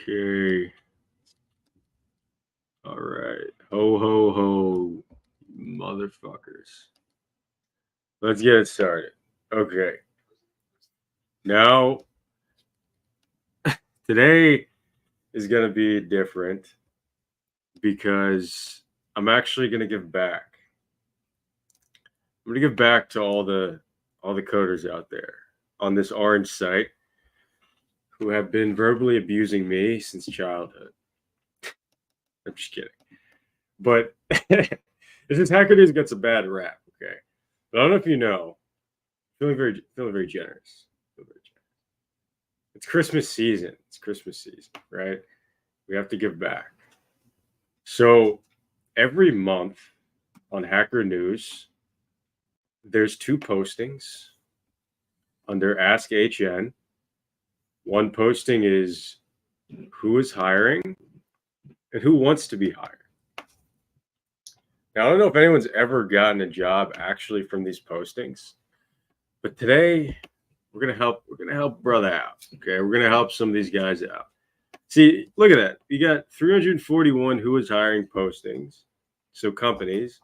Okay. All right. Ho, ho, ho, motherfuckers. Let's get it started. Okay. Now, today is going to be different because I'm actually going to give back. I'm going to give back to all the coders out there on this orange site who have been verbally abusing me since childhood. I'm just kidding. But this is Hacker News gets a bad rap, okay? But I don't know if you know, feeling very generous. It's Christmas season. Right? We have to give back. So every month on Hacker News, there's 2 postings under Ask HN. One posting is who is hiring and who wants to be hired. Now, I don't know if anyone's ever gotten a job actually from these postings, but today we're gonna help brother out. Okay, we're gonna help some of these guys out. See, look at that. You got 341 who is hiring postings, so companies,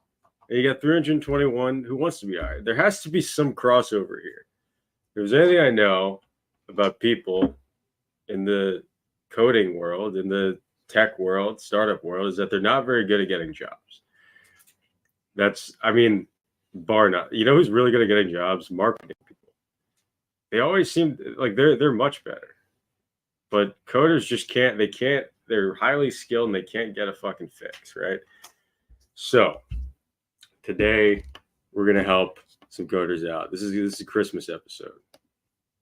and you got 321 who wants to be hired. There has to be some crossover here. If there's anything I know about people in the coding world, in the tech world, startup world, is that they're not very good at getting jobs. Bar none. You know who's really good at getting jobs? Marketing people. They always seem like they're much better. But coders just can't. They're highly skilled and they can't get a fucking fix, right? So today we're gonna help some coders out. This is a Christmas episode.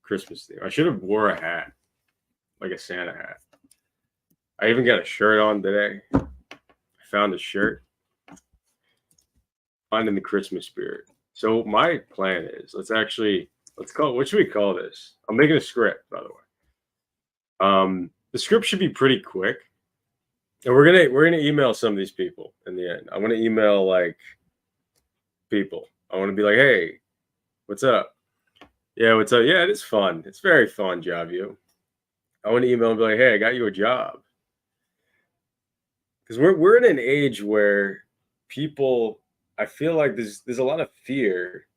Christmas theme. I should have wore a hat, like a Santa hat. I even got a shirt on today. I found a shirt. Finding the Christmas spirit. So my plan is let's call it, what should we call this? I'm making a script, by the way. The script should be pretty quick. And we're gonna email some of these people in the end. I want to email like people. I want to be like, hey, what's up? Yeah, what's up? Yeah, it is fun. It's very fun, job you. I want to email and be like, hey, I got you a job. Because we're in an age where people, I feel like there's a lot of fear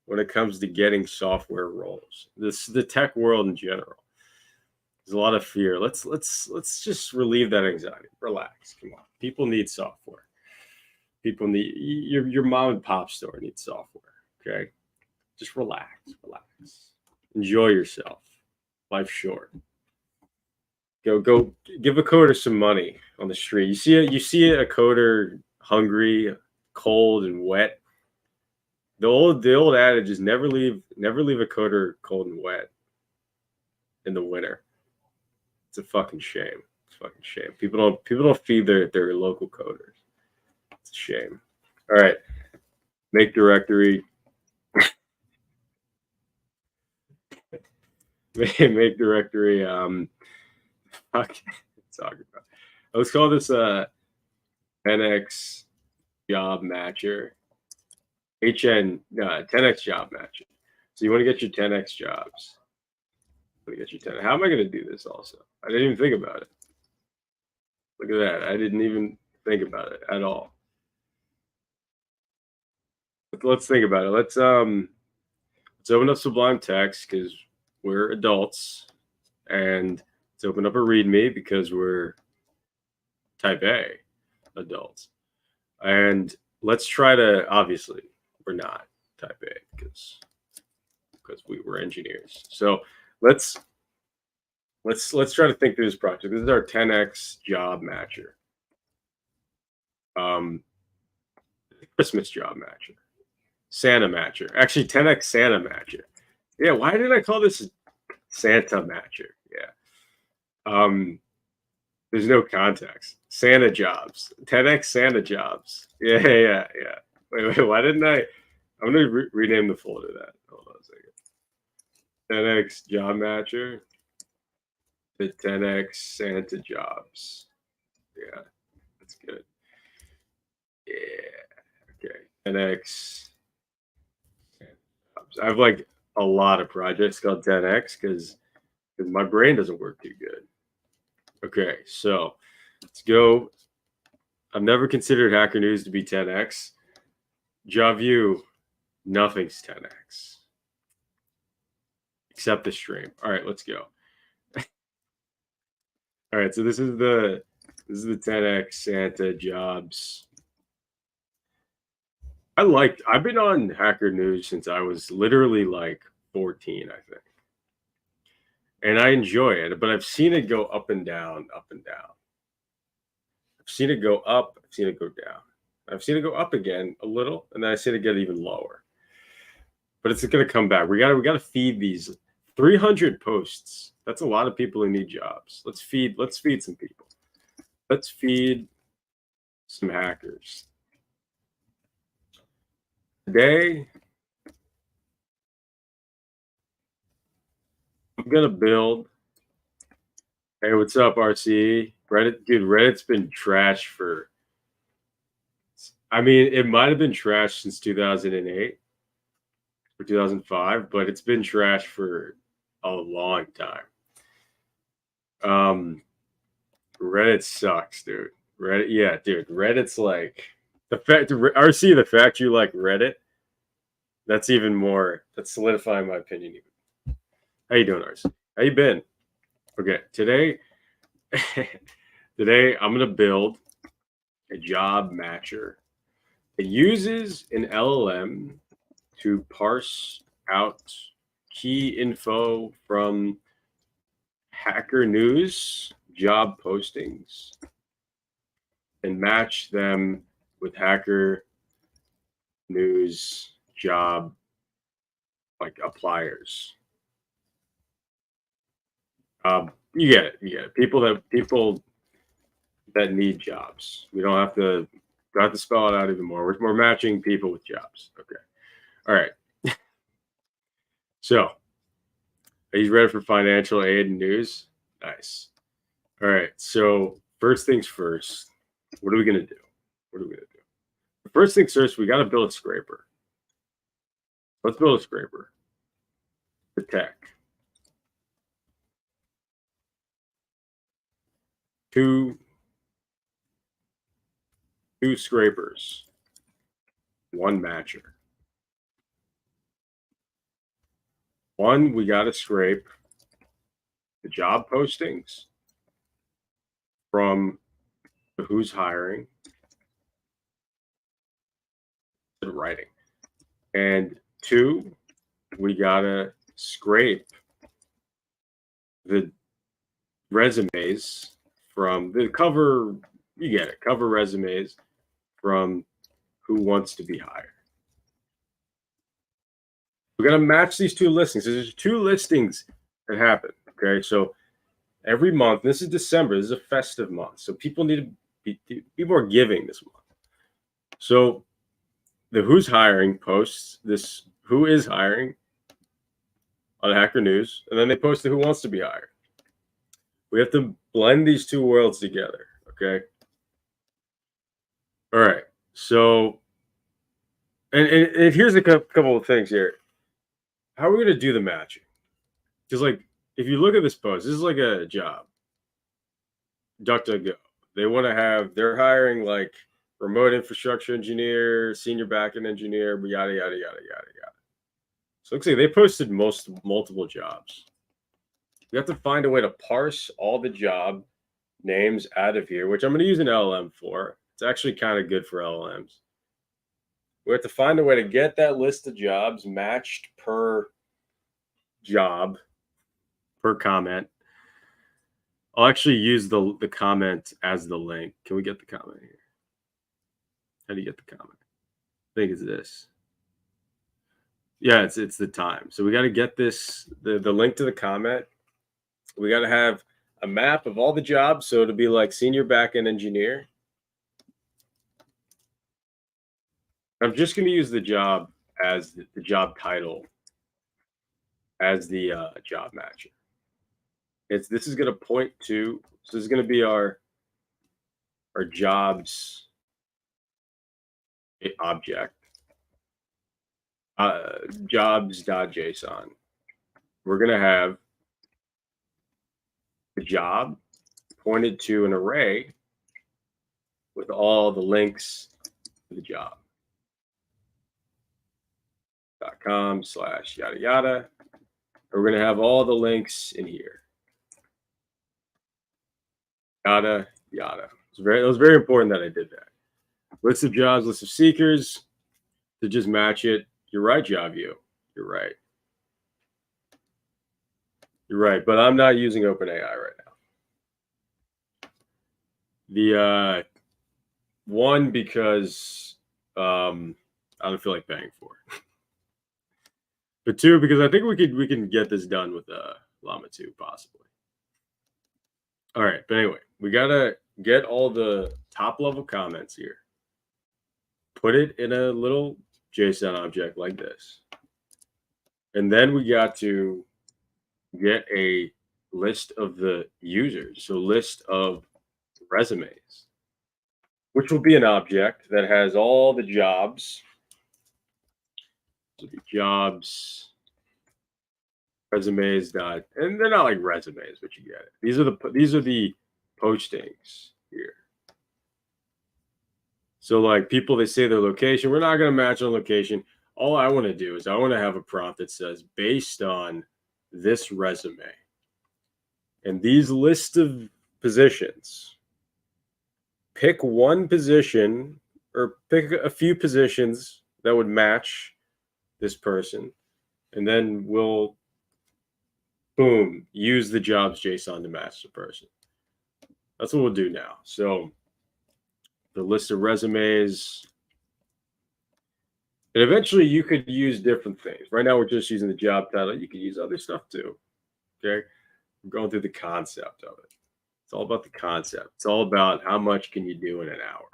when it comes to getting software roles. The tech world in general. There's a lot of fear. Let's just relieve that anxiety. Relax. Come on. People need software. People need your mom and pop store needs software. Okay? Just relax. Enjoy yourself. Life's short. Go give a coder some money on the street. You see a coder hungry, cold, and wet. The old adage is never leave a coder cold and wet in the winter. It's a fucking shame. People don't feed their local coders. It's a shame. All right. Make directory. Make directory. Okay. Talking about. Let's call this 10x job matcher. 10x job matcher. So you want to get your 10x jobs. How am I going to do this also? I didn't even think about it. Look at that. I didn't even think about it at all. Let's think about it. Let's open up Sublime Text because we're adults, and let's open up a README because we're type A adults. And let's try to, obviously, we're not type A because we were engineers. So let's try to think through this project. This is our 10x job matcher. Christmas job matcher. Santa matcher. Actually, 10x Santa matcher. Yeah, why did I call this Santa matcher? Yeah. There's no context. Santa jobs. 10x Santa jobs. Yeah. Wait, why didn't I? I'm going to rename the folder that. Hold on a second. 10x job matcher. The 10x Santa jobs. Yeah, that's good. Yeah. Okay. 10x. I have like a lot of projects called 10x because my brain doesn't work too good. Okay, so let's go. I've never considered Hacker News to be 10x. JavaView, nothing's 10x. Except the stream. All right, let's go. All right, so this is the 10x Santa jobs. I've been on Hacker News since I was literally like 14, I think. And I enjoy it, but I've seen it go up and down, up and down. I've seen it go up, I've seen it go down. I've seen it go up again a little, and then I see it get even lower. But it's going to come back. We got to feed these 300 posts. That's a lot of people who need jobs. Let's feed some people. Let's feed some hackers. Today, I'm going to build. Hey, what's up, RC? Reddit, dude, Reddit's been trash for, I mean, it might have been trash since 2008 or 2005, but it's been trash for a long time. Reddit sucks, dude. Reddit, yeah, dude. Reddit's like the fact, RC, the fact you like Reddit, that's even more, that's solidifying my opinion even. How you doing, RC? How you been? Okay, today I'm gonna build a job matcher. It uses an LLM to parse out key info from Hacker News job postings and match them with Hacker News job like appliers. You get it. People that need jobs. We don't have to spell it out even more. We're matching people with jobs. Okay. All right. So, are you ready for financial aid and news? Nice. All right. So, first things first, what are we going to do? First things first, we got to build a scraper. Let's build a scraper. The tech. Two scrapers. One matcher. One, we got to scrape the job postings from the who's hiring and writing. And two, we got to scrape the resumes from the cover, you get it, cover resumes from who wants to be hired. We're going to match these two listings. There's two listings that happen. Okay. So every month, this is December, this is a festive month. So people need to be more giving this month. So the who's hiring posts this who is hiring on Hacker News, and then they post the who wants to be hired. We have to blend these two worlds together. Okay. All right. So, and here's a couple of things here. How are we going to do the matching? Because, like, if you look at this post, this is like a job. DuckDuckGo. They want to have, they're hiring like remote infrastructure engineer, senior backend engineer, yada, yada, yada, yada, yada. So, it looks like they posted multiple jobs. We have to find a way to parse all the job names out of here, which I'm going to use an LLM for. It's actually kind of good for LLMs. We have to find a way to get that list of jobs matched per job, per comment. I'll actually use the comment as the link. Can we get the comment here? How do you get the comment? I think it's this. Yeah, it's the time. So we got to get this, the link to the comment. We got to have a map of all the jobs. So it'll be like senior backend engineer. I'm just going to use the job as the job title as the job matcher. This is going to point to, so this is going to be our jobs object, jobs.json. We're going to have the job, pointed to an array with all the links to the job. .com / yada yada. We're going to have all the links in here. Yada yada. It was very important that I did that. List of jobs, list of seekers, to just match it. You're right, job view. You're right. You're right, but I'm not using OpenAI right now. The one, because I don't feel like paying for it. But two, because I think we can get this done with Llama 2 possibly. All right, but anyway, we gotta get all the top level comments here. Put it in a little JSON object like this. And then we got to get a list of the users. So list of resumes, which will be an object that has all the jobs. So the jobs, resumes dot, and they're not like resumes, but you get it. These are the postings here. So like people, they say their location. We're not going to match on location. All I want to do is I want to have a prompt that says based on this resume and these list of positions, pick one position or pick a few positions that would match this person. And then we'll, boom, use the jobs JSON to match the person. That's what we'll do now. So the list of resumes, and eventually you could use different things. Right now we're just using the job title. You could use other stuff too. Okay. We're going through the concept of it. It's all about the concept. It's all about how much can you do in an hour,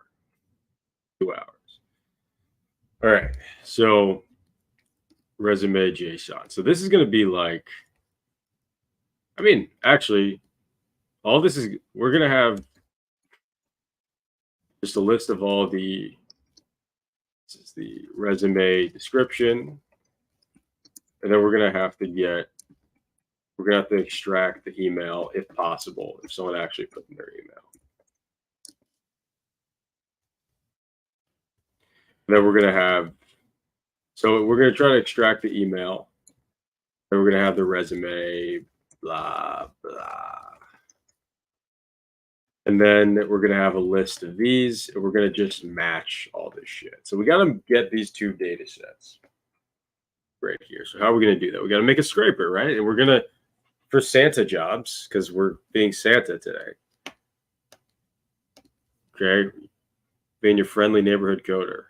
2 hours. All right. So resume JSON. So this is going to be like, I mean, actually, all this is, we're going to have just a list of all the, this is the resume description. And then we're going to have to extract the email if possible, if someone actually put in their email. And then we're going to have, so we're going to try to extract the email. Then we're going to have the resume, blah, blah. And then we're going to have a list of these, and we're going to just match all this shit. So we got to get these two data sets right here. So how are we going to do that? We got to make a scraper, right? And we're going to, for Santa jobs, because we're being Santa today. Okay. Being your friendly neighborhood coder.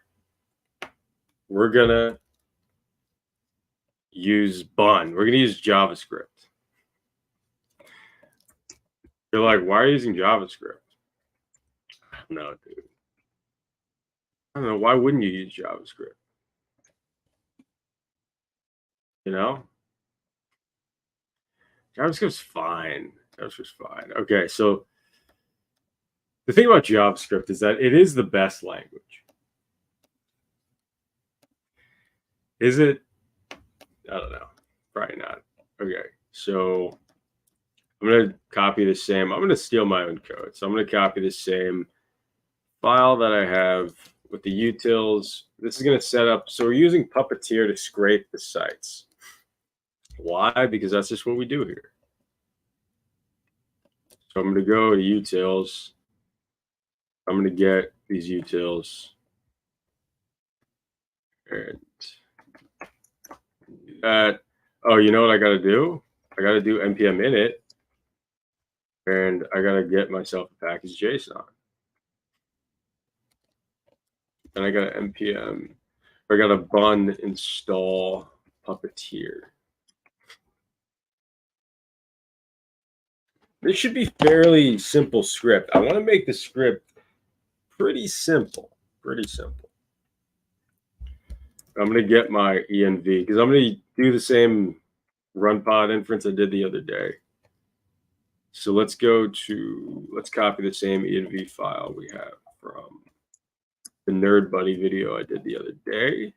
We're going to use Bun. We're going to use JavaScript. They're like, why are you using JavaScript? I don't know, dude. I don't know. Why wouldn't you use JavaScript? You know? JavaScript's fine. JavaScript's fine. Okay, so the thing about JavaScript is that it is the best language. Is it? I don't know. Probably not. Okay, so I'm going to copy the same. I'm going to steal my own code. So I'm going to copy the same file that I have with the utils. This is going to set up. So we're using Puppeteer to scrape the sites. Why? Because that's just what we do here. So I'm going to go to utils. I'm going to get these utils. And that. Oh, you know what I got to do? I got to do npm init. And I got to get myself a package JSON. And I got to npm, or I got to bun install Puppeteer. This should be fairly simple script. I want to make the script pretty simple, pretty simple. I'm going to get my env because I'm going to do the same run pod inference I did the other day. So let's copy the same env file we have from the Nerd Buddy video I did the other day.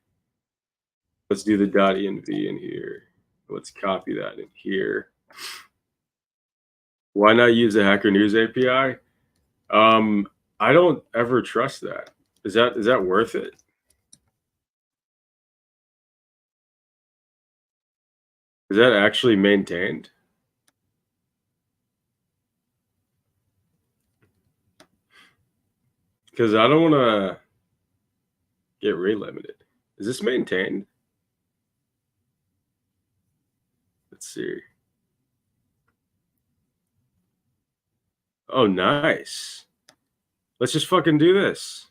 Let's do the .env in here. Let's copy that in here. Why not use the Hacker News API? I don't ever trust that. Is that worth it? Is that actually maintained? Because I don't want to get rate limited. Is this maintained? Let's see. Oh, nice. Let's just fucking do this.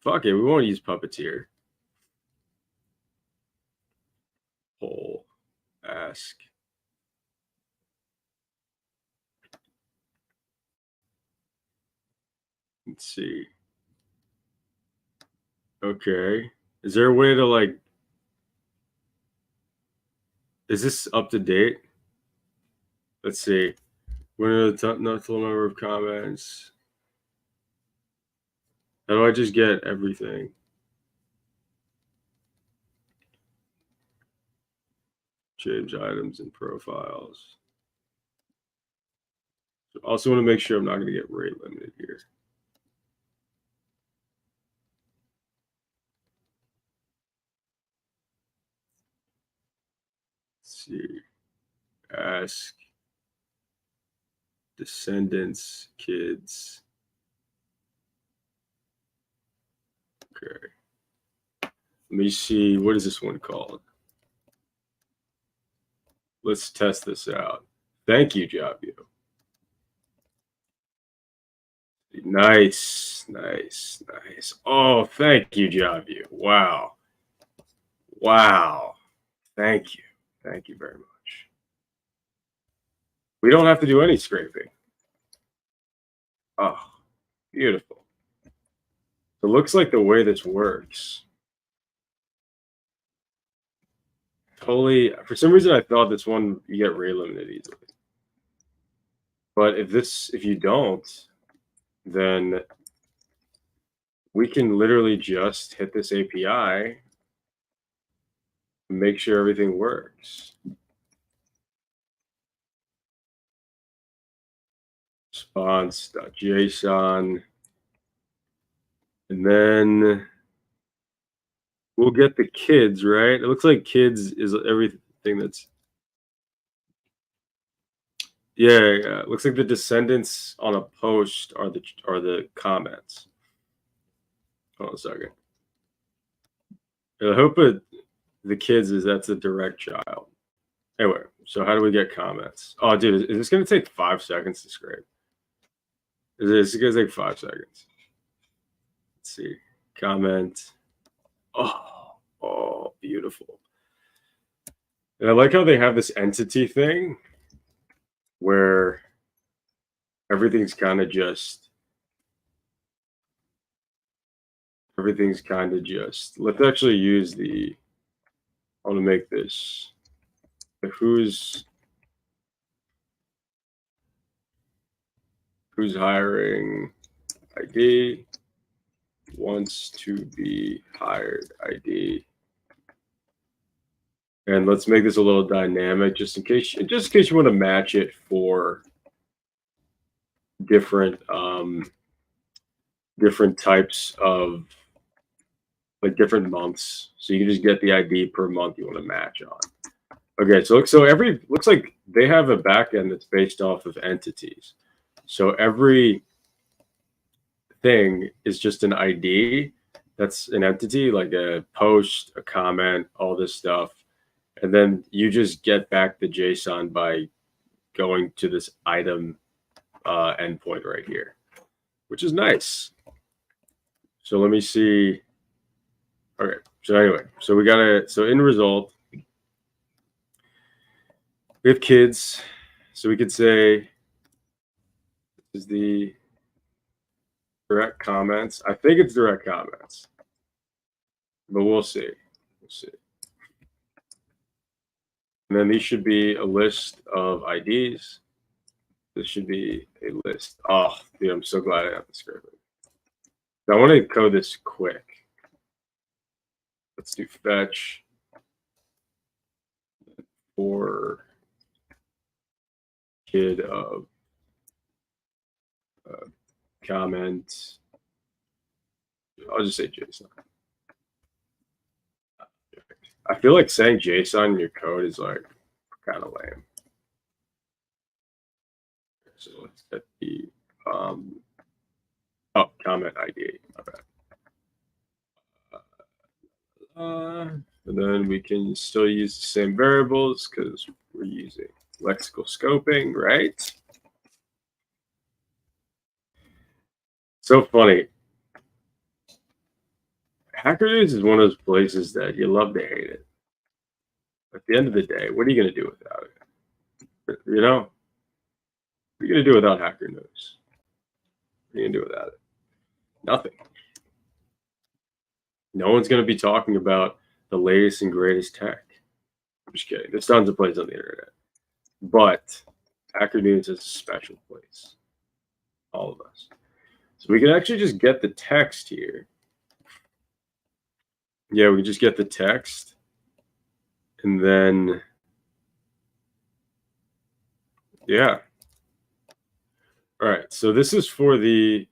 Fuck it, we won't use Puppeteer. Poll, ask. Let's see. Okay. Is there a way to like, is this up to date? Let's see. What are the total number of comments? How do I just get everything? Change items and profiles. Also want to make sure I'm not going to get rate limited here. Let's see. Ask descendants, kids. Okay. Let me see. What is this one called? Let's test this out. Thank you, Jabio. Nice, nice, nice. Oh, thank you, Jabio. Wow. Wow. Thank you. Thank you very much. We don't have to do any scraping. Oh, beautiful. It looks like the way this works. Totally. For some reason, I thought this one you get rate limited easily. But if you don't, then we can literally just hit this API and make sure everything works. Response.json. And then we'll get the kids, right? It looks like kids is everything that's. Yeah, yeah. It looks like the descendants on a post are the comments. Hold on a second. I hope the kids that's a direct child. Anyway, so how do we get comments? Oh, dude, is this going to take 5 seconds to scrape? Is this going to take 5 seconds? Let's see. Comment. Oh, beautiful. And I like how they have this entity thing where everything's kind of just. Let's actually use I want to make this. Who's hiring ID wants to be hired ID. And let's make this a little dynamic just in case you want to match it for different types of like different months. So you can just get the ID per month you want to match on. Okay, so looks like they have a backend that's based off of entities. So every thing is just an ID that's an entity, like a post, a comment, all this stuff. And then you just get back the JSON by going to this item endpoint right here, which is nice. So let me see. Okay, so anyway, so in result, we have kids. So we could say this is the direct comments. I think it's direct comments, but we'll see. And then these should be a list of IDs. This should be a list. Oh, dude, I'm so glad I have the script. I want to code this quick. Let's do fetch for kid of comment. I'll just say JSON. I feel like saying JSON in your code is like kind of lame. So let's set the comment ID. My bad. And then we can still use the same variables because we're using lexical scoping, right? So funny. Hacker News is one of those places that you love to hate it. At the end of the day, what are you going to do without it? You know? What are you going to do without Hacker News? What are you going to do without it? Nothing. No one's going to be talking about the latest and greatest tech. I'm just kidding. There's tons of places on the internet. But Hacker News is a special place. All of us. So we can actually just get the text here. Yeah, we can just get the text. And then, yeah. All right. So this is for the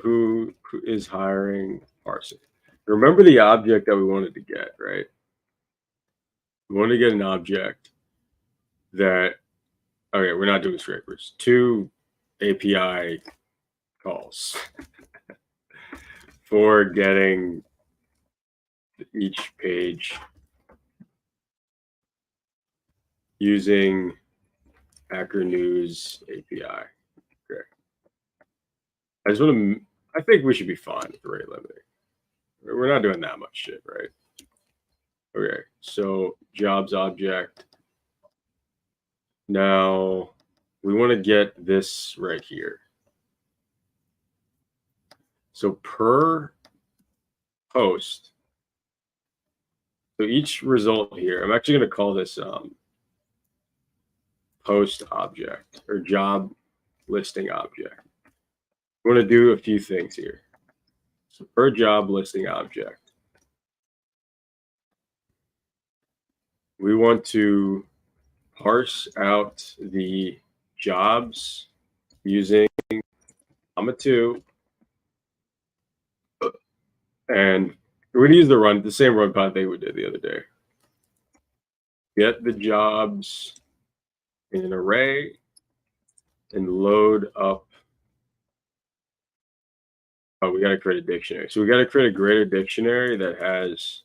who is hiring parsing. Remember the object that we wanted to get, right? We wanted to get an object that, okay, we're not doing scrapers. 2 API calls for getting each page using Hacker News API. Okay. I think we should be fine with the rate limiting. We're not doing that much shit, right? Okay, so jobs object. Now we want to get this right here. So per post, so each result here, I'm actually going to call this post object or job listing object. We want to do a few things here. So per job listing object, we want to parse out the jobs using llama 2, and we're going to use the same runtime thing we did the other day. Get the jobs in an array and load up. Oh, we got to create a dictionary. So we got to create a greater dictionary that has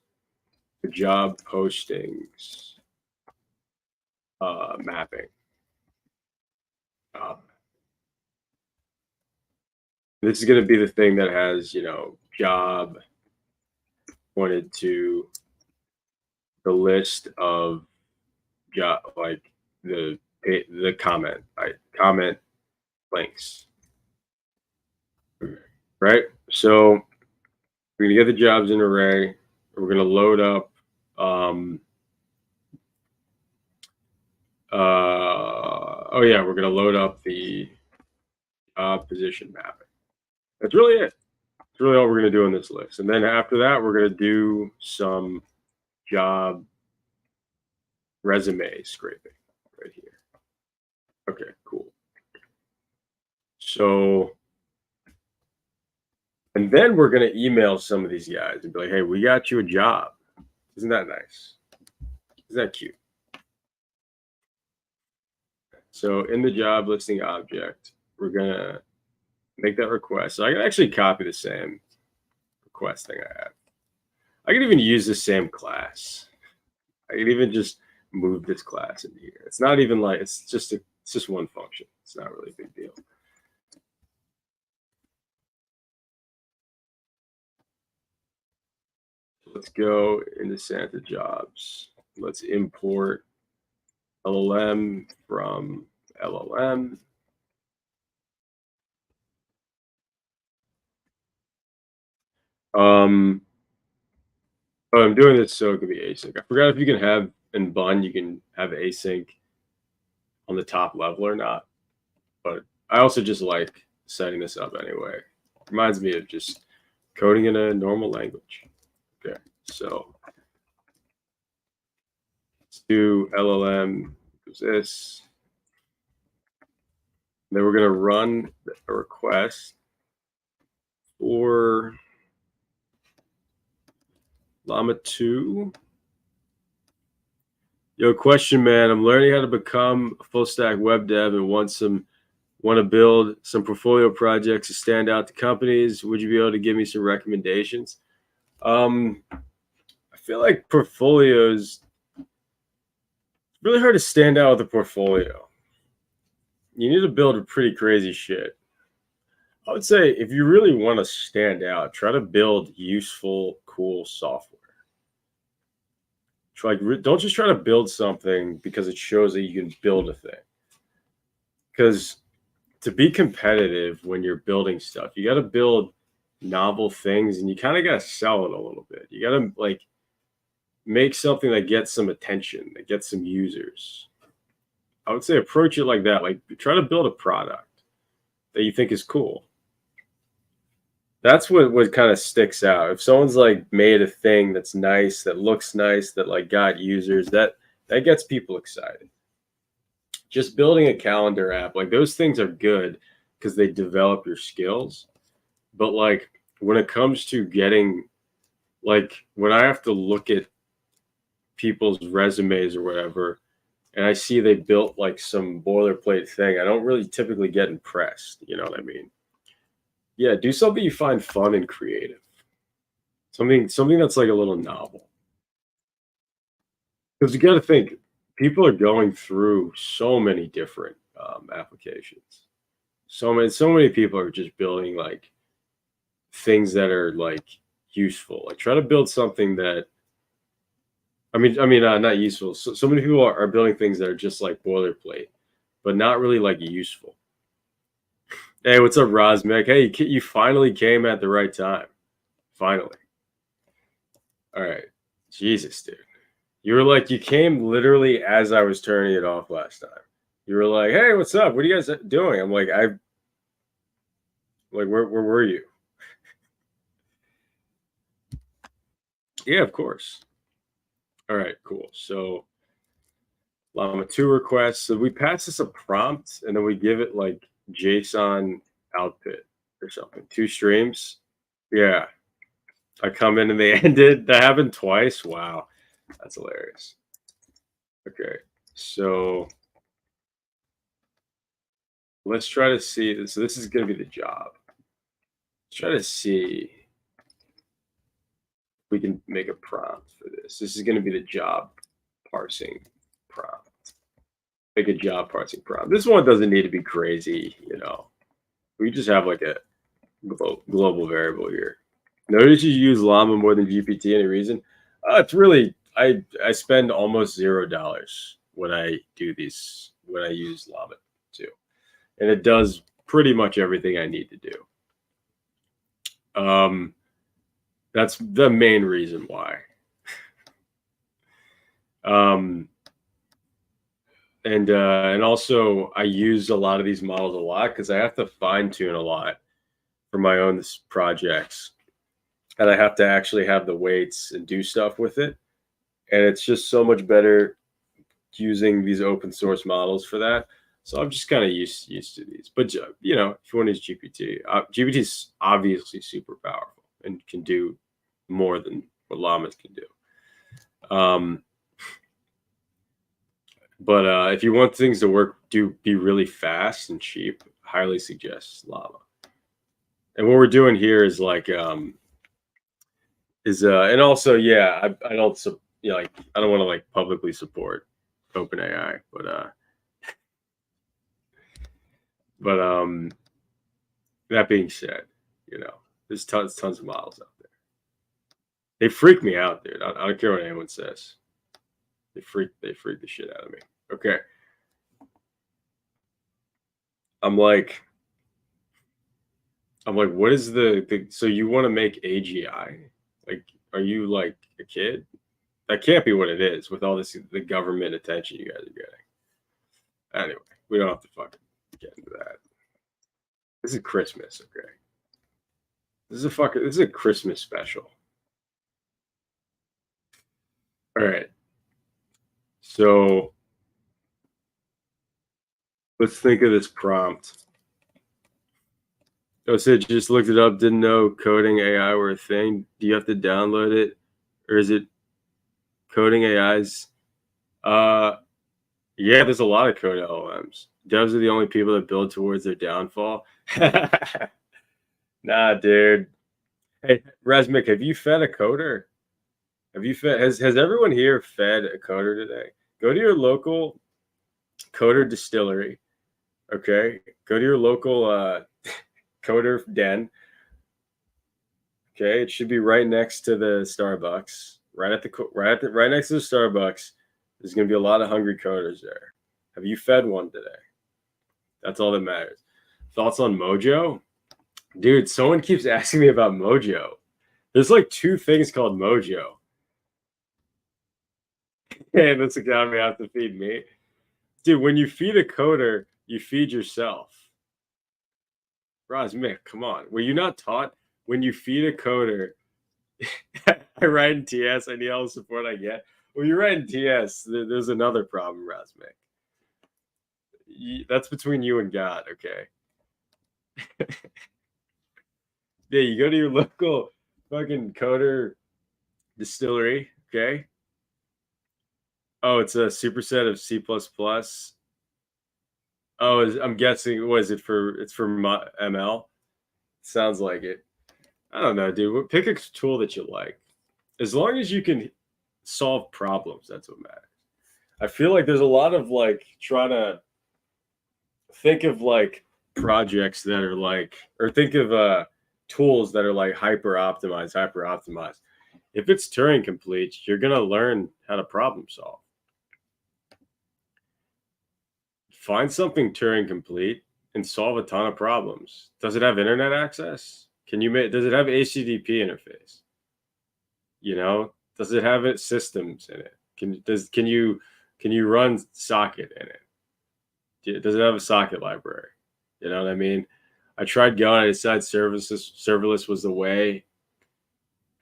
the job postings mapping. This is going to be the thing that has, job pointed to the list of job, like the comment, right? Comment links, right? So we're gonna get the jobs in array. We're gonna load up. We're gonna load up the position mapping. That's really it. That's really all we're gonna do in this list. And then after that, we're gonna do some job resume scraping right here. Okay, cool. So, and then we're going to email some of these guys and be like, hey, we got you a job. Isn't that nice? Isn't that cute? So in the job listing object, we're going to make that request. So I can actually copy the same request thing I have. I can even use the same class. I can even just move this class into here. It's not even like, it's just one function. It's not really a big deal. Let's go into Santa jobs. Let's import LLM from LLM. I'm doing this so it can be async. I forgot if you can have in Bun, you can have async on the top level or not. But I also just like setting this up anyway. Reminds me of just coding in a normal language. Okay. So let's do LLM equals this. Then we're going to run a request for llama 2. Yo, question, man. I'm learning how to become a full stack web dev and want to build some portfolio projects to stand out to companies. Would you be able to give me some recommendations? I feel like portfolios, it's really hard to stand out with a portfolio. You need to build pretty crazy shit. I would say if you really want to stand out, try to build useful, cool software. Don't just try to build something because it shows that you can build a thing. Because to be competitive when you're building stuff, you got to build novel things, and you kind of got to sell it a little bit. You got to like make something that gets some attention, that gets some users. I would say approach it like that. Like try to build a product that you think is cool. That's what kind of sticks out. If someone's like made a thing that's nice, that looks nice, that like got users, that gets people excited. Just building a calendar app, like those things are good because they develop your skills. But like when it comes to getting, like when I have to look at people's resumes or whatever, and I see they built like some boilerplate thing, I don't really typically get impressed. You know what I mean? Yeah, do something you find fun and creative. Something that's like a little novel. Because you got to think, people are going through so many different applications. So many people are just building like things that are like useful. Like try to build something that not useful. So many people are building things that are just like boilerplate, but not really like useful. Hey, what's up, Rosmek? Hey, you finally came at the right time. Finally. All right. Jesus, dude. You came literally as I was turning it off last time. You were like, hey, what's up? What are you guys doing? I'm like, where were you? Yeah, of course. All right, cool. So llama 2 requests. So we pass this a prompt and then we give it like JSON output or something. 2 streams. Yeah. I come in and they ended. That happened twice. Wow. That's hilarious. Okay. So let's try to see. So this is going to be the job. Let's try to see if we can make a prompt for this. This is going to be the job parsing prompt. Make a job parsing prompt. This one doesn't need to be crazy, you know. We just have like a global variable here. Notice you use llama more than GPT. Any reason? It's really I spend almost $0 when I do these, when I use llama 2, and it does pretty much everything I need to do. That's the main reason why. And also I use a lot of these models a lot because I have to fine tune a lot for my own projects, and I have to actually have the weights and do stuff with it. And it's just so much better using these open source models for that. So I'm just kind of used to these. But you know, if you want to use GPT is obviously super powerful and can do more than what llamas can do. But if you want things to be really fast and cheap, highly suggest llama. And what we're doing here is like and also, yeah, I don't like I don't want to like publicly support OpenAI, but that being said, you know, there's tons of models out there. They freak me out, dude. I don't care what anyone says. They freak the shit out of me. Okay. I'm like, what is so you want to make AGI? Like, are you like a kid? That can't be what it is with all the government attention you guys are getting. Anyway, we don't have to fucking get into that. This is Christmas, okay? This is a Christmas special. All right. So let's think of this prompt. Oh, so just looked it up, didn't know coding AI were a thing. Do you have to download it? Or is it coding AIs? Uh yeah, there's a lot of code LLMs. Devs are the only people that build towards their downfall. Nah, dude. Hey, Resmic, have you fed a coder? Have you fed has everyone here fed a coder today? Go to your local coder distillery. Okay. Go to your local coder den. Okay, it should be right next to the Starbucks. Right next to the Starbucks. There's gonna be a lot of hungry coders there. Have you fed one today? That's all that matters. Thoughts on Mojo? Dude, someone keeps asking me about Mojo. There's like two things called Mojo. And that's the guy we have to feed me. Dude, when you feed a coder, you feed yourself. Mick, come on. Were you not taught when you feed a coder? I write in TS, I need all the support I get. When you write in TS, there's another problem, Rasmic. That's between you and God, okay? Yeah, you go to your local fucking coder distillery, okay? Oh, it's a superset of C++. Oh, I'm guessing, what is it for? It's for ML? Sounds like it. I don't know, dude. Pick a tool that you like. As long as you can solve problems, that's what matters. I feel like there's a lot of like trying to think of like projects that are like, or think of tools that are like hyper optimized. If it's Turing complete, you're gonna learn how to problem solve. Find something Turing complete and solve a ton of problems. Does it have internet access? Does it have HTTP interface? You know, does it have its systems in it? Can you run socket in it? Does it have a socket library? You know what I mean? I tried Go and I decided serverless was the way.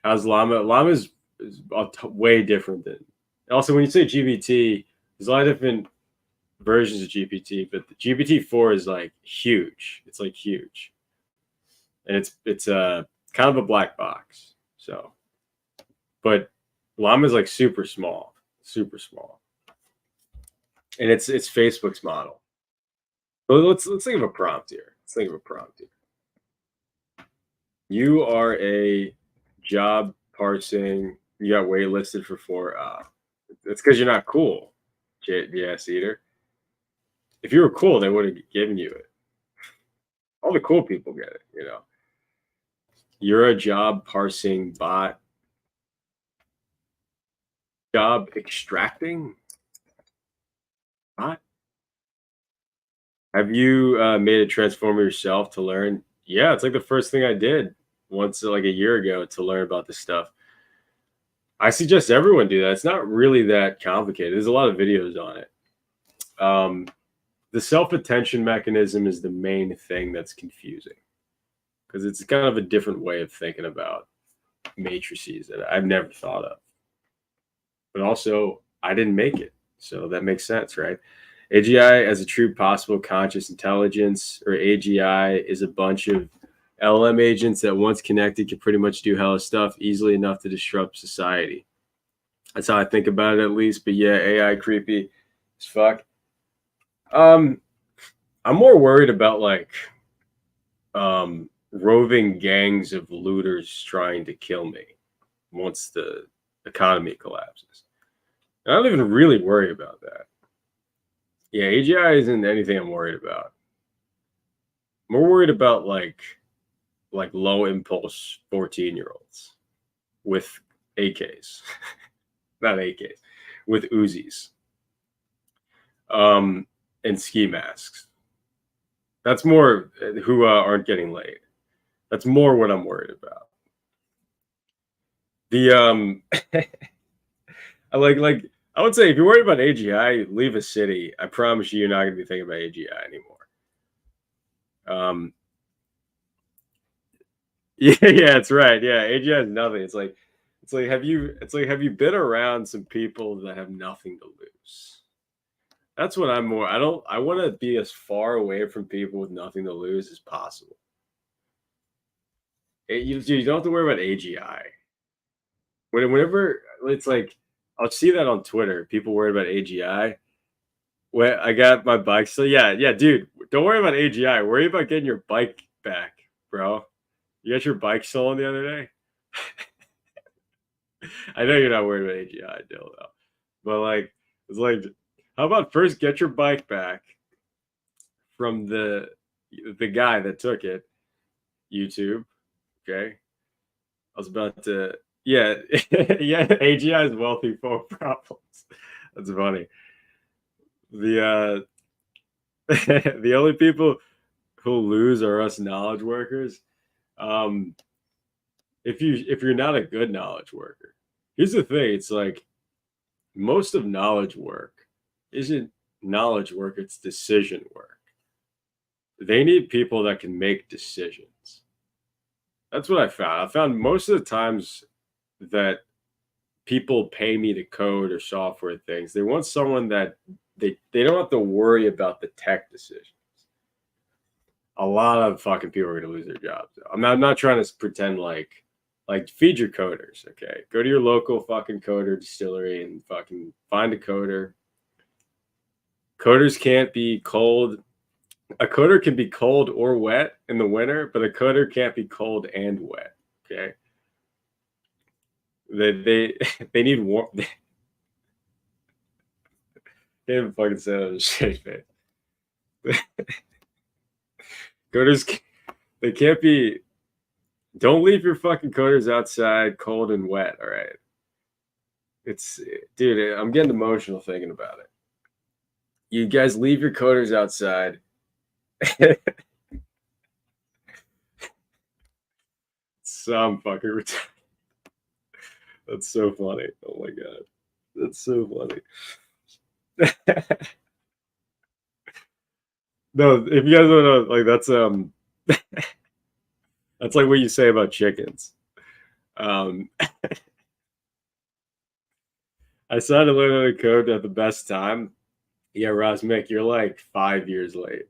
How's Llama? Llama is way different than. Also, when you say GPT, there's a lot of different versions of GPT, but the GPT-4 is like huge. It's like huge, and it's kind of a black box. So, but Llama is like super small, and it's Facebook's model. So let's think of a prompt here. You are a job parsing. You got waitlisted for 4. It's because you're not cool, JS Eater. If you were cool, they would have given you it. All the cool people get it, you know. You're a job parsing bot. Job extracting bot. Have you made a transformer yourself to learn? Yeah, it's like the first thing I did once, like a year ago, to learn about this stuff. I suggest everyone do that. It's not really that complicated. There's a lot of videos on it. The self-attention mechanism is the main thing that's confusing because it's kind of a different way of thinking about matrices that I've never thought of. But also, I didn't make it, so that makes sense, right? AGI as a true possible conscious intelligence, or AGI, is a bunch of LLM agents that once connected can pretty much do hella stuff easily enough to disrupt society. That's how I think about it, at least. But yeah, AI creepy as fuck. I'm more worried about like roving gangs of looters trying to kill me once the economy collapses. And I don't even really worry about that. Yeah, AGI isn't anything I'm worried about. I'm more worried about like low impulse 14-year-olds with AKs, not AKs, with Uzis, and ski masks. That's more who aren't getting laid. That's more what I'm worried about. The I would say if you're worried about AGI, leave a city. I promise you're not going to be thinking about AGI anymore. Yeah, yeah, it's right. Yeah, AGI is nothing. It's have you been around some people that have nothing to lose? That's what I'm more. I want to be as far away from people with nothing to lose as possible. You don't have to worry about AGI. Whenever it's like, I'll see that on Twitter. People worried about AGI. When I got my bike, so yeah, dude. Don't worry about AGI. Worry about getting your bike back, bro. You got your bike stolen the other day. I know you're not worried about AGI, Dill, though. But like, it's like, how about first get your bike back from the guy that took it, YouTube. Okay, I was about to, yeah, yeah. AGI is wealthy for problems. That's funny. The the only people who lose are us knowledge workers. Um, if you're not a good knowledge worker, here's the thing: it's like most of knowledge work isn't knowledge work; it's decision work. They need people that can make decisions. That's what I found. I found most of the times that people pay me to code or software things, they want someone that they don't have to worry about the tech decisions. A lot of fucking people are going to lose their jobs. I'm not trying to pretend like feed your coders. Okay, go to your local fucking coder distillery and fucking find a coder. Coders can't be cold. A coder can be cold or wet in the winter, but a coder can't be cold and wet. Okay, they they need warm. They can't even fucking say that on a straight face. Coders, they can't be. Don't leave your fucking coders outside cold and wet. All right, it's dude. I'm getting emotional thinking about it. You guys leave your coders outside. Some fucking retarded. That's so funny. Oh my god, that's so funny. No, if you guys don't know, like that's like what you say about chickens. Um, I started to learn how to code at the best time. Yeah, Rosmick, you're like 5 years late.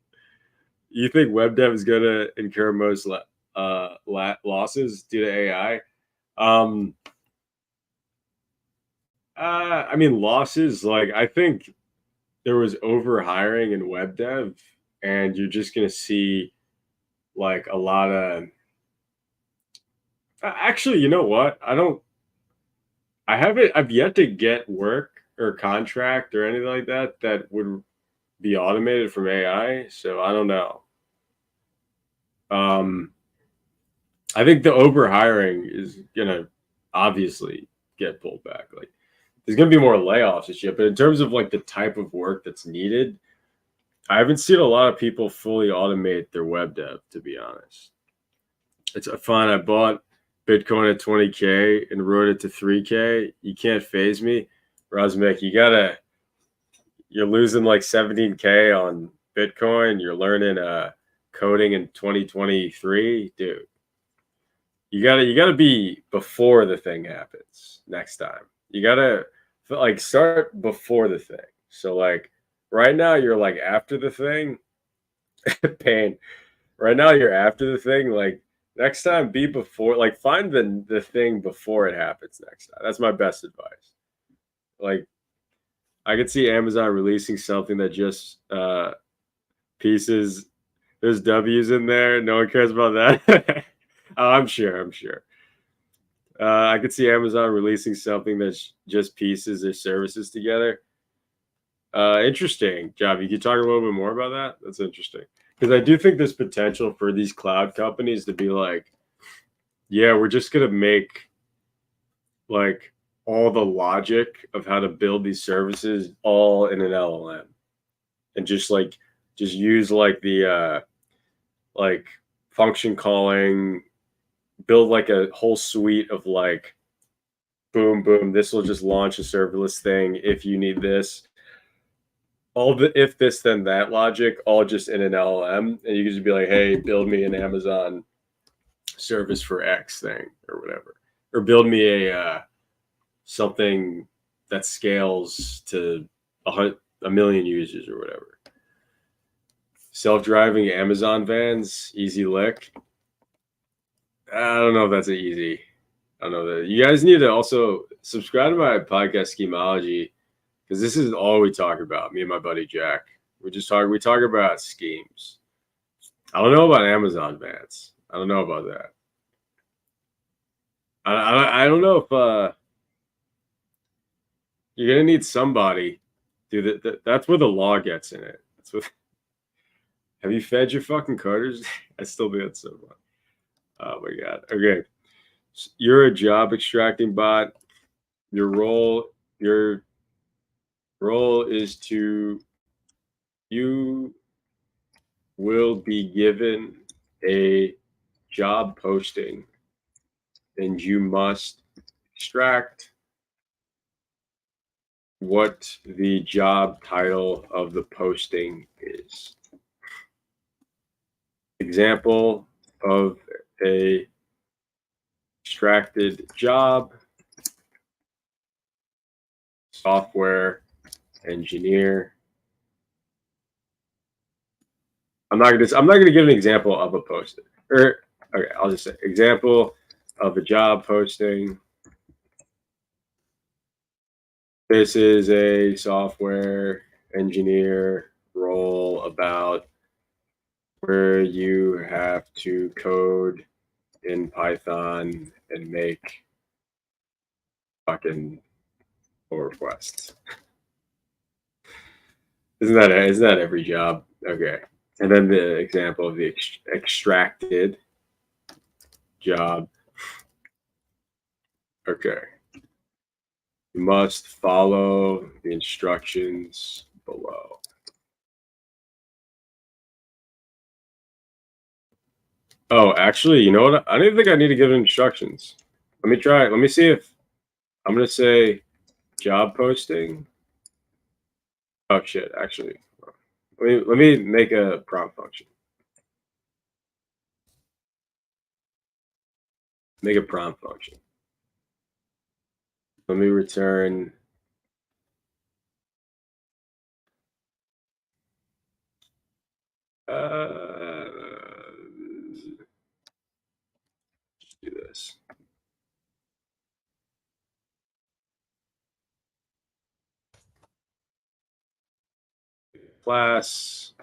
You think web dev is gonna incur most losses due to AI? Um, I mean, losses. Like, I think there was over hiring in web dev, and you're just gonna see like a lot of. Actually, you know what? I don't. I haven't. I've yet to get work or contract or anything like that that would be automated from AI. So I don't know. Um, I think the over hiring is gonna obviously get pulled back. Like there's gonna be more layoffs and shit. But in terms of like the type of work that's needed, I haven't seen a lot of people fully automate their web dev, to be honest. It's fine. I bought Bitcoin at 20K and rode it to 3K. You can't phase me. Rosmick, you're losing like 17K on Bitcoin. You're learning coding in 2023. Dude, you gotta be before the thing happens next time. You gotta like start before the thing. So like right now you're like after the thing. Pain. Right now you're after the thing. Like next time be before, like find the thing before it happens next time. That's my best advice. Like I could see Amazon releasing something that just pieces. There's W's in there. No one cares about that. Oh, I'm sure. I'm sure. I could see Amazon releasing something that's just pieces their services together. Interesting, Javi. You talk a little bit more about that? That's interesting. Because I do think there's potential for these cloud companies to be like, yeah, we're just going to make like all the logic of how to build these services all in an LLM and just use like the like function calling, build like a whole suite of like boom boom, this will just launch a serverless thing if you need this. All the if this then that logic all just in an LLM, and you can just be like, hey, build me an Amazon service for X thing or whatever, or build me a something that scales to a million users or whatever. Self-driving Amazon vans, easy lick. I don't know if that's easy. I don't know that. You guys need to also subscribe to my podcast, Schemeology, because this is all we talk about. Me and my buddy Jack. We talk about schemes. I don't know about Amazon vans. I don't know about that. I don't know if you're gonna need somebody. Dude, that's where the law gets in it. That's what. Have you fed your fucking carters? I still do it so much. Oh my god. Okay. You're a job extracting bot. Your role is you will be given a job posting and you must extract what the job title of the posting is. Example of a extracted job: software engineer. I'm not gonna give an example of a posting. Okay, I'll just say example of a job posting. This is a software engineer role about where you have to code in Python and make fucking pull requests. Isn't that every job? Okay. And then the example of the extracted job. Okay. You must follow the instructions below. Oh, actually, you know what? I don't even think I need to give instructions. Let me try. Let me see if I'm going to say job posting. Oh, shit. Actually, let me make a prompt function. Make a prompt function. Let me return. Let's do this. Class.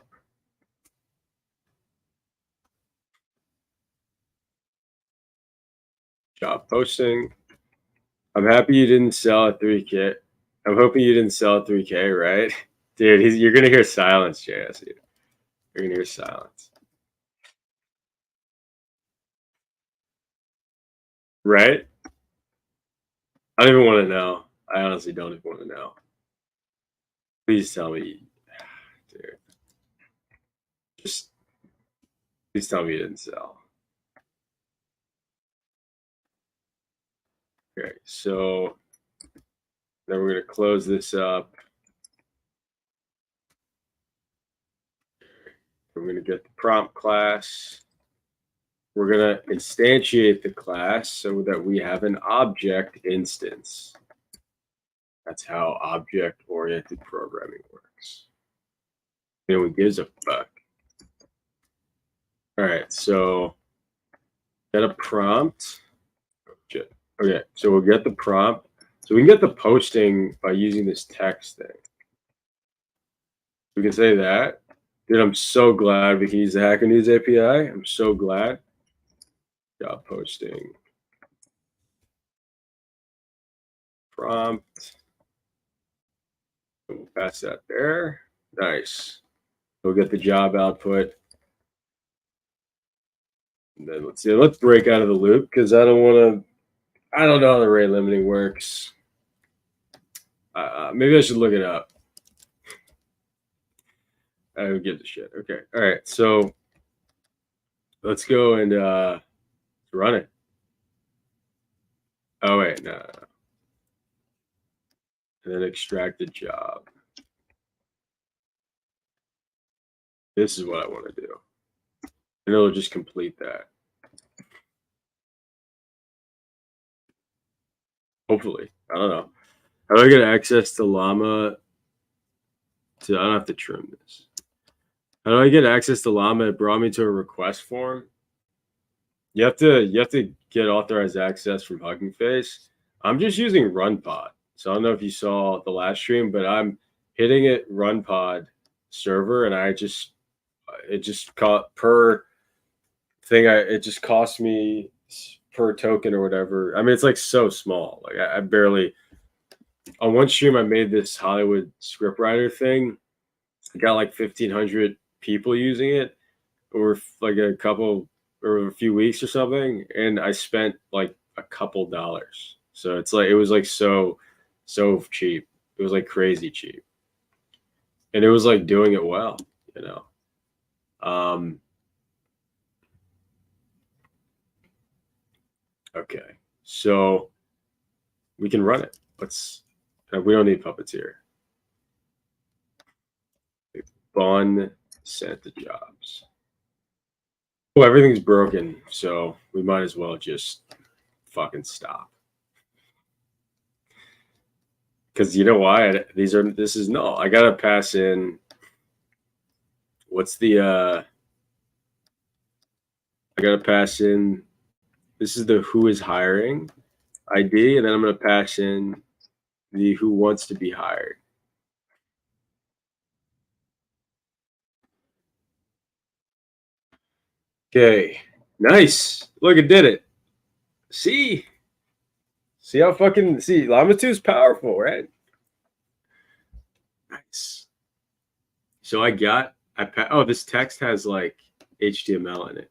Job posting. I'm happy you didn't sell at 3K. I'm hoping you didn't sell at 3K, right? Dude, you're going to hear silence, JS. You're going to hear silence. Right? I don't even want to know. I honestly don't even want to know. Please tell me. Dude. Just please tell me you didn't sell. Okay, so then we're going to close this up. We're going to get the prompt class. We're going to instantiate the class so that we have an object instance. That's how object-oriented programming works. No one gives a fuck. All right, so get a prompt. Okay, so we'll get the prompt. So we can get the posting by using this text thing. We can say that. Dude, I'm so glad we can use the Hacker News API. I'm so glad. Job posting. Prompt. We'll pass that there. Nice. We'll get the job output. And then let's break out of the loop because I don't know how the rate limiting works. Maybe I should look it up. I don't give a shit. Okay. All right. So let's go and run it. Oh, wait. No. And then extract the job. This is what I want to do. And it'll just complete that. Hopefully. I don't know. How do I get access to llama? I don't have to trim this. How do I get access to llama? It brought me to a request form. You have to get authorized access from Hugging Face. I'm just using RunPod. So I don't know if you saw the last stream, but I'm hitting it RunPod server, and it just caught per thing. It just cost me per token or whatever. I mean, it's like so small. Like I barely on one stream I made this Hollywood scriptwriter thing. I got like 1,500 people using it, or like a couple or a few weeks or something, and I spent like a couple dollars. So it's like it was like so cheap. It was like crazy cheap, and it was like doing it well, you know. Okay, so we can run it. We don't need Puppeteer. Bun sent the jobs. Well, everything's broken, so we might as well just fucking stop. Because you know why? This is null. I gotta pass in. What's the I gotta pass in. This is the who is hiring ID, and then I'm gonna pass in the who wants to be hired. Okay, nice. Look, it did it. See how fucking Llama 2 is powerful, right? Nice. So this text has like HTML in it.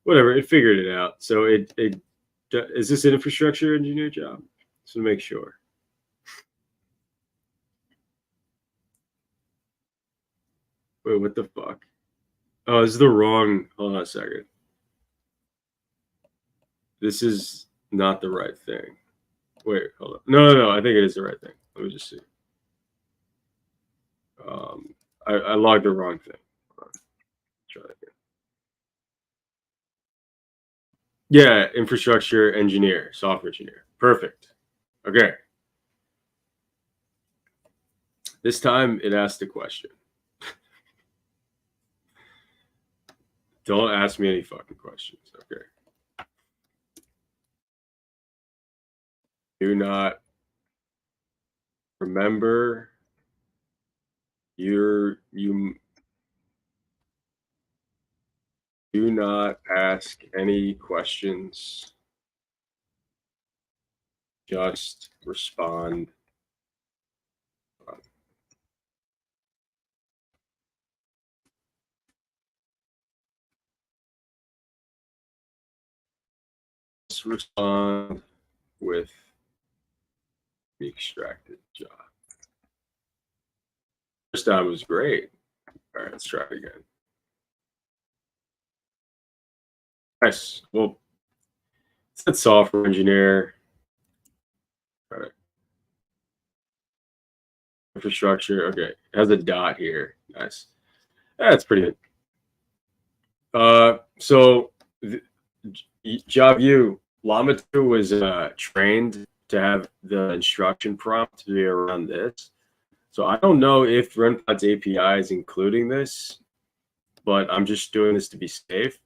Whatever, it figured it out. So is this an infrastructure engineer job? So to make sure. Wait, what the fuck? Oh, this is the wrong. Hold on a second. This is not the right thing. Wait, hold on. No. I think it is the right thing. Let me just see. I logged the wrong thing. Try that again. Yeah, infrastructure engineer, software engineer. Perfect. Okay. This time it asked a question. Don't ask me any fucking questions. Okay. Do not remember you do not ask any questions. Just respond. Just respond with the extracted job. First time was great. All right, let's try it again. Nice. Well, it's that software engineer. All right. Infrastructure. Okay. It has a dot here. Nice. That's pretty good. So job view, Llama 2 was trained to have the instruction prompt to be around this. So I don't know if RunPod's API is including this, but I'm just doing this to be safe.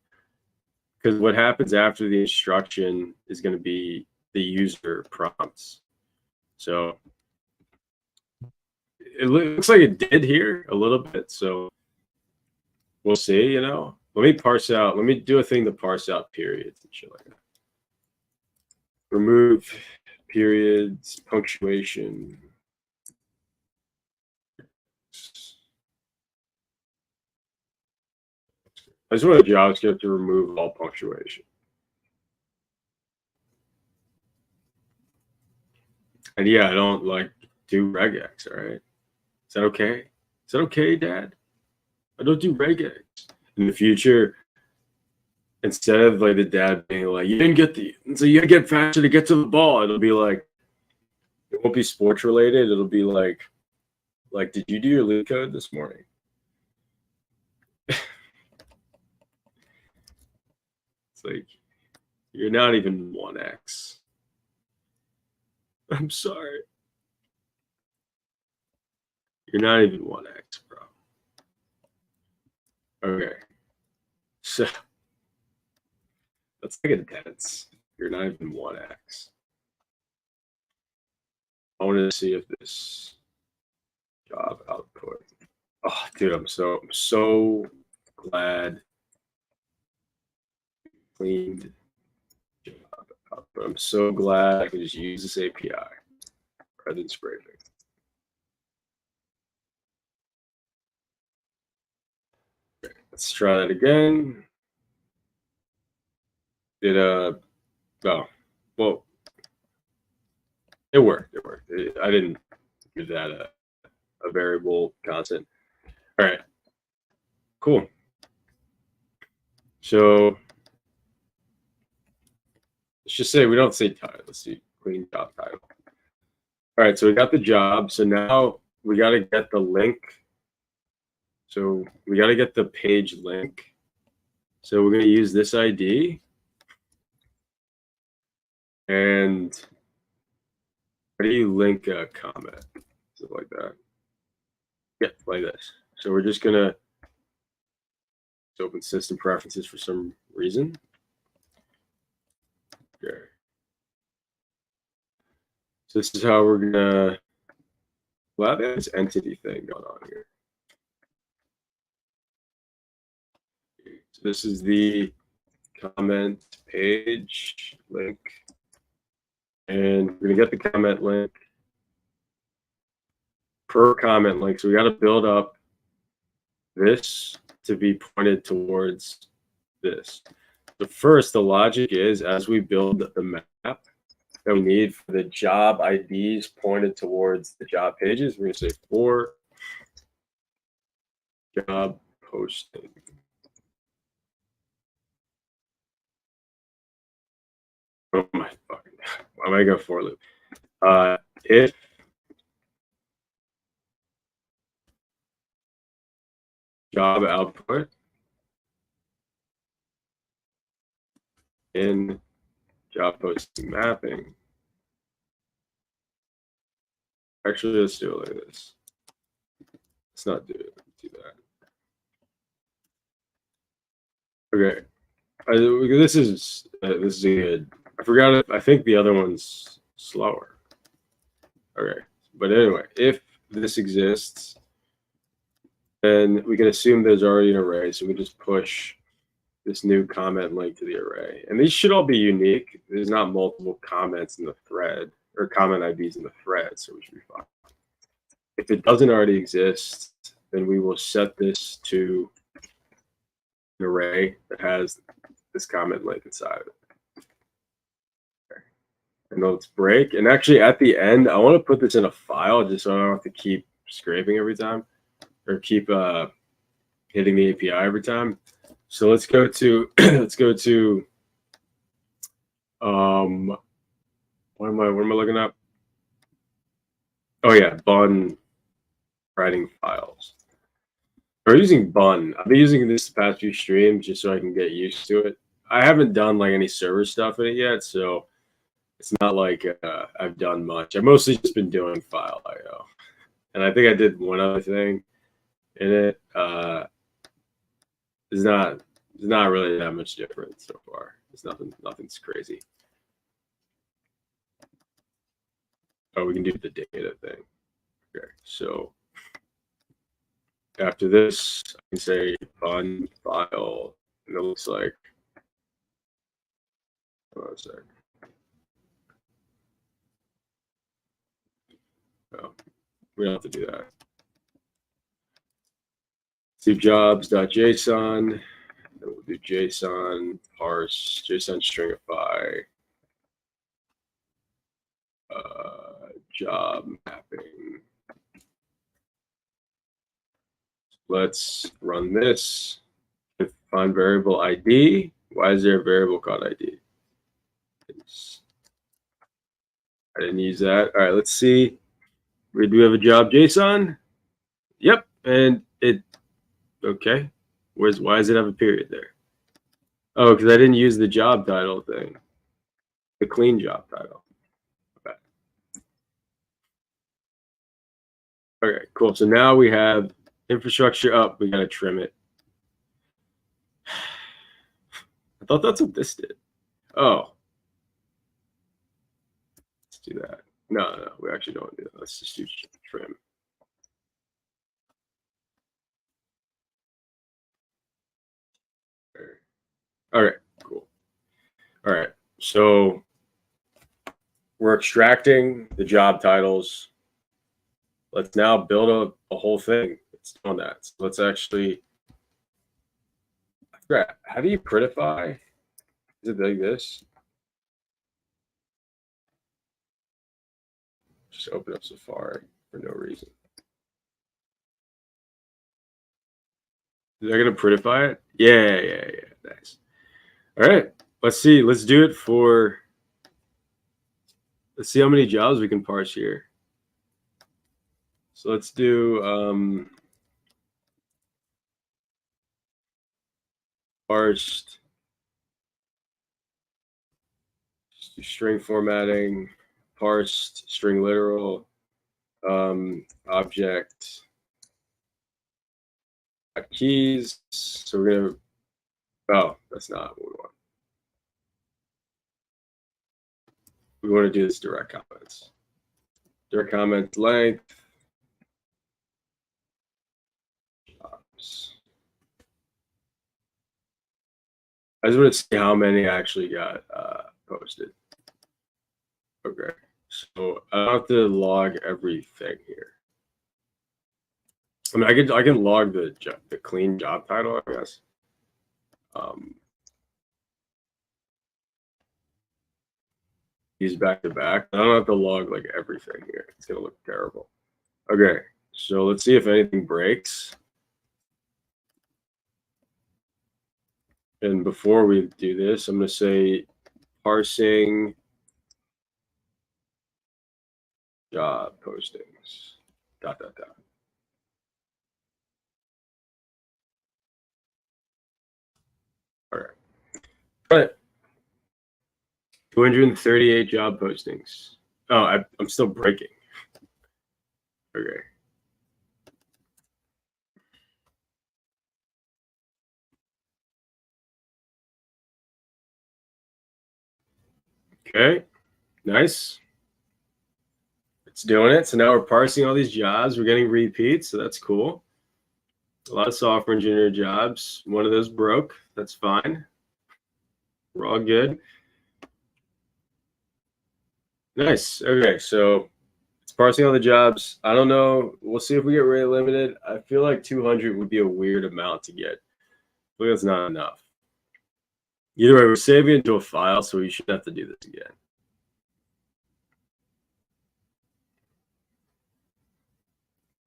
Because what happens after the instruction is going to be the user prompts. So it looks like it did here a little bit. So we'll see, you know. Let me do a thing to parse out periods and shit like that. Remove periods, punctuation. I just want JavaScript to remove all punctuation. And yeah, I don't like do regex, all right? Is that okay? Is that okay, Dad? I don't do regex. In the future, instead of like the dad being like, you didn't get so you gotta get faster to get to the ball, it'll be like, it won't be sports related. It'll be like, did you do your lead code this morning? It's like, you're not even 1x. I'm sorry. You're not even 1x, bro. Okay. So that's like intense. You're not even 1x. I want to see if this job output. Oh, dude, I'm so glad cleaned job output. I'm so glad I can just use this API rather than scraping. Okay, let's try that again. Did oh, well, it worked. It worked. I didn't give that a variable constant. All right, cool. So let's just say we don't say title. Let's see, clean job title. All right, so we got the job. So now we got to get the link. So we got to get the page link. So we're going to use this ID. And how do you link a comment? Something like that. Yeah, like this. So we're just going to open system preferences for some reason. Okay. So this is how we're going to, well, this entity thing going on here. So this is the comment page link. And we're going to get the comment link per comment link. So we got to build up this to be pointed towards this. But first, the logic is as we build the map that we need for the job IDs pointed towards the job pages, we're going to say for job posting. Oh my fucking, why am I going for loop? If job output in job posting mapping. Actually, let's do it like this. Let's not do it. Let's do that. Okay. This is good. I forgot it. I think the other one's slower. Okay. But anyway, if this exists, then we can assume there's already an array. So we just push this new comment link to the array. And these should all be unique. There's not multiple comments in the thread or comment IDs in the thread. So we should be fine. If it doesn't already exist, then we will set this to an array that has this comment link inside of it. Okay. And let's break. And actually at the end, I want to put this in a file just so I don't have to keep scraping every time or keep hitting the API every time. So let's go to what am I looking up? Oh yeah, bun writing files. We're using bun. I've been using this the past few streams just so I can get used to it. I haven't done like any server stuff in it yet, so it's not like I've done much. I've mostly just been doing file IO, and I think I did one other thing in it. It's not really that much different so far. It's nothing's crazy. Oh, we can do the data thing. Okay, so after this, I can say bun file, and it looks like. Hold on a sec. Oh, we don't have to do that. Steve Jobs.json. Then we'll do JSON parse, JSON stringify, job mapping. Let's run this. Find variable ID. Why is there a variable called ID? I didn't use that. All right, let's see. Do we have a job JSON? Yep, and it. Okay, why does it have a period there? Oh, because I didn't use the job title thing, the clean job title. Okay. Okay, cool. So now we have infrastructure up. We got to trim it. I thought that's what this did. Oh, let's do that. No, we actually don't do that. Let's just do trim. All right, cool. All right, so we're extracting the job titles. Let's now build a whole thing. It's doing that. So let's actually, I forgot, how do you prettify? Is it like this? Just open up Safari for no reason. Is that gonna prettify it? Yeah. Nice. All right, let's see. Let's do it for. Let's see how many jobs we can parse here. So let's do parsed string formatting, parsed string literal, object keys. So we're gonna. Oh, that's not what we want. We want to do this direct comments. Direct comment length. I just want to see how many actually got posted. Okay, so I don't have to log everything here. I mean, I can log the clean job title, I guess. These back to back. I don't have to log like everything here. It's gonna look terrible. Okay, so let's see if anything breaks. And before we do this, I'm gonna say parsing job postings. ... All right. All right. 238 job postings. Oh, I'm still breaking. Okay. Okay. Nice. It's doing it. So now we're parsing all these jobs. We're getting repeats. So that's cool. A lot of software engineer jobs. One of those broke. That's fine. We're all good. Nice. Okay. So it's parsing all the jobs. I don't know. We'll see if we get rate limited. I feel like 200 would be a weird amount to get. I think that's not enough. Either way, we're saving it to a file, so we shouldn't have to do this again.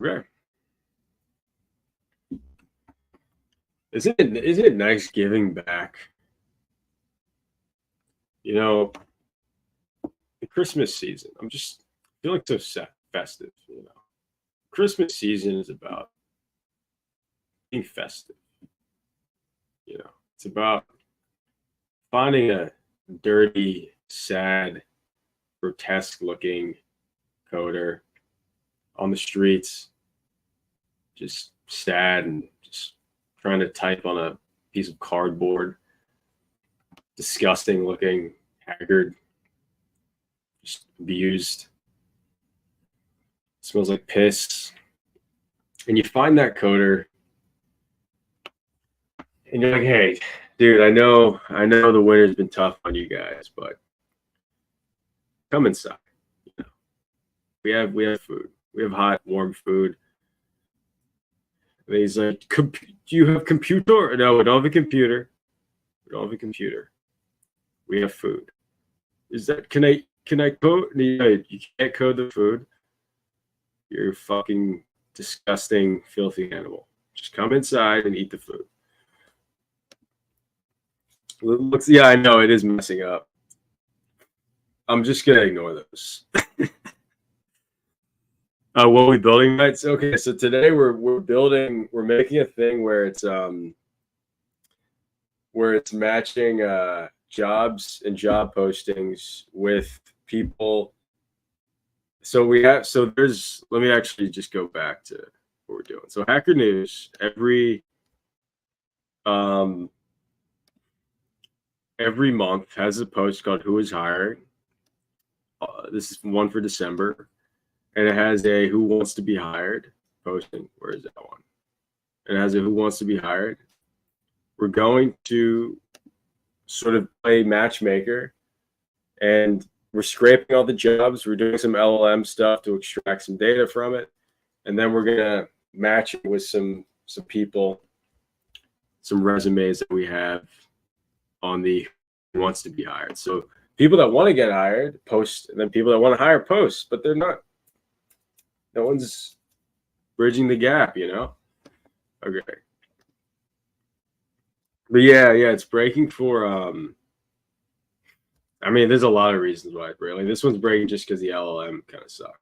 Okay. Isn't it nice giving back? You know, the Christmas season. I'm just feeling so festive. You know, Christmas season is about being festive. You know, it's about finding a dirty, sad, grotesque-looking coder on the streets, just sad and just trying to type on a piece of cardboard, disgusting looking, haggard, just abused, smells like piss. And you find that coder and you're like, hey, dude, I know the winter's been tough on you guys, but come inside. You know, we have food. We have hot, warm food. And he's like, do you have computer? No, we don't have a computer. We don't have a computer. We have food. Is that can I code? No, you can't code the food. You're a fucking disgusting, filthy animal. Just come inside and eat the food. Looks, yeah, I know it is messing up. I'm just gonna ignore those. What are we building nights? Okay, so today we're making a thing where it's matching jobs and job postings with people So we have, so there's, let me actually just go back to what we're doing. So Hacker News, um, every month has a post called Who is Hiring. This is one for December, and it has a Who Wants to Be Hired posting. Where is that one? And it has a Who Wants to Be Hired. We're going to sort of play matchmaker, and we're scraping all the jobs. We're doing some LLM stuff to extract some data from it, and then we're gonna match it with some people, some resumes that we have on the Who Wants to Be Hired. So people that want to get hired post, and then people that want to hire post, but they're not. No one's bridging the gap, you know. Okay. But yeah, it's breaking for I mean, there's a lot of reasons why it's breaking. Like this one's breaking just because the LLM kind of sucked.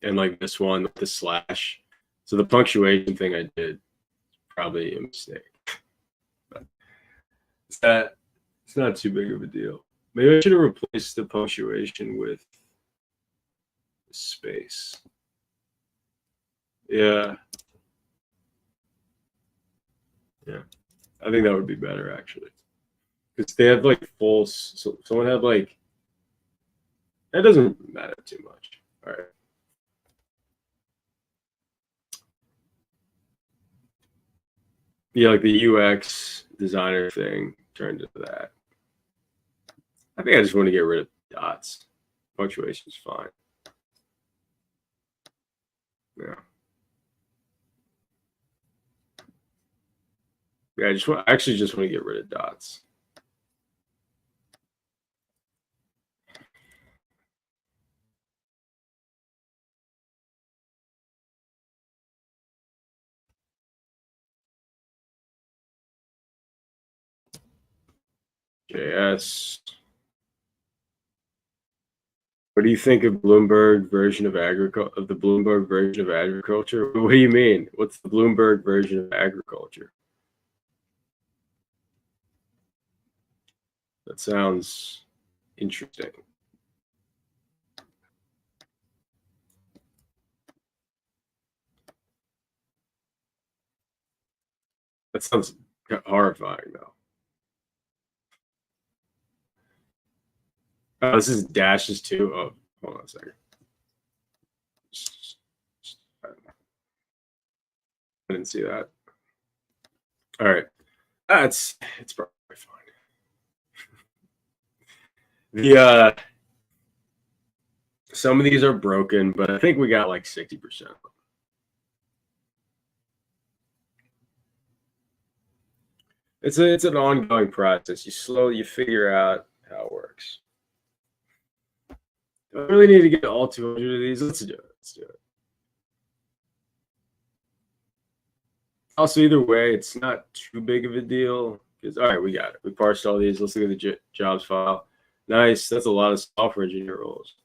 And like this one with the slash. So the punctuation thing I did probably a mistake. But it's not too big of a deal. Maybe I should have replaced the punctuation with space. Yeah. I think that would be better actually. Because they have like full, so someone had like, that doesn't matter too much. All right. Yeah, like the UX designer thing turned into that. I think I just want to get rid of dots. Punctuation's fine. Yeah. Yeah, I actually just want to get rid of dots. JS. What do you think of Bloomberg version of agriculture? Of the Bloomberg version of agriculture? What do you mean? What's the Bloomberg version of agriculture? That sounds interesting. That sounds horrifying, though. Oh, this is dashes too. Oh, hold on a second. I didn't see that. All right, it's probably fine. The some of these are broken, but I think we got like 60%. It's an ongoing process. You figure out how it works. Do I really need to get all 200 of these? Let's do it. Also, either way, it's not too big of a deal because all right, we got it. We parsed all these. Let's look at the jobs file. Nice. That's a lot of software engineer roles.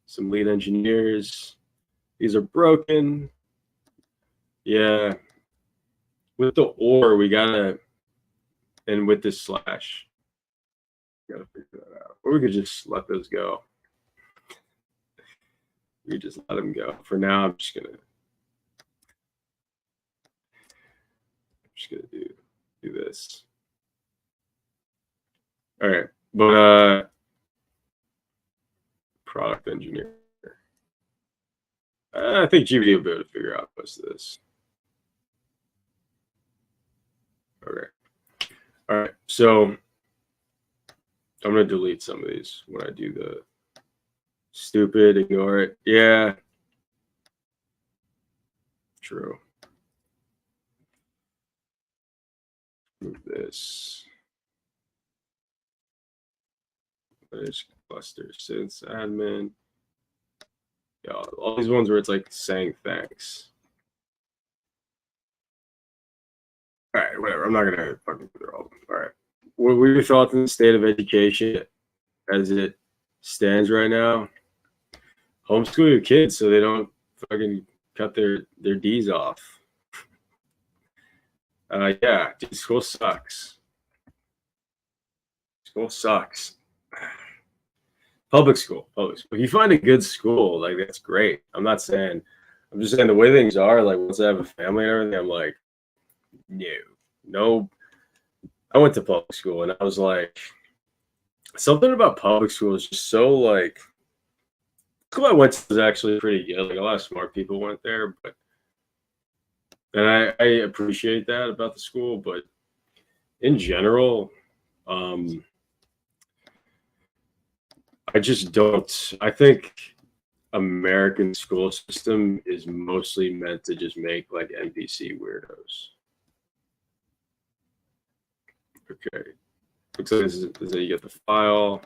Some lead engineers. These are broken. Yeah. With the or, we gotta, and with this slash, gotta figure that out. Or we could just let those go. We just let them go. For now, I'm just gonna do this. All right, but product engineer. I think GPT will be able to figure out most of this. Okay. All right. So I'm gonna delete some of these when I do the stupid. Ignore it. Yeah. True. Move this. Finish cluster since admin. Yeah, all these ones where it's like saying thanks. All right, whatever. I'm not gonna fucking go through all of them. All right. What were your thoughts on the state of education as it stands right now? Homeschool your kids so they don't fucking cut their D's off. Yeah, dude, school sucks. School sucks. Public school, public school. If you find a good school, like that's great. I'm not saying. I'm just saying the way things are. Like once I have a family and everything, I'm like, no, no. I went to public school and I was like, something about public school is just so like. School I went to was actually pretty good. Like a lot of smart people went there, but and I appreciate that about the school. But in general, um, I just don't. I think American school system is mostly meant to just make like NPC weirdos. Okay. Looks like this is that you get the file.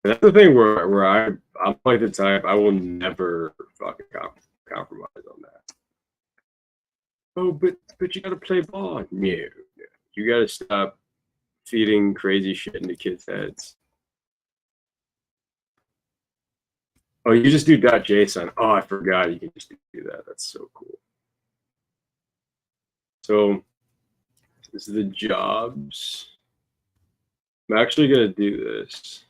And that's the thing where I'm like the type I will never fucking compromise on that. Oh, but you gotta play ball. No. You gotta stop feeding crazy shit into kids' heads. Oh, you just do .json. Oh, I forgot you can just do that. That's so cool. So this is the jobs. I'm actually gonna do this.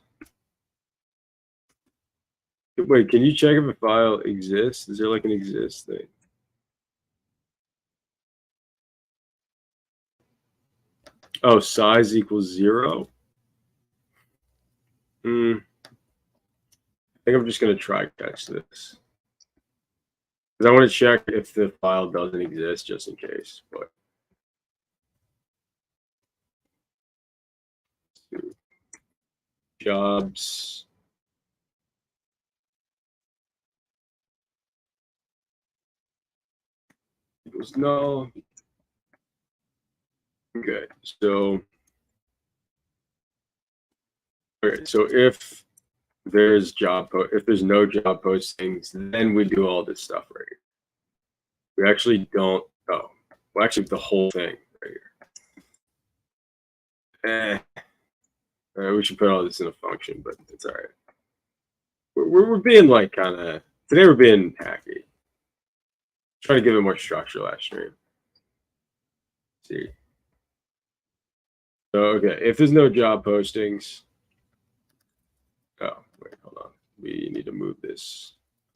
Wait, can you check if a file exists? Is there like an exist thing? Oh, size equals 0. I think I'm just gonna try catch this because I want to check if the file doesn't exist just in case. But jobs. Equals null. Okay, so if there's if there's no job postings, then we do all this stuff right here. We actually don't. Oh, well, actually, the whole thing right here. We should put all this in a function, but it's all right. We're being like kind of today. We're being hacky. Trying to give it more structure last stream. Let's see. So okay, if there's no job postings. Oh wait, hold on. We need to move this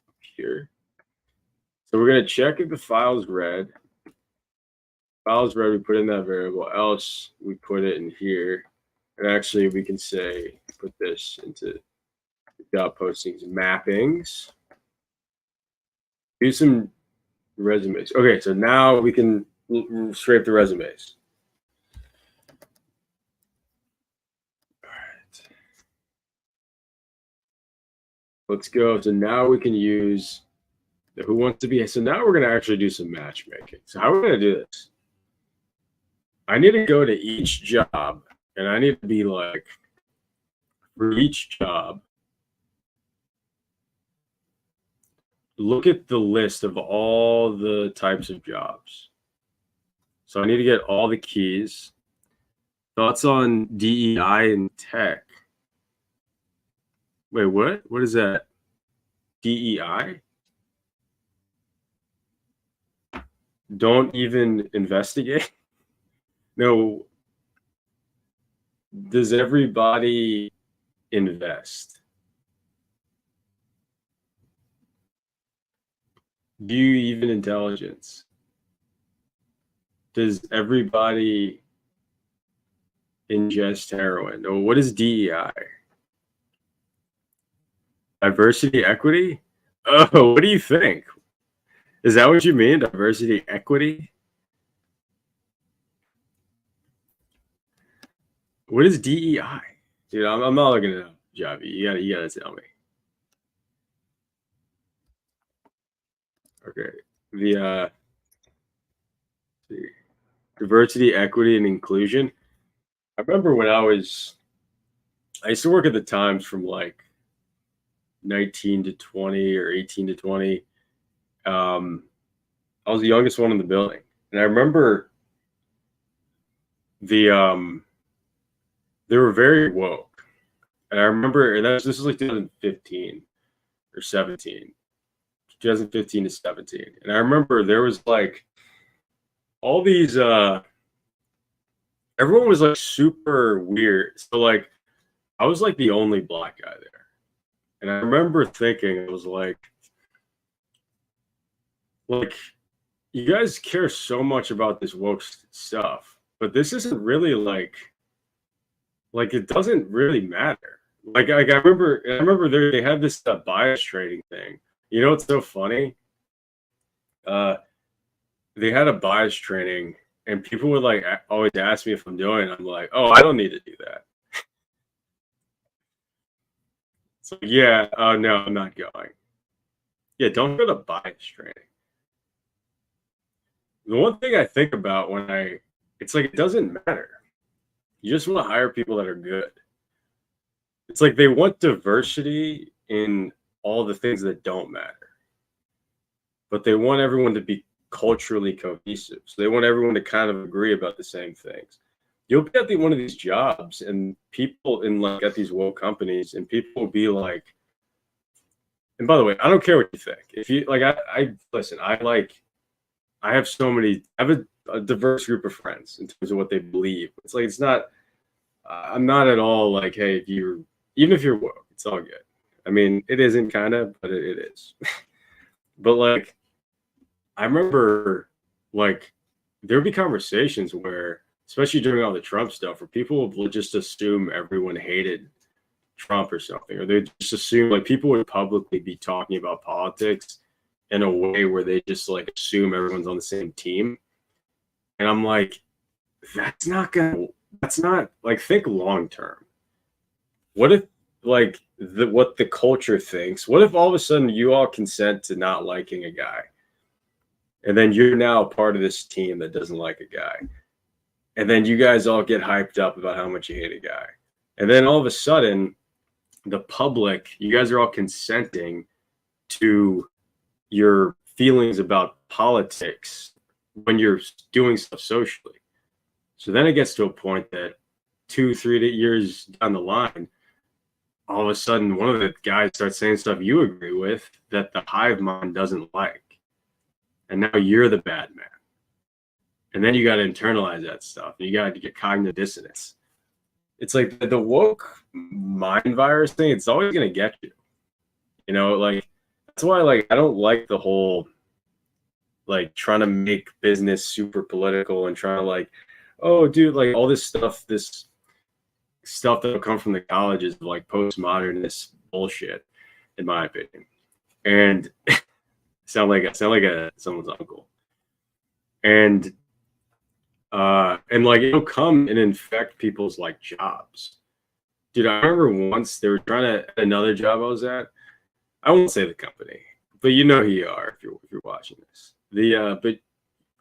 up here. So we're gonna check if the file's read. File's read, we put in that variable. Else we put it in here. And actually, we can say put this into job postings mappings. Do some resumes. Okay, so now we can scrape the resumes. All right. Let's go. So now we can use the who wants to be. So now we're going to actually do some matchmaking. So how are we going to do this? I need to go to each job and I need to be like, for each job, look at the list of all the types of jobs. So I need to get all the keys. Thoughts on DEI and tech? Wait, what? What is that? DEI? Don't even investigate? No. Does everybody invest? Do you even intelligence? Does everybody ingest heroin? Or what is DEI? Diversity, equity? Oh, what do you think? Is that what you mean? Diversity, equity? What is DEI? Dude, I'm not looking it up, Javi. You gotta tell me. Okay. The diversity, equity, and inclusion. I remember when I used to work at the Times from like 19 to 20 or 18 to 20. I was the youngest one in the building. And I remember they were very woke. And I remember, and this was like 2015 or 17. 2015 to 17. And I remember there was like all these everyone was like super weird. So like I was like the only black guy there. And I remember thinking it was like you guys care so much about this woke stuff, but this isn't really like it doesn't really matter. Like I remember they had this bias trading thing. You know what's so funny? Uh, they had a bias training, and people would like always ask me if I'm doing it. I'm like, oh, I don't need to do that. So yeah, oh no, I'm not going. Yeah, don't go to bias training. The one thing I think about it's like it doesn't matter. You just want to hire people that are good. It's like they want diversity in all the things that don't matter, but they want everyone to be culturally cohesive. So they want everyone to kind of agree about the same things. You'll be at one of these jobs, and people in like at these woke companies, and people will be like, and by the way, I don't care what you think. If you like, I listen. I have so many. I have a diverse group of friends in terms of what they believe. It's like it's not. I'm not at all like, hey, even if you're woke, it's all good. I mean, it isn't kind of, but it is. But like, I remember like there would be conversations where, especially during all the Trump stuff, where people would just assume everyone hated Trump or something, or they just assume like people would publicly be talking about politics in a way where they just like assume everyone's on the same team. And I'm like, that's not like think long term. What if like what the culture thinks? What if all of a sudden you all consent to not liking a guy? And then you're now part of this team that doesn't like a guy. And then you guys all get hyped up about how much you hate a guy. And then all of a sudden, the public, you guys are all consenting to your feelings about politics when you're doing stuff socially. So then it gets to a point that 2-3 years down the line, all of a sudden one of the guys starts saying stuff you agree with that the hive mind doesn't like. And now you're the bad man. And then you got to internalize that stuff. You got to get cognitive dissonance. It's like the woke mind virus thing, it's always going to get you. You know, like that's why like I don't like the whole like trying to make business super political and trying to like, oh dude, like all this stuff that'll come from the colleges of like postmodernist bullshit, in my opinion. And sound like someone's uncle. And like it'll come and infect people's like jobs. Dude, I remember once they were trying to at another job I was at. I won't say the company, but you know who you are if you're watching this. But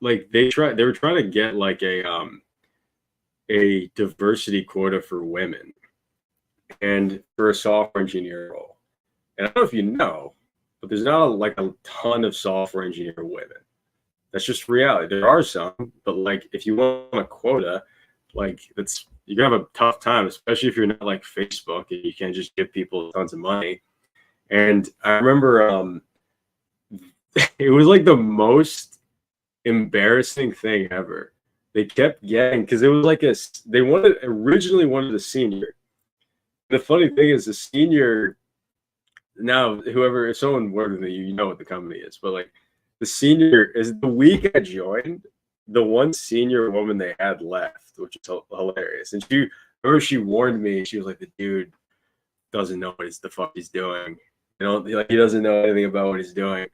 like they were trying to get like a diversity quota for women and for a software engineer role. And I don't know if you know, but there's not like a ton of software engineer women. That's just reality. There are some, but like if you want a quota, like you're gonna have a tough time, especially if you're not like Facebook and you can't just give people tons of money. And I remember it was like the most embarrassing thing ever. They kept getting because it was like they originally wanted a senior. The funny thing is the senior now if someone worked with you know what the company is, but like the senior is the week I joined, the one senior woman they had left, which is hilarious. And she warned me. She was like, the dude doesn't know what the fuck he's doing. You know, like he doesn't know anything about what he's doing.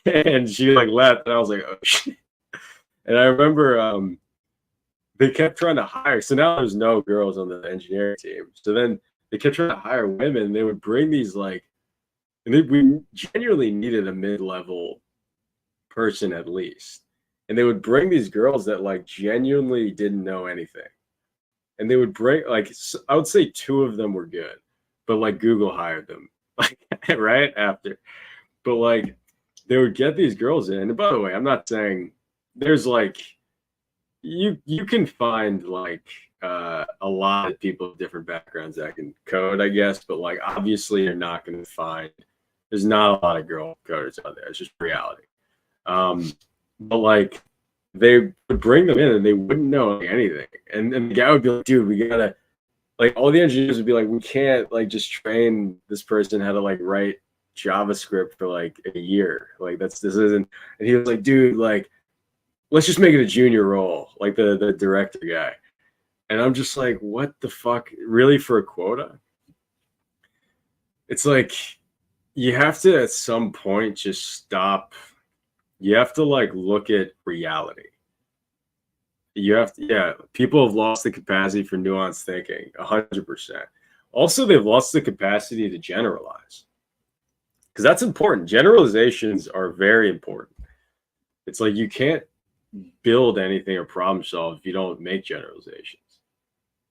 And she like left, and I was like, oh shit. And I remember they kept trying to hire. So now there's no girls on the engineering team. So then they kept trying to hire women. They would bring these like, and we genuinely needed a mid-level person at least. And they would bring these girls that like genuinely didn't know anything. And they would bring like I would say 2 of them were good, but like Google hired them like right after. But like they would get these girls in. And by the way, I'm not saying there's like you can find like a lot of people with different backgrounds that can code, I guess, but like obviously you're not going to find There's not a lot of girl coders out there. It's just reality. But like they would bring them in and they wouldn't know like anything. And the guy would be like, dude, we gotta like all the engineers would be like, we can't like just train this person how to like write JavaScript for like a year. Like this isn't. And he was like, dude, like let's just make it a junior role, like the director guy. And I'm just like, what the fuck? Really, for a quota? It's like you have to at some point just stop. You have to like look at reality. You have to, yeah, people have lost the capacity for nuanced thinking 100%. Also, they've lost the capacity to generalize because that's important. Generalizations are very important. It's like you can't build anything or problem solve if you don't make generalizations,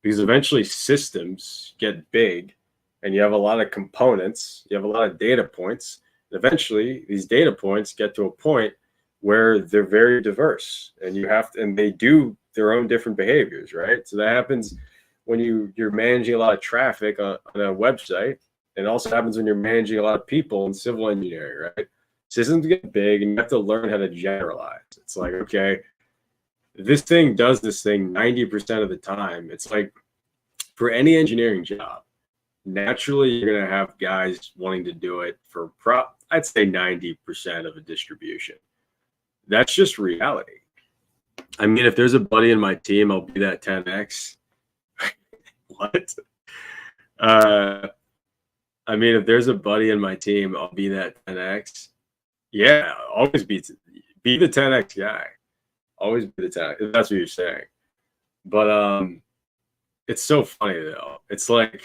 because eventually systems get big and you have a lot of components, you have a lot of data points. And eventually, these data points get to a point where they're very diverse, and you have to, and they do their own different behaviors, right? So that happens when you're managing a lot of traffic on a website. It also happens when you're managing a lot of people in civil engineering, right? Systems get big, and you have to learn how to generalize. It's like, okay, this thing does this thing 90% of the time. It's like for any engineering job, naturally you're going to have guys wanting to do it for I'd say 90% of a distribution. That's just reality. I mean, if there's a buddy in my team, I'll be that 10x. What? I mean, if there's a buddy in my team, I'll be that 10x. Yeah, always be the 10x guy. Always be the 10x, if that's what you're saying. But it's so funny though. It's like,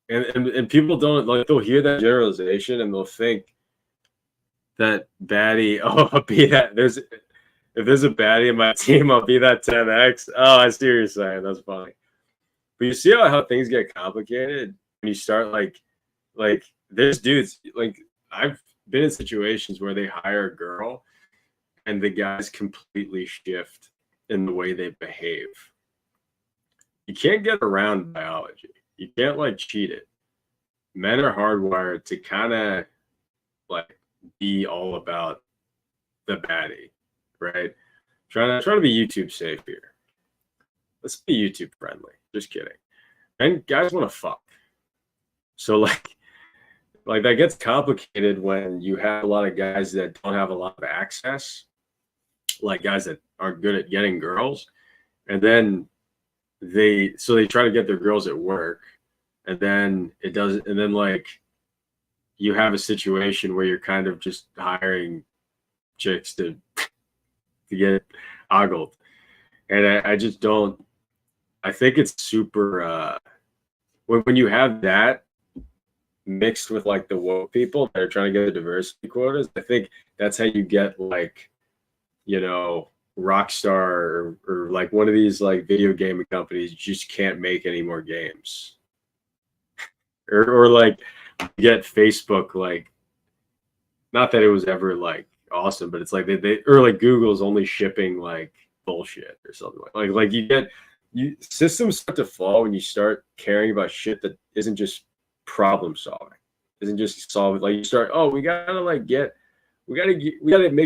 and people don't like, they'll hear that generalization and they'll think that baddie, oh, I'll be that. If there's a baddie in my team, I'll be that 10x. Oh, I see what you're saying. That's funny. But you see how things get complicated when you start like there's dudes, like I've been in situations where they hire a girl and the guys completely shift in the way they behave. You can't get around biology. You can't like cheat it. Men are hardwired to kind of like be all about the baddie, right? Trying to be YouTube safe here. Let's be YouTube friendly. Just kidding. And guys want to fuck. So like that gets complicated when you have a lot of guys that don't have a lot of access, like guys that aren't good at getting girls, and then they try to get their girls at work, and then it doesn't, and then like you have a situation where you're kind of just hiring chicks to get ogled. And I just don't, I think it's super when you have that mixed with like the woke people that are trying to get the diversity quotas, I think that's how you get like, you know, Rockstar or like one of these like video gaming companies just can't make any more games. or like get Facebook, like, not that it was ever like awesome, but it's like they or like Google's only shipping like bullshit or something like systems start to fall when you start caring about shit that isn't just problem solving, isn't just solving. Like you start, oh, we gotta make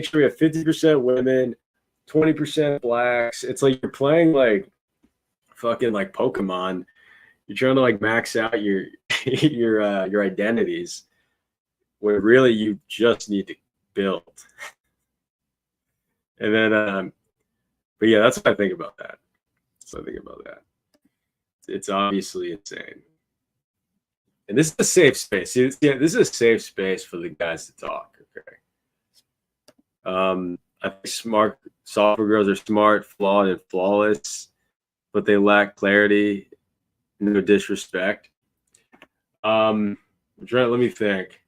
sure we have 50% women, 20% blacks. It's like you're playing like fucking like Pokemon. You're trying to like max out your your identities when really you just need to build. And then but yeah, that's what I think about that. It's obviously insane. And this is a safe space. Yeah, this is a safe space for the guys to talk. Okay. I think smart software girls are smart, flawed, and flawless, but they lack clarity. No disrespect. Let me think.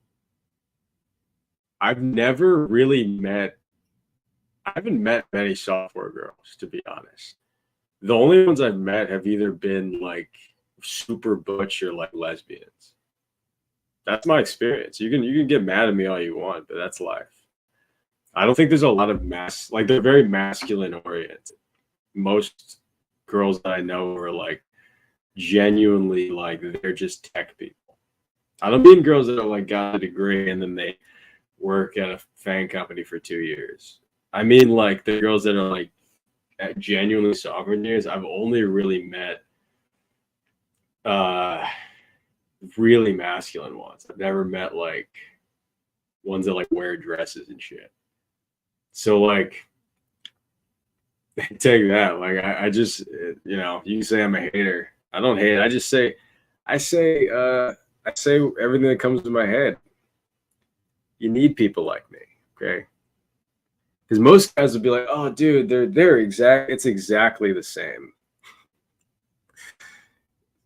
I haven't met many software girls, to be honest. The only ones I've met have either been like super butch or like lesbians. That's my experience. You can get mad at me all you want, but that's life. I don't think there's a lot of they're very masculine oriented. Most girls that I know are like genuinely like they're just tech people. I don't mean girls that are like got a degree and then they work at a FANG company for 2 years. I mean like the girls that are like genuinely software engineers. I've only really met uh really masculine ones. I've never met like ones that like wear dresses and shit. So like take that. Like I just you can say I'm a hater. I don't hate. I just say I say everything that comes to my head. You need people like me, okay? Because most guys would be like, "Oh, dude, it's exactly the same."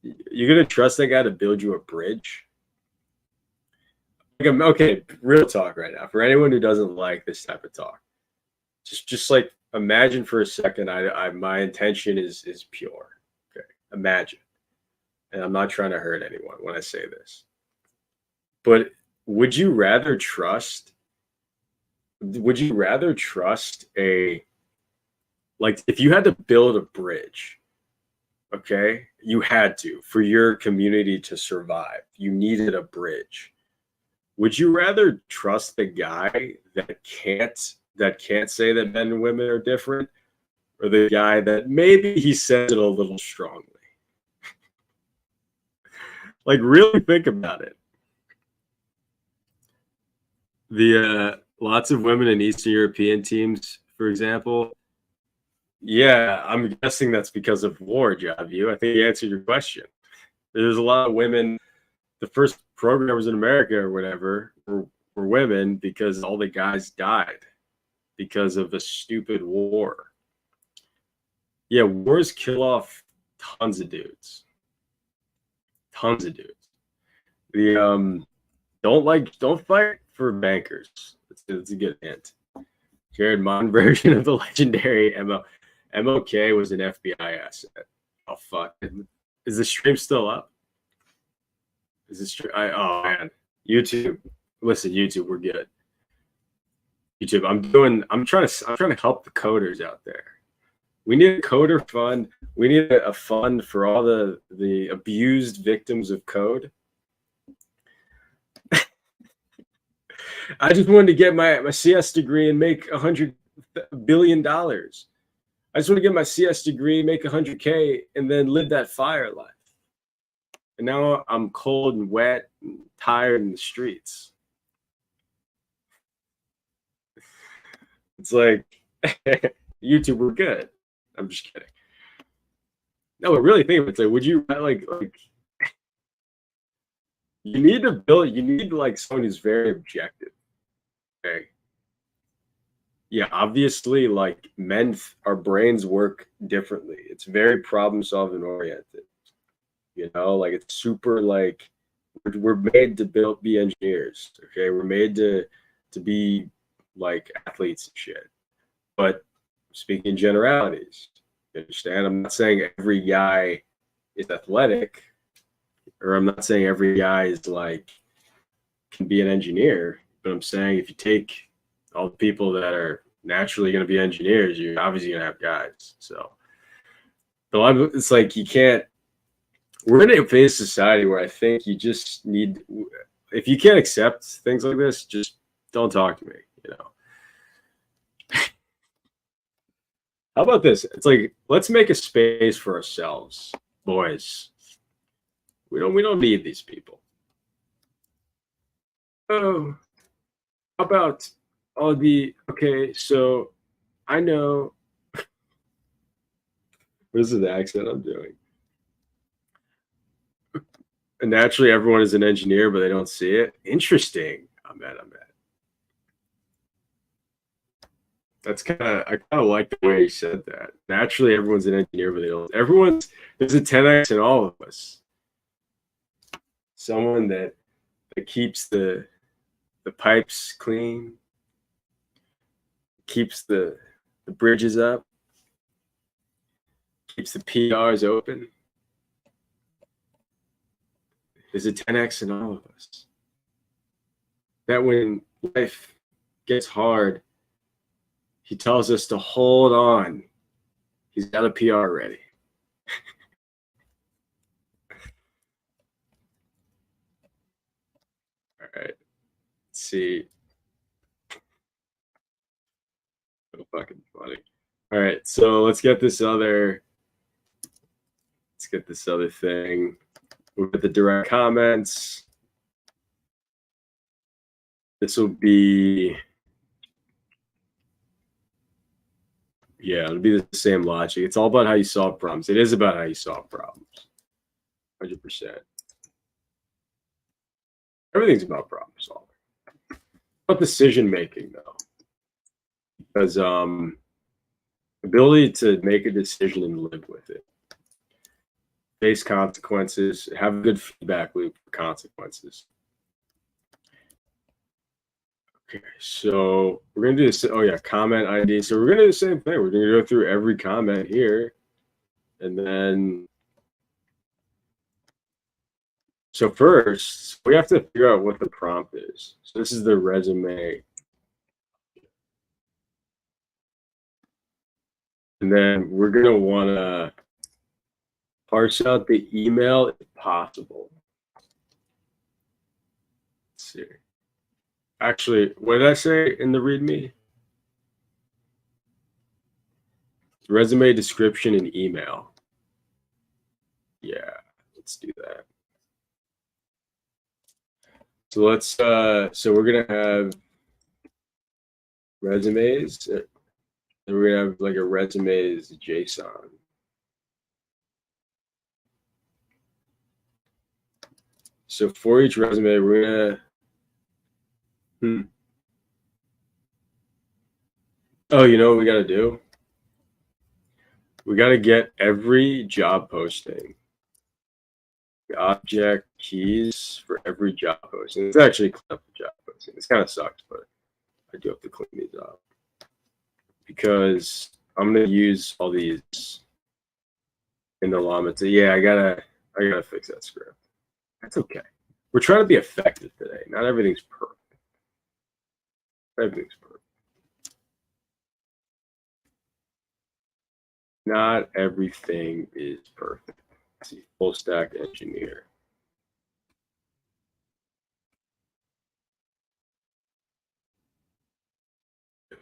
You're gonna trust that guy to build you a bridge? Like, okay, real talk right now. For anyone who doesn't like this type of talk, just like imagine for a second. My intention is pure. Okay, imagine, and I'm not trying to hurt anyone when I say this, but would you rather trust? Would you rather trust a like if you had to build a bridge? Okay, you had to for your community to survive. You needed a bridge. Would you rather trust the guy that can't say that men and women are different, or the guy that maybe he says it a little strongly? Like, really think about it. The lots of women in Eastern European teams, for example. Yeah, I'm guessing that's because of war, Javu. I think you answered your question. There's a lot of women. The first programmers in America or whatever were women because all the guys died because of the stupid war. Yeah, wars kill off tons of dudes. Tons of dudes. The don't fight for bankers. It's a good hint. Jared Mon version of the legendary MOK was an FBI asset. Oh fuck. Is the stream still up? Is this true? Oh man. YouTube. Listen, YouTube, we're good. YouTube, I'm trying to help the coders out there. We need a coder fund. We need a fund for all the abused victims of code. I just wanted to get my CS degree and make $100 billion. I just want to get my CS degree, make 100K, and then live that fire life. And now I'm cold and wet and tired in the streets. It's like, YouTube, we're good. I'm just kidding. No, but really think of it. It's like, would you like you need like someone who's very objective. Okay. Yeah, obviously, like our brains work differently. It's very problem solving oriented. Like it's super like we're made to be engineers. Okay, we're made to be like athletes and shit. But speaking generalities, you understand? I'm not saying every guy is athletic, or I'm not saying every guy is like can be an engineer. But I'm saying if you take all the people that are naturally going to be engineers, you're obviously going to have guys. So, it's like you can't. We're in a phase society where I think you just need. If you can't accept things like this, just don't talk to me. How about this? It's like let's make a space for ourselves, boys. We don't need these people. Oh, how about all the okay? So I know. This is the accent I'm doing. And naturally, everyone is an engineer, but they don't see it. Interesting. I'm mad. That's I kind of like the way you said that. Naturally, everyone's an engineer, but they don't. There's a 10x in all of us. Someone that keeps the pipes clean, keeps the bridges up, keeps the PRs open. There's a 10x in all of us. That when life gets hard, he tells us to hold on. He's got a PR ready. see. So fucking funny. All right, so let's get this other thing. We'll get the direct comments. This will be, yeah, it'll be the same logic. It's all about how you solve problems. It is about how you solve problems. 100%. Everything's about problem solving. About decision making, though. Because ability to make a decision and live with it. Face consequences, have a good feedback loop for consequences. Okay, so we're gonna do this. Oh yeah, comment ID. So we're gonna do the same thing. We're gonna go through every comment here, and then so first we have to figure out what the prompt is. So this is the resume, and then we're gonna want to parse out the email if possible. Let's see. Actually, what did I say in the README? Resume description and email. Yeah, let's do that. So let's so we're gonna have resumes, and we're gonna have like a resumes JSON. So for each resume, we're gonna oh, you know what we gotta do? We gotta get every job posting, the object keys for every job posting. It's actually clean up the job posting. This kind of sucks, but I do have to clean these up because I'm gonna use all these in the llama. Yeah, I gotta fix that script. That's okay. We're trying to be effective today. Not everything's perfect. Everything's perfect. Not everything is perfect. Let's see, full stack engineer.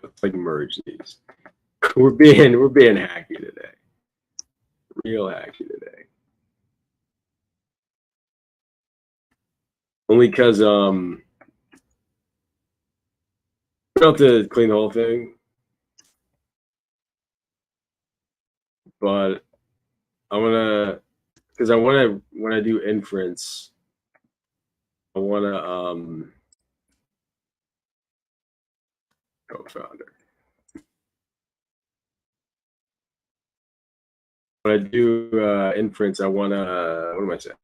Let's like merge these. We're being hacky today. Real hacky today. Only because we don't have to clean the whole thing, but because I wanna when I do inference, I wanna co-founder. When I do inference, I wanna what am I saying?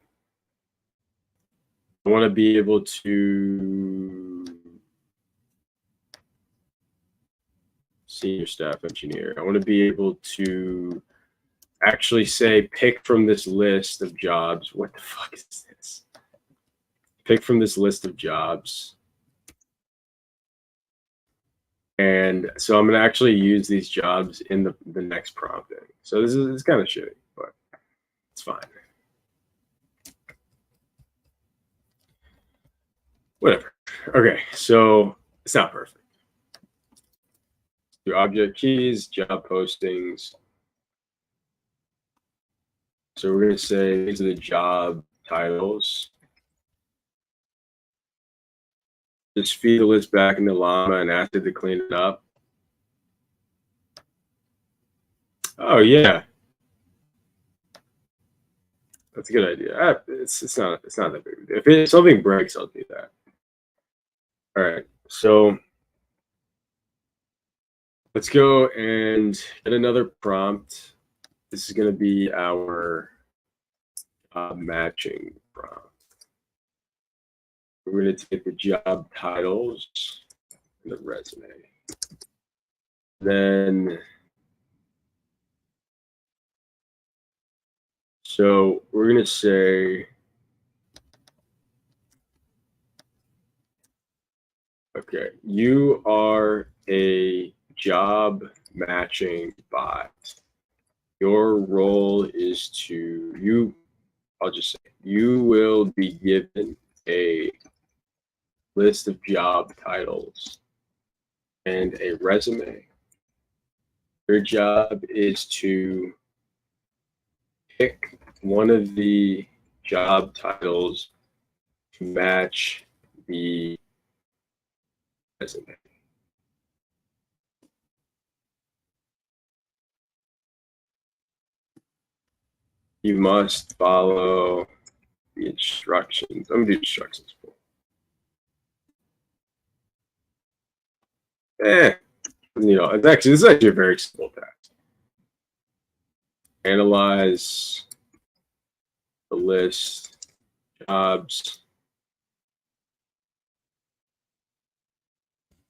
I want to be able to senior staff engineer. I want to be able to actually say, pick from this list of jobs. What the fuck is this? Pick from this list of jobs. And so I'm going to actually use these jobs in the next prompting. So this is kind of shitty, but it's fine. Whatever. Okay, so it's not perfect. Do object keys, job postings. So we're going to say these are the job titles. Just feed the list back into llama and ask it to clean it up. Oh yeah, that's a good idea. It's not that big. If something breaks, I'll do that. All right, so let's go and get another prompt. This is going to be our matching prompt. We're going to take the job titles and the resume. Then, so we're going to say, okay, you are a job matching bot. Your role is I'll just say, you will be given a list of job titles, and a resume. Your job is to pick one of the job titles to match the resume. You must follow the instructions. I'm gonna do instructions. This is actually a very simple task. Analyze the list jobs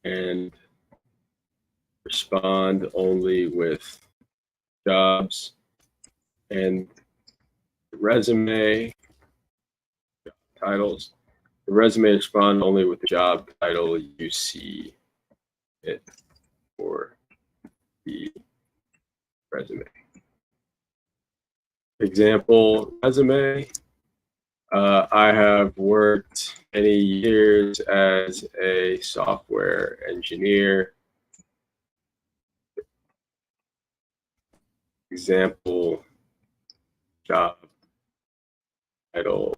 and respond only with jobs and resume titles. The resume respond only with the job title you see it for the resume. Example resume. I have worked many years as a software engineer. Example job title.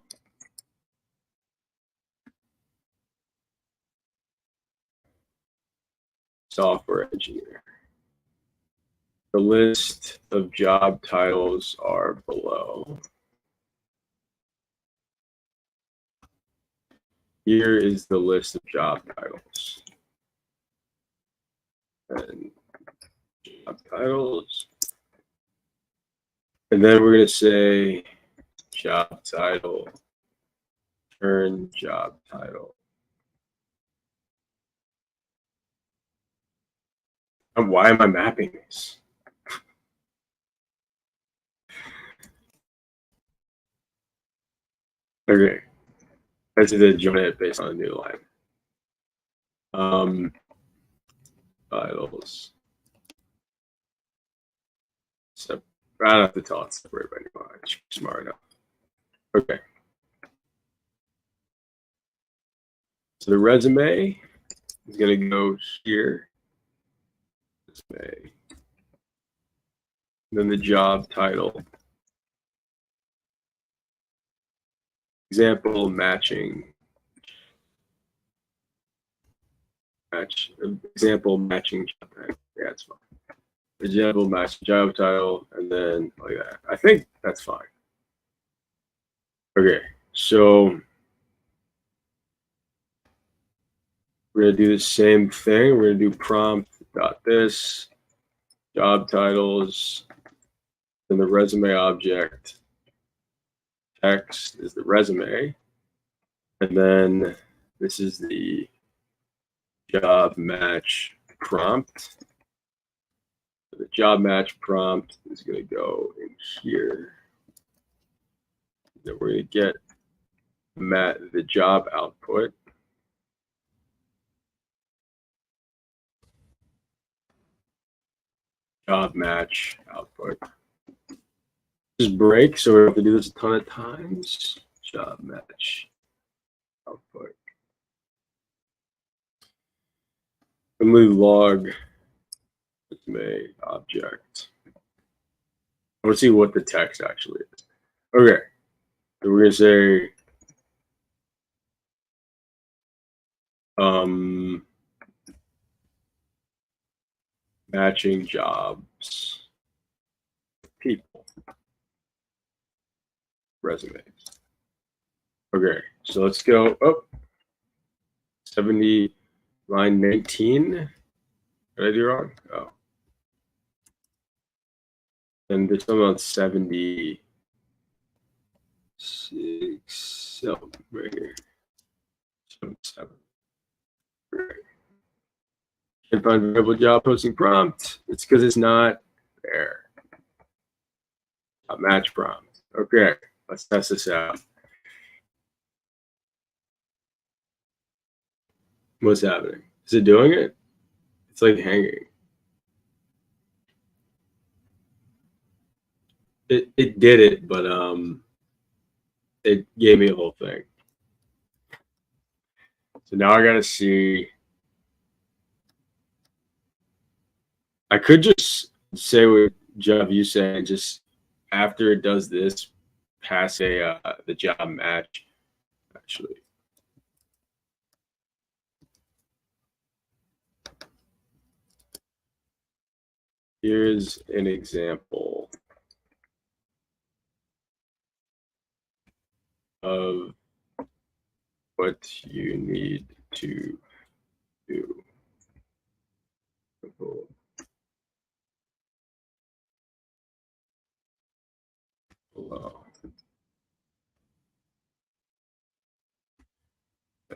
Software engineer. The list of job titles are below. Here is the list of job titles. And job titles. And then we're going to say job title, turn job title. And why am I mapping this? Okay. I just did join it based on a new line. Titles. So I don't have to tell it separate by new line. Smart enough. Okay. So the resume is going to go here. Resume. Then the job title. Example matching. Example matching job title. Yeah, that's fine. Example match job title, and then like that. I think that's fine. Okay, so we're gonna do the same thing. We're gonna do prompt.this job titles, then the resume object. Text is the resume, and then this is the job match prompt. The job match prompt is going to go in here. Then we're going to get the job output. Job match output. Just break, so we have to do this a ton of times. Job match output. And we log resume object. I want to see what the text actually is. Okay, so we're gonna say matching jobs, people, resumes. Okay, so let's go up. 70, line 19. Did I do wrong? Oh. And there's something on 76. So right here. 77. Right. Can't find variable job posting prompt. It's because it's not there. Match prompt. Okay, let's test this out. What's happening? Is it doing it? It's like hanging. It did it, but it gave me a whole thing. So now I got to see. I could just say what job you said, and just after it does this, pass the job match. Actually, here's an example of what you need to do below.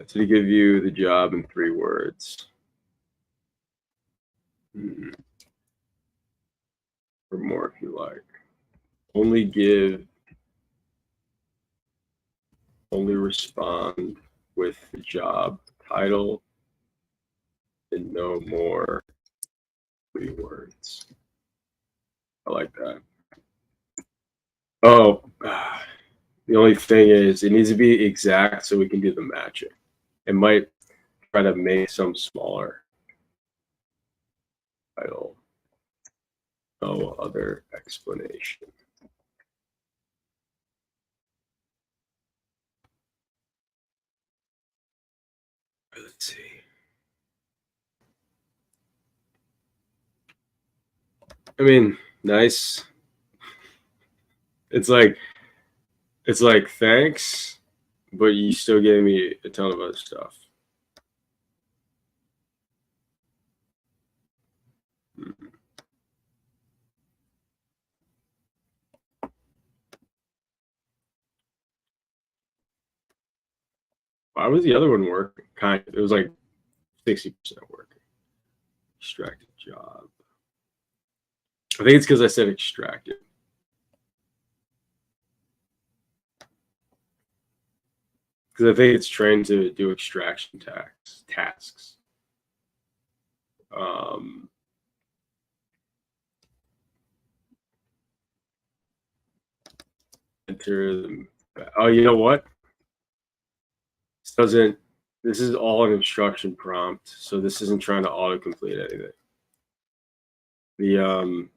To give you the job in 3 words. Or more if you like. Only respond with the job title and no more 3 words. I like that. Oh, the only thing is it needs to be exact so we can do the matching. It might try to make some smaller title. No other explanation. Let's see. I mean, nice. It's like thanks, but you still gave me a ton of other stuff. Why was the other one working? Kind of. It was like 60% working. Extracted job. I think it's because I said extracted. Because I think it's trained to do extraction tasks. Enter them. Oh, you know what? This is all an instruction prompt, so this isn't trying to autocomplete anything. The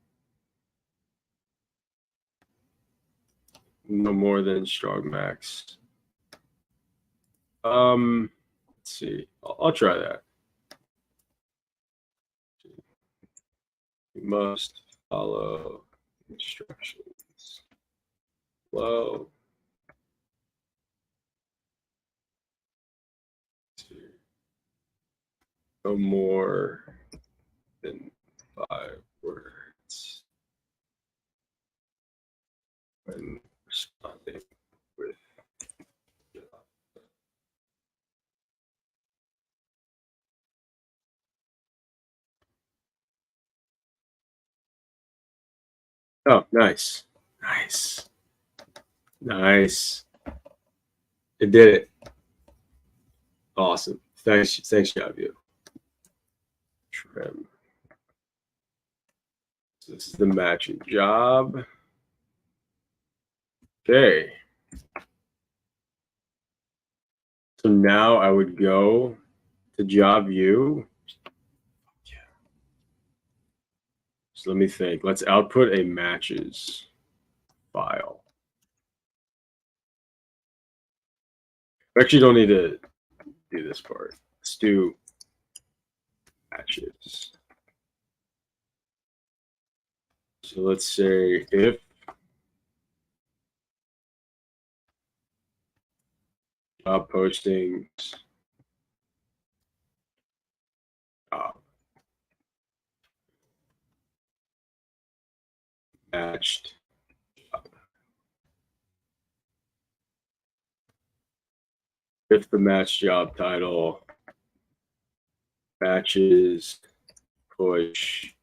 no more than strong max. Let's see. I'll try that. You must follow instructions. Flow. No more than 5 words when responding with Oh, nice. It did it. Awesome. Thanks, Javier. Trim. So this is the matching job. Okay. So now I would go to job view. So let me think. Let's output a matches file. We actually don't need to do this part. Let's do matches. So let's say if job postings matched job. If the match job title matches push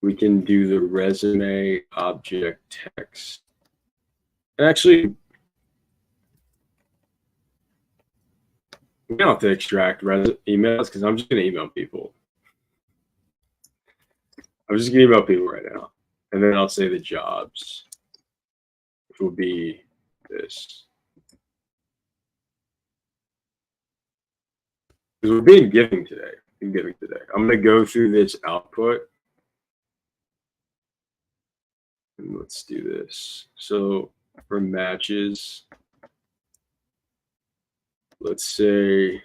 we can do the resume object text. And actually, we don't have to extract emails because I'm just going to email people. I'm just going to email people right now. And then I'll say the jobs, which will be this. Because we're being giving today. I'm going to go through this output. And let's do this. So for matches, let's say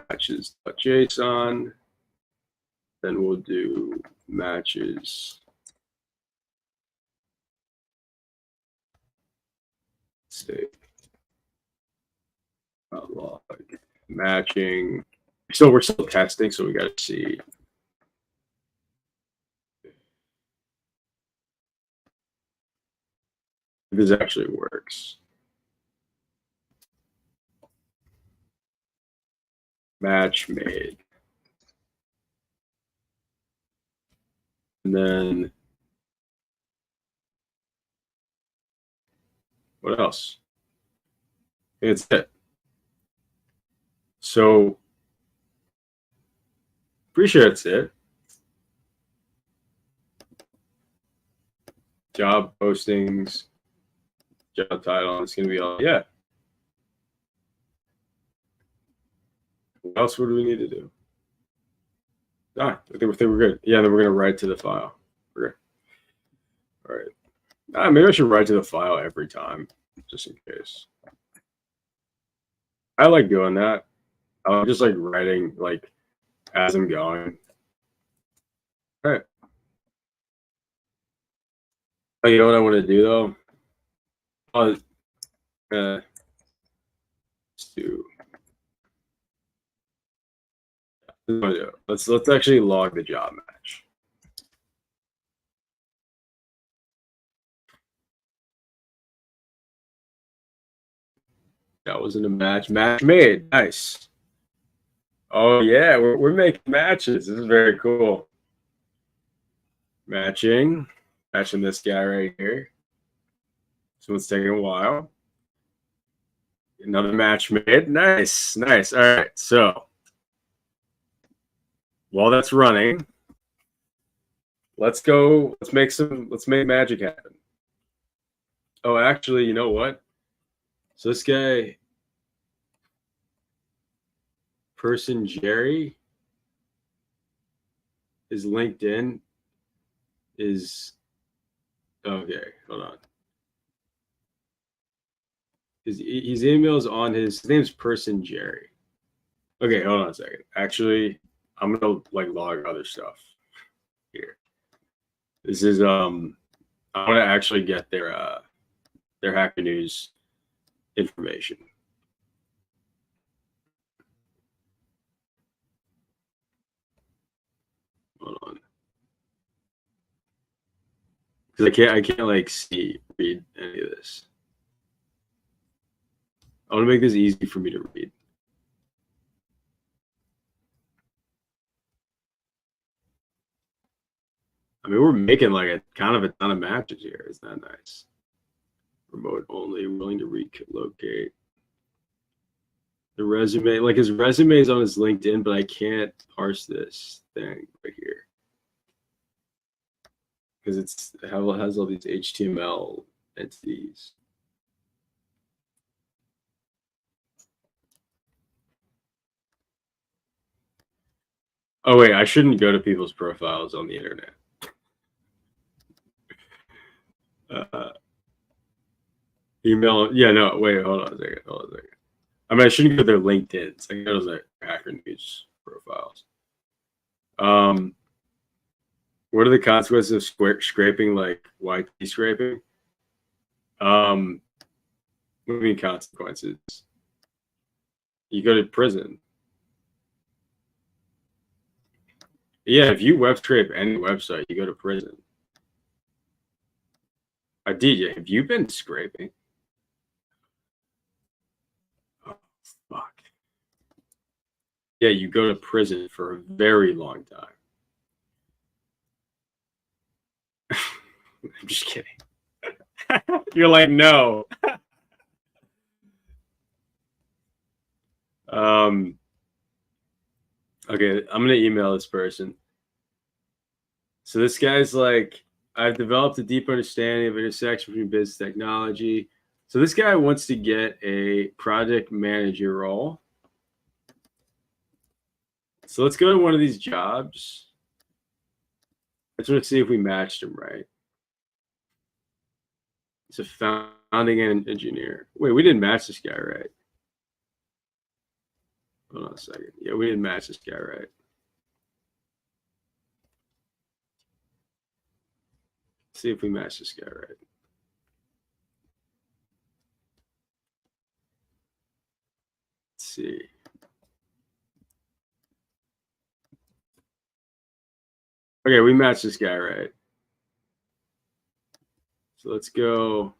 matches.json. Then we'll do matches. Say log matching. So we're still testing, so we got to see if this actually works. Match made. And then what else? It's it. So pretty sure that's it. Job postings, job title. It's going to be all, yeah. What else would we need to do? I think we're good. Yeah, then we're going to write to the file. We're good. All right. Maybe I should write to the file every time, just in case. I like doing that. I'm just like writing like as I'm going. All right. Oh, you know what I want to do though? Let's do. Let's actually log the job match. That wasn't a match. Match made. Nice. Oh yeah, we're making matches. This is very cool. Matching this guy right here. So it's taking a while. Another match made. Nice. All right. So while that's running, let's make magic happen. Oh, actually, you know what? So this guy, person Jerry, his LinkedIn is okay. Hold on. His email is on his name's person Jerry. Okay, hold on a second. Actually, I'm gonna like log other stuff here. This is I want to actually get their Hacker News information. Hold on, because I can't like read any of this. I want to make this easy for me to read. I mean, we're making like a kind of a ton of matches here. Isn't that nice? Remote only, willing to relocate. The resume, like his resume is on his LinkedIn, but I can't parse this thing right here because it has all these HTML entities. Oh wait, I shouldn't go to people's profiles on the internet. Email, yeah, no, wait, hold on a second. I mean, I shouldn't go to their LinkedIns. I can go to their Hacker News profiles. What are the consequences of scraping, like YT scraping? What do you mean consequences? You go to prison. Yeah, if you web scrape any website, you go to prison. DJ, have you been scraping? Oh, fuck. Yeah, you go to prison for a very long time. I'm just kidding. You're like, no. Okay, I'm gonna email this person. So this guy's like, I've developed a deep understanding of intersection between business technology. So this guy wants to get a project manager role. So let's go to one of these jobs. I just want to see if we matched him right. He's a founding engineer. Wait, we didn't match this guy right. Hold on a second. Yeah, we didn't match this guy right. Let's see if we match this guy right. Let's see. Okay, we matched this guy right. So let's go.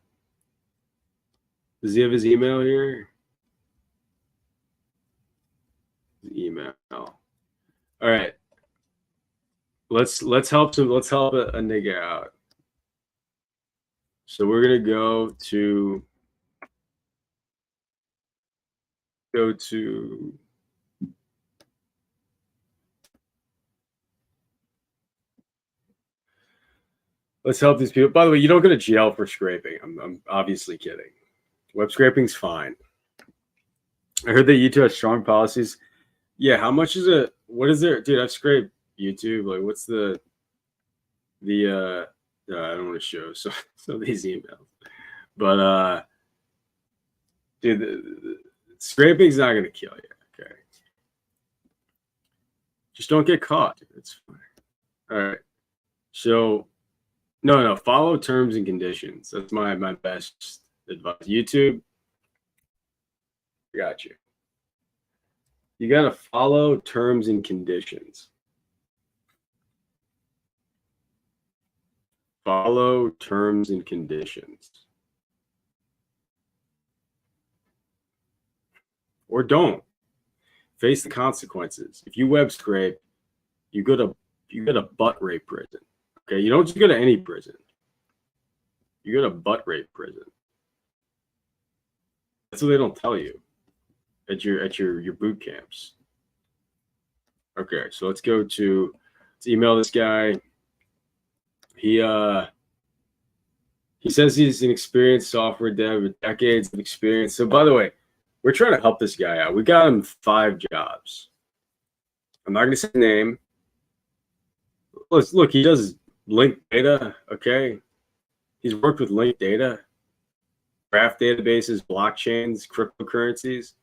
Does he have his email here? His email. All right. Let's help some. Let's help a nigga out. So we're gonna go to let's help these people. By the way, you don't go to jail for scraping. I'm obviously kidding. Web scraping's fine. I heard that YouTube has strong policies. Yeah, how much is it? What is there, dude? I've scraped YouTube. Like, what's the I don't want to show some of these emails, but dude, the scraping's not gonna kill you. Okay, just don't get caught. It's fine. All right. So no, follow terms and conditions. That's my best advice. YouTube, got you. You got to follow terms and conditions. Follow terms and conditions. Or don't. Face the consequences. If you web scrape, you go to butt rape prison. Okay, you don't just go to any prison. You go to butt rape prison. That's what they don't tell you at your boot camps. Okay, so let's email this guy. He says he's an experienced software dev with decades of experience. So by the way, we're trying to help this guy out. We got him 5 jobs. I'm not gonna say name. Look, he does linked data. Okay, he's worked with linked data, graph databases, blockchains, cryptocurrencies.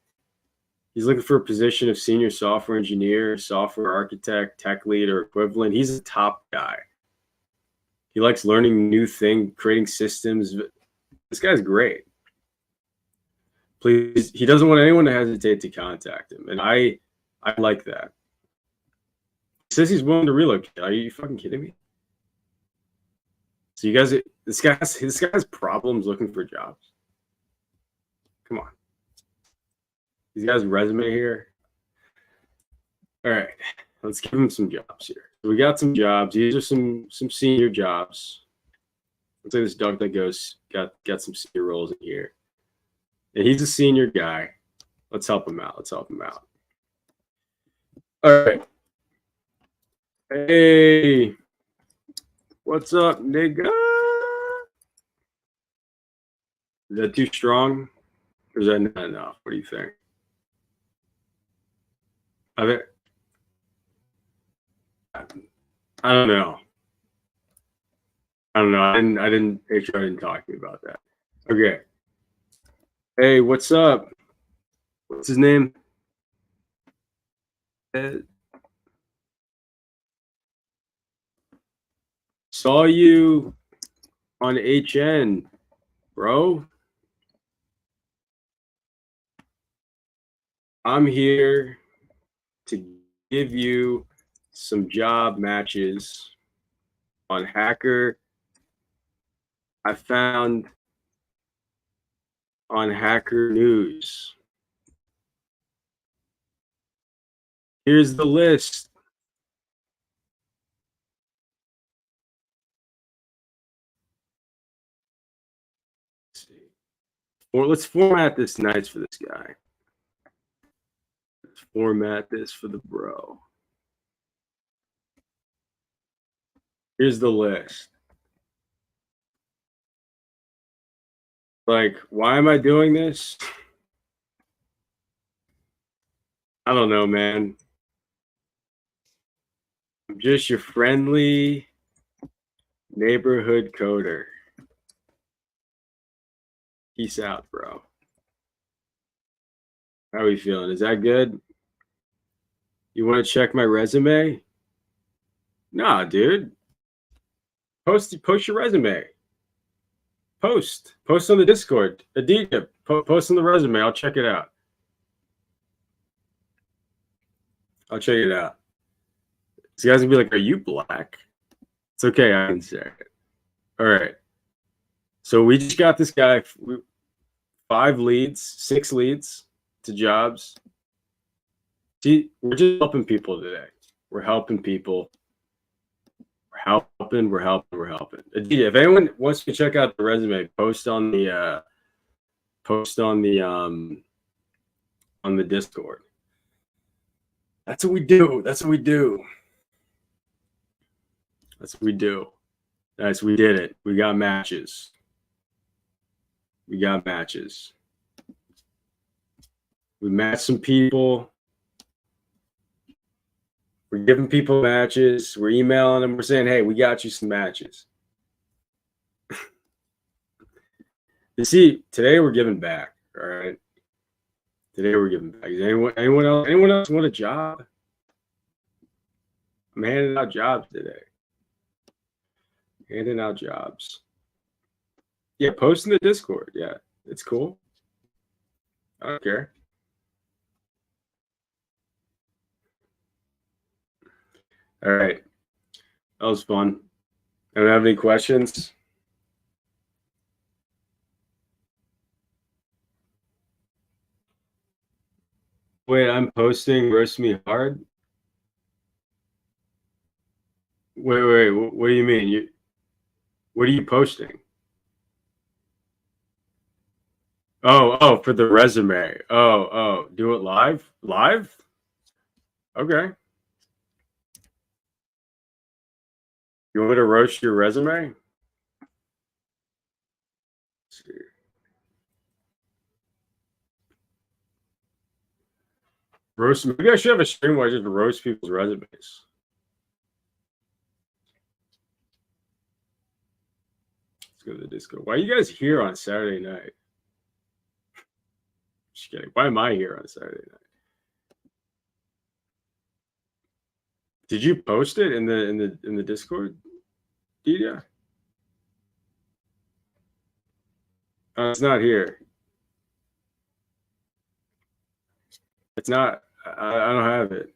He's looking for a position of senior software engineer, software architect, tech lead, or equivalent. He's a top guy. He likes learning new things, creating systems. This guy's great. Please, he doesn't want anyone to hesitate to contact him, and I like that. He says he's willing to relocate. Are you fucking kidding me? So you guys, this guy has problems looking for jobs. Come on. These guys' resume here. All right, let's give him some jobs here. So we got some jobs. These are some senior jobs. Looks like this dog that goes got some senior roles in here. And he's a senior guy. Let's help him out. All right. Hey, what's up, nigga? Is that too strong? Or is that not enough? What do you think? I don't know. I didn't HR didn't talk to me about that. Okay. Hey, what's up? What's his name? Saw you on HN, bro. I'm here to give you some job matches on Hacker. I found on Hacker News. Here's the list. Let's see. Or let's format this nice for this guy. Let's format this for the bro. Here's the list. Like, why am I doing this? I don't know, man. I'm just your friendly neighborhood coder. Peace out, bro. How are we feeling? Is that good? You want to check my resume? Nah, dude. Post your resume. Post on the Discord. Aditya, post on the resume. I'll check it out. I'll check it out. These guys gonna be like, "Are you black?" It's okay. I can say it. All right. So we just got this guy 6 leads to jobs. See, we're just helping people today. We're helping people. We're helping. Aditya, if anyone wants to check out the resume, post on the Discord. That's what we do. Nice, we did it. We got matches. We matched some people. We're giving people matches. We're emailing them. We're saying, hey, we got you some matches. You see, today we're giving back. All right. Today we're giving back. Is anyone else want a job? I'm handing out jobs today. Handing out jobs. Yeah, post in the Discord. Yeah, it's cool. I don't care. All right. That was fun. I don't have any questions. Wait, I'm posting roast me hard. Wait. What do you mean? What are you posting? Oh, for the resume. Oh, do it live? Live? Okay. You want me to roast your resume? Let's see. Roast. Maybe I should have a stream where I just roast people's resumes. Let's go to the Discord. Why are you guys here on Saturday night? Just kidding. Why am I here on Saturday night? Did you post it in the Discord? Yeah. It's not here. It's not. I don't have it.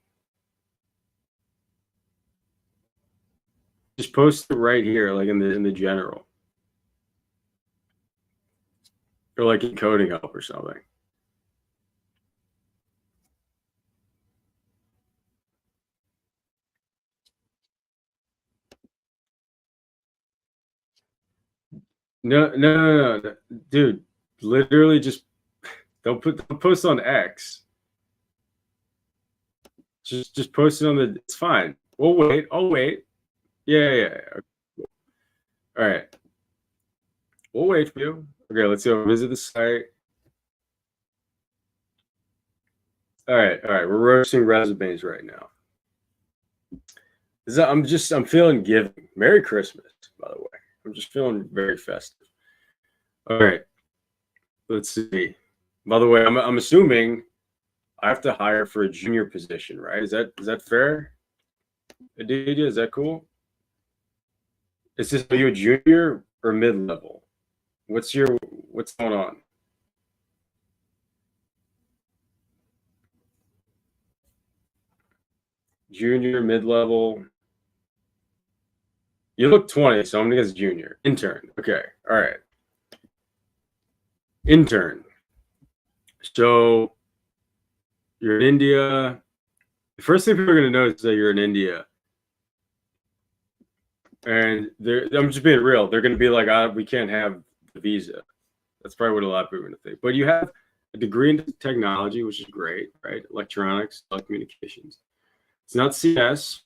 Just post it right here, like in the general, or like in coding help or something. No, dude. Literally, just don't post on X. Just post it on the. It's fine. We'll wait. I'll wait. Yeah. All right. We'll wait for you. Okay, let's go visit the site. All right. We're roasting resumes right now. I'm feeling giving. Merry Christmas, by the way. I'm just feeling very festive. All right. Let's see. By the way, I'm assuming I have to hire for a junior position, right? Is that fair? Aditya, is that cool? Are you a junior or mid-level? What's going on? Junior, mid-level. You look 20, so I'm gonna guess junior. Intern. Okay. All right. Intern. So you're in India. The first thing people are gonna notice is that you're in India. And I'm just being real. They're gonna be like, we can't have the visa. That's probably what a lot of people are gonna think. But you have a degree in technology, which is great, right? Electronics, telecommunications. It's not CS.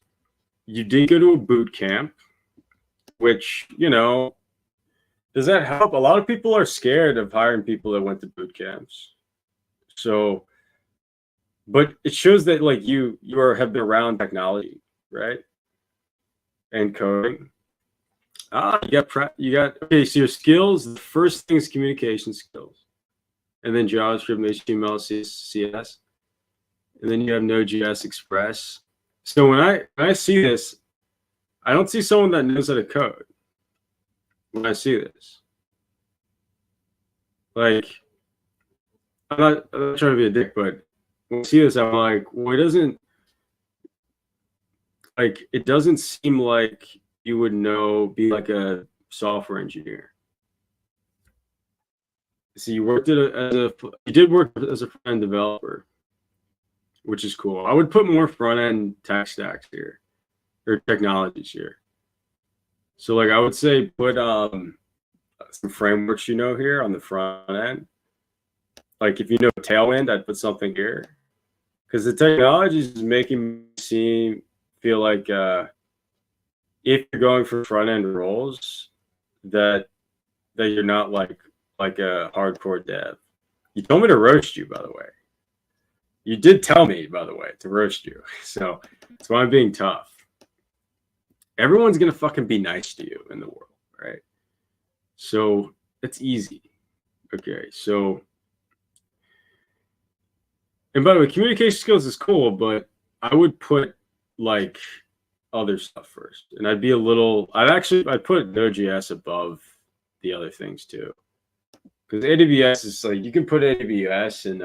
You did go to a boot camp, which, there's Does that help? A lot of people are scared of hiring people that went to boot camps. So, but it shows that like you have been around technology, right? And coding. You got okay. So your skills. The first thing is communication skills, and then JavaScript, HTML, CSS, and then you have Node.js, Express. So when I see this, I don't see someone that knows how to code. When I see this, like I'm not trying to be a dick, but when I see this, I'm like, well, it doesn't seem like you would be like a software engineer. So you did work as a front end developer, which is cool. I would put more front end tech stacks here or technologies here. So like I would say put some frameworks here on the front end. Like if you know Tailwind, I'd put something here because the technology is making me feel like if you're going for front end roles, that you're not like a hardcore dev. You told me to roast you, by the way. You did tell me, by the way, to roast you. So that's why I'm being tough. Everyone's gonna fucking be nice to you in the world, right? So it's easy. Okay, so and by the way, communication skills is cool, but I would put like other stuff first, and I'd put Node.js above the other things too, because AWS is like you can put AWS and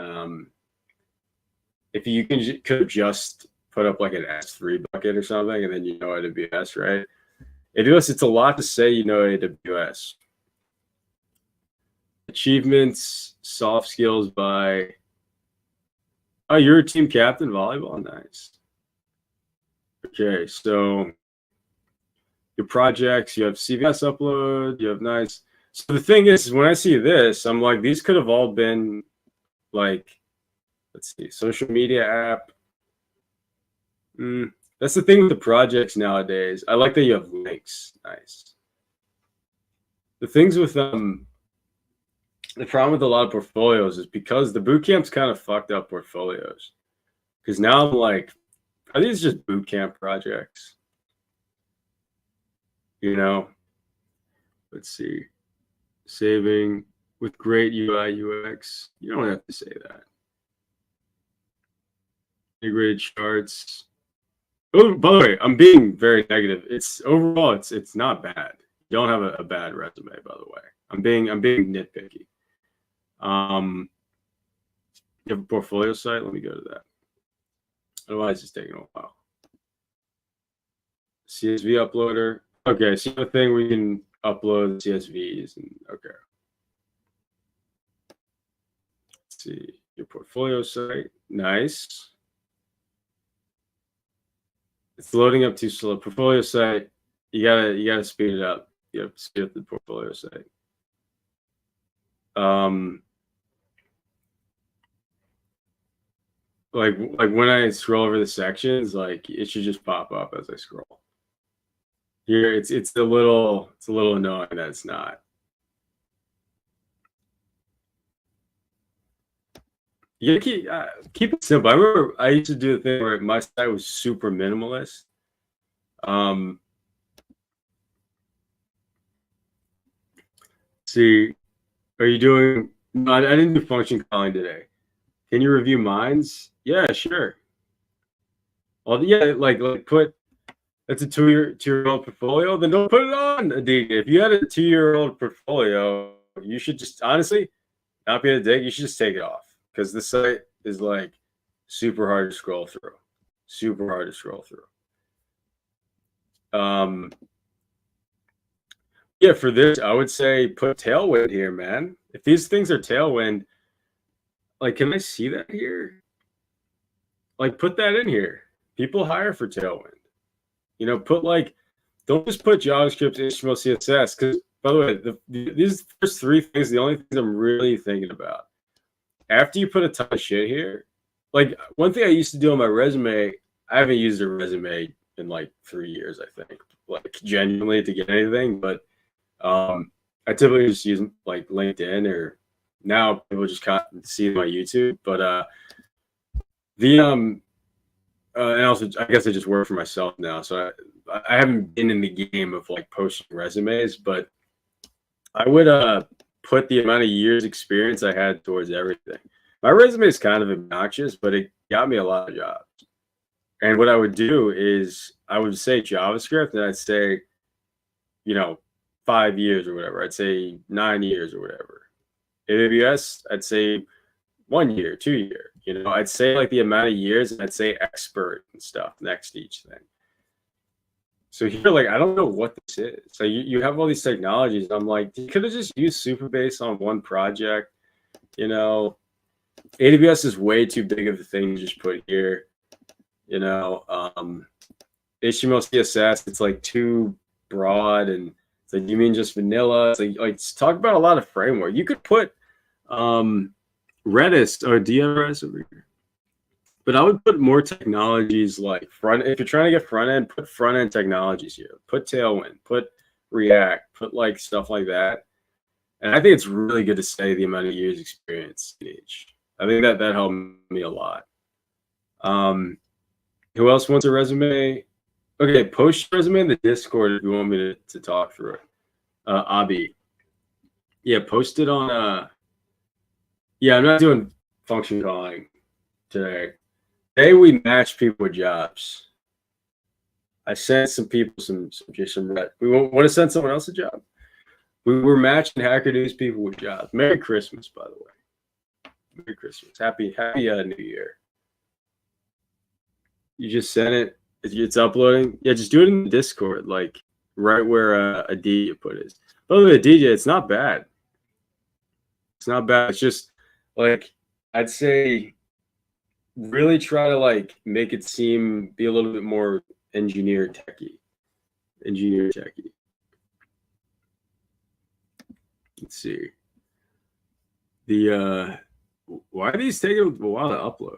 if you could just put up like an S3 bucket or something, and then AWS, right? AWS, it's a lot to say AWS. Achievements, soft skills by. Oh, you're a team captain volleyball, nice. Okay, so your projects, you have CVS upload, you have nice. So the thing is when I see this, I'm like, these could have all been like, let's see, social media app. That's the thing with the projects nowadays. I like that you have links. Nice. The things with the problem with a lot of portfolios is because the bootcamp's kind of fucked up portfolios. Because now I'm like, are these just bootcamp projects? Let's see. Saving with great UI UX. You don't have to say that. Integrated charts. Oh, by the way, I'm being very negative. Overall, it's not bad. You don't have a bad resume, by the way. I'm being nitpicky. You have a portfolio site? Let me go to that. Otherwise, it's taking a while. CSV uploader. Okay, so the thing we can upload CSVs and okay. Let's see your portfolio site. Nice. It's loading up too slow. Portfolio site. You gotta speed it up. You have to speed up the portfolio site. Like when I scroll over the sections, like it should just pop up as I scroll. Here, it's a little annoying that it's not. You gotta keep it simple. I remember I used to do the thing where my site was super minimalist. See, are you doing? No, I didn't do function calling today. Can you review mines? Yeah, sure. Well, yeah, like put. That's a two-year-old portfolio. Then don't put it on, Adiga. If you had a 2-year-old portfolio, you should just honestly not be a dick. You should just take it off because the site is like super hard to scroll through. Super hard to scroll through. Yeah, for this, I would say put Tailwind here, man. If these things are Tailwind, like, can I see that here? Like, put that in here. People hire for Tailwind. Put don't just put JavaScript, HTML, CSS. Because by the way, these first three things, the only things I'm really thinking about. After you put a ton of shit here, like one thing I used to do on my resume, I haven't used a resume in like 3 years, I think, like genuinely to get anything. But I typically just use like LinkedIn, or now people just kind of see my YouTube. But the and also I guess I just work for myself now, so I haven't been in the game of like posting resumes, but I would put the amount of years experience I had towards everything. My resume is kind of obnoxious, but it got me a lot of jobs. And what I would do is I would say JavaScript, and I'd say, 5 years or whatever. I'd say 9 years or whatever. AWS, I'd say 1 year, 2 year. I'd say like the amount of years, and I'd say expert and stuff next to each thing. So here, like, I don't know what this is. So you have all these technologies. And I'm like, you could have just used Superbase on one project. AWS is way too big of a thing to just put here. HTML, CSS, it's like too broad, and it's like, you mean just vanilla? It's like talk about a lot of framework. You could put Redis or DRS over here. But I would put more technologies like front. If you're trying to get front end, put front end technologies here. Put Tailwind, put React, put like stuff like that. And I think it's really good to say the amount of years experience in each. I think that helped me a lot. Who else wants a resume? Okay, post your resume in the Discord if you want me to talk through it. Abi. Yeah, post it on yeah, I'm not doing function calling today. Today we match people with jobs. I sent some people some red. We want to send someone else a job. We were matching Hacker News people with jobs. Merry Christmas, by the way. Merry Christmas. Happy New Year. You just sent it. It's uploading. Yeah, just do it in the Discord, like right where a DJ put is. By the way, DJ, it's not bad. It's not bad. It's just like, I'd say, really try to like make it be a little bit more engineer techy. Let's see. Why are these taking a while to upload?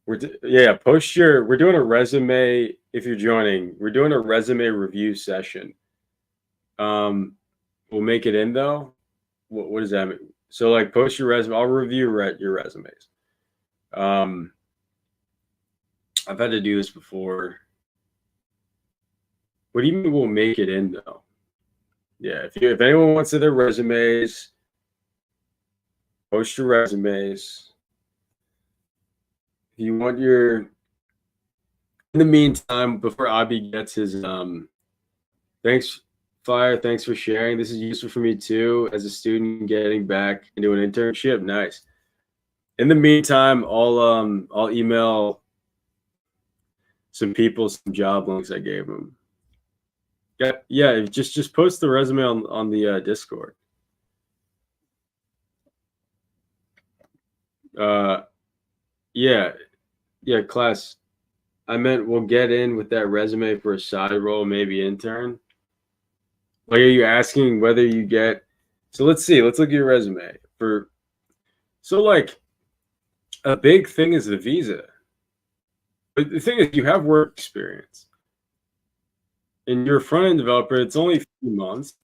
We're doing a resume. If you're joining, we're doing a resume review session. We'll make it in though. What does that mean? So like, post your resume. I'll review your resumes. I've had to do this before. What do you mean we'll make it in though? Yeah, if anyone wants their resumes, post your resumes. If you want in the meantime, before Abi gets his thanks Fire, thanks for sharing. This is useful for me too as a student getting back into an internship. Nice. In the meantime, I'll email some people some job links I gave them. Yeah. Just post the resume on the Discord. Yeah, class. I meant we'll get in with that resume for a side role, maybe intern. Like, are you asking whether you get? So let's see. Let's look at your resume so like, a big thing is the visa. But the thing is, you have work experience. And you're a front-end developer. It's only 2 months,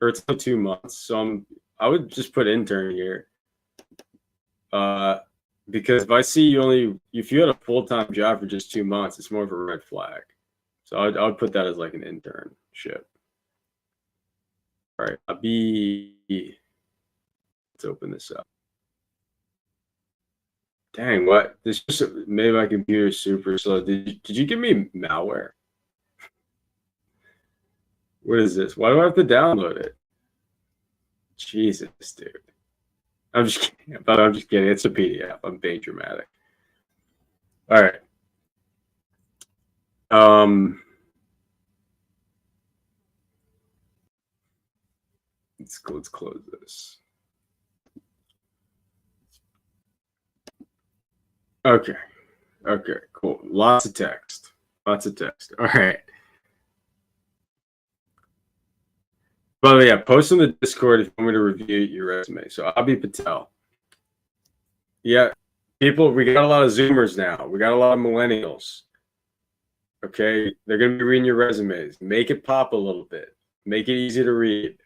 or it's only 2 months. So I would just put intern here. Because if I see if you had a full-time job for just 2 months, it's more of a red flag. So I would put that as like an internship. All right, let's open this up. Dang, what? This just made my computer super slow. Did you give me malware? What is this? Why do I have to download it? Jesus, dude. I'm just kidding. It's a PDF. I'm being dramatic. All right. Let's close this. Okay, cool. Lots of text. All right. By the way, yeah, post on the Discord if you want me to review your resume. So Abhi Patel. Yeah, people, we got a lot of Zoomers now. We got a lot of millennials. Okay, they're gonna be reading your resumes. Make it pop a little bit. Make it easy to read.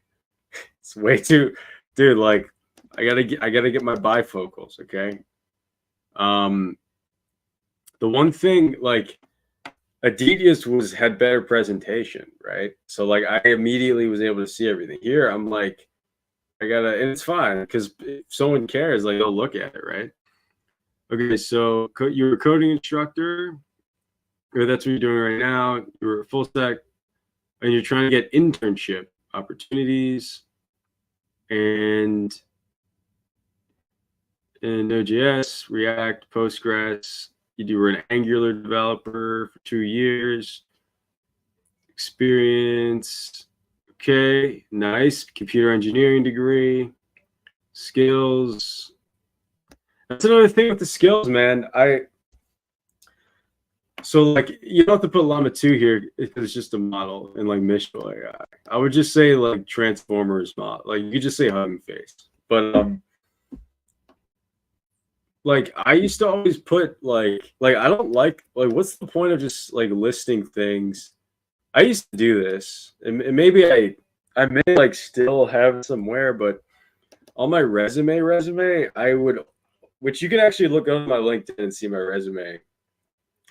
It's way too, dude. Like, I gotta get my bifocals. Okay. Um, the one thing like Adidas had better presentation, right? So like I immediately was able to see everything. Here, I'm like, I gotta, and it's fine because if someone cares, like they'll look at it, right? Okay, so you're a coding instructor, or that's what you're doing right now. You're a full stack, and you're trying to get internship opportunities, and Node.js, React, Postgres. You were an Angular developer for 2 years. Experience. Okay, nice. Computer engineering degree. Skills. That's another thing with the skills, man. So like you don't have to put llama 2 here because it's just a model and like Mistral AI. I would just say like transformers model. Like you could just say Hugging Face. But like I used to always put like I don't like what's the point of just like listing things? I used to do this, and maybe I may like still have somewhere, but on my resume, I would, which you can actually look on my LinkedIn and see my resume.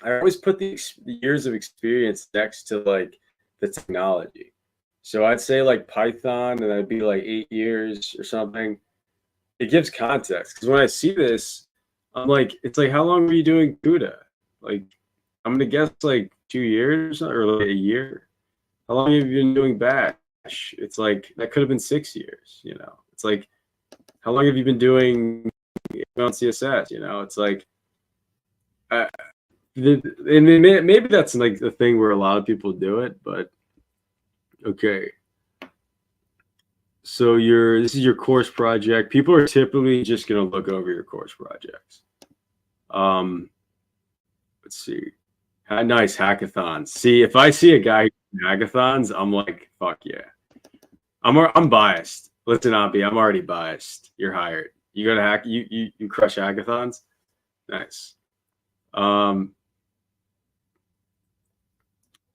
I always put the years of experience next to like the technology. So I'd say like Python, and I'd be like 8 years or something. It gives context because when I see this, I'm like, it's like, how long were you doing CUDA? Like, I'm gonna guess like 2 years or like a year. How long have you been doing Bash? It's like that could have been 6 years. It's like, how long have you been doing on CSS? It's like, and maybe that's like the thing where a lot of people do it, but okay. So this is your course project. People are typically just gonna look over your course projects. Let's see. Nice hackathons. See, if I see a guy doing hackathons, I'm like, fuck yeah. I'm biased. Listen, Abby, I'm already biased. You're hired. You go to hack. You crush hackathons. Nice.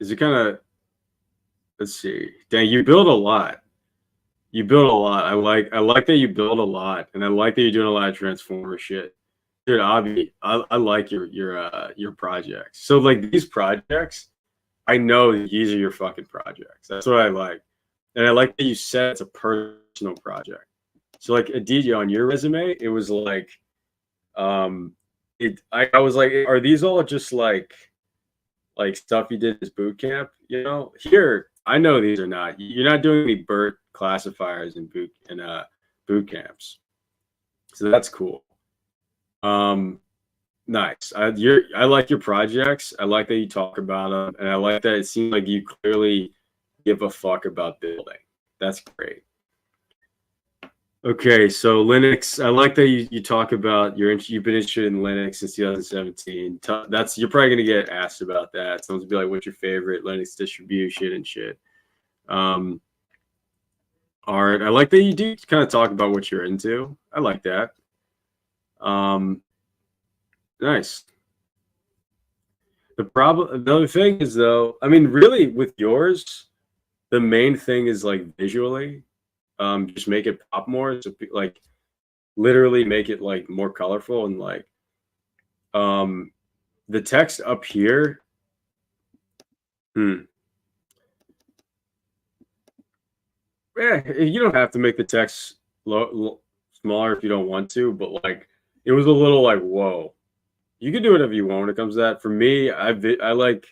Is it kind of? Let's see. Dang, you build a lot. You build a lot. I like that you build a lot, and I like that you're doing a lot of transformer shit. Dude, Avi, I like your projects. So like these projects, I know these are your fucking projects. That's what I like, and I like that you said it's a personal project. So like Aditya on your resume, it was like, I was like, are these all just like stuff you did as boot camp? Here I know these are not. You're not doing any BERT classifiers in boot camps, so that's cool. Nice. I like your projects. I like that you talk about them, and I like that it seems like you clearly give a fuck about building. That's great. Okay, so Linux. I like that you talk about you've been interested in Linux since 2017. You're probably gonna get asked about that. Someone's gonna be like, "What's your favorite Linux distribution and shit?" All right, I like that you do kind of talk about what you're into. I like that. Nice. The other thing is though, I mean, really with yours, the main thing is like visually, just make it pop more. So like literally make it like more colorful and like, the text up here. Yeah, you don't have to make the text smaller if you don't want to, but like it was a little like, whoa. You can do whatever you want when it comes to that. For me, I like,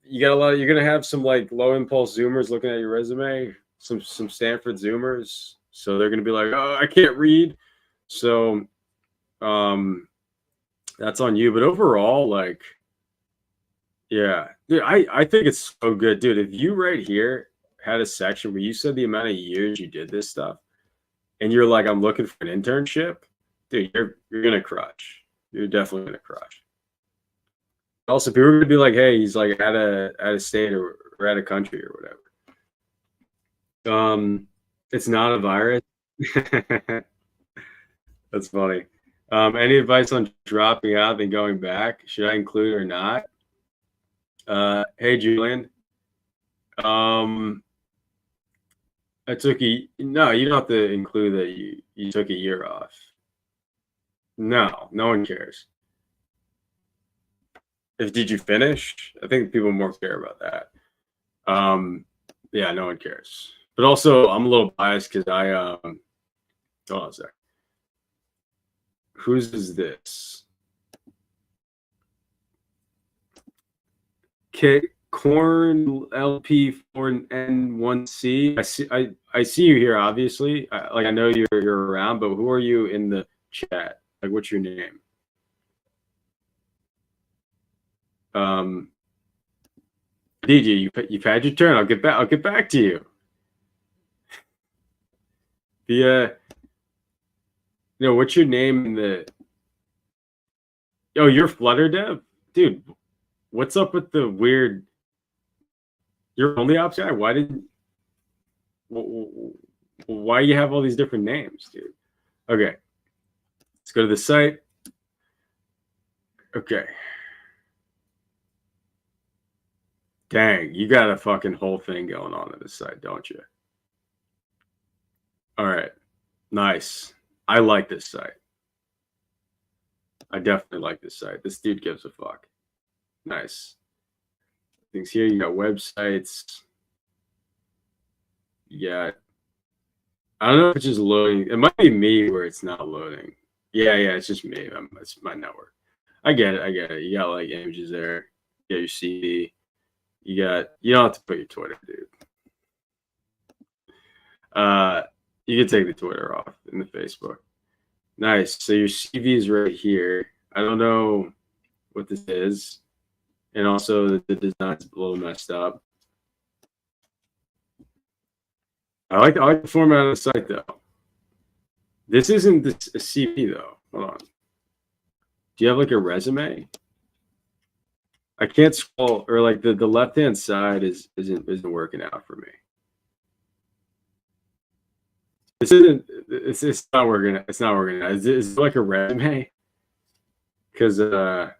you got a lot. You're gonna have some like low impulse zoomers looking at your resume, some Stanford zoomers. So they're gonna be like, oh, I can't read. So that's on you. But overall, like, yeah, dude, I think it's so good, dude. If you right here had a section where you said the amount of years you did this stuff, and you're like, I'm looking for an internship, dude, you're gonna crush. You're definitely gonna crush. Also, people are gonna be like, hey, he's like out of state or out of country or whatever. It's not a virus. That's funny. Any advice on dropping out and going back? Should I include or not? Hey, Julian. Um, I took no, you don't have to include that you took a year off. No, no one cares. If did you finish? I think people more care about that. Um, yeah, no one cares. But also, I'm a little biased because hold on a sec. Whose is this? Corn LP4N1C. I see you here. Obviously, I know you're around, but who are you in the chat? Like, what's your name? Um, DJ, you've had your turn. I'll get back to you. The no, what's your name in the? Oh, you're Flutter dev, dude. What's up with the weird? You're only ops guy. Why didn't? Why you have all these different names, dude? Okay, let's go to the site. Okay. Dang, you got a fucking whole thing going on this site, don't you? All right. Nice. I like this site. I definitely like this site. This dude gives a fuck. Nice. Things here. You got websites. You got. I don't know if it's just loading. It might be me where it's not loading. Yeah, it's just me. It's my network. I get it. You got like images there. You got your CV. You don't have to put your Twitter, dude. You can take the Twitter off in the Facebook. Nice. So your CV is right here. I don't know what this is. And also the design's a little messed up. I like the format of the site though. This isn't a CV though. Hold on. Do you have like a resume? I can't scroll, or like the left hand side isn't working out for me. It's not working. It's not working out. Is it like a resume? Because like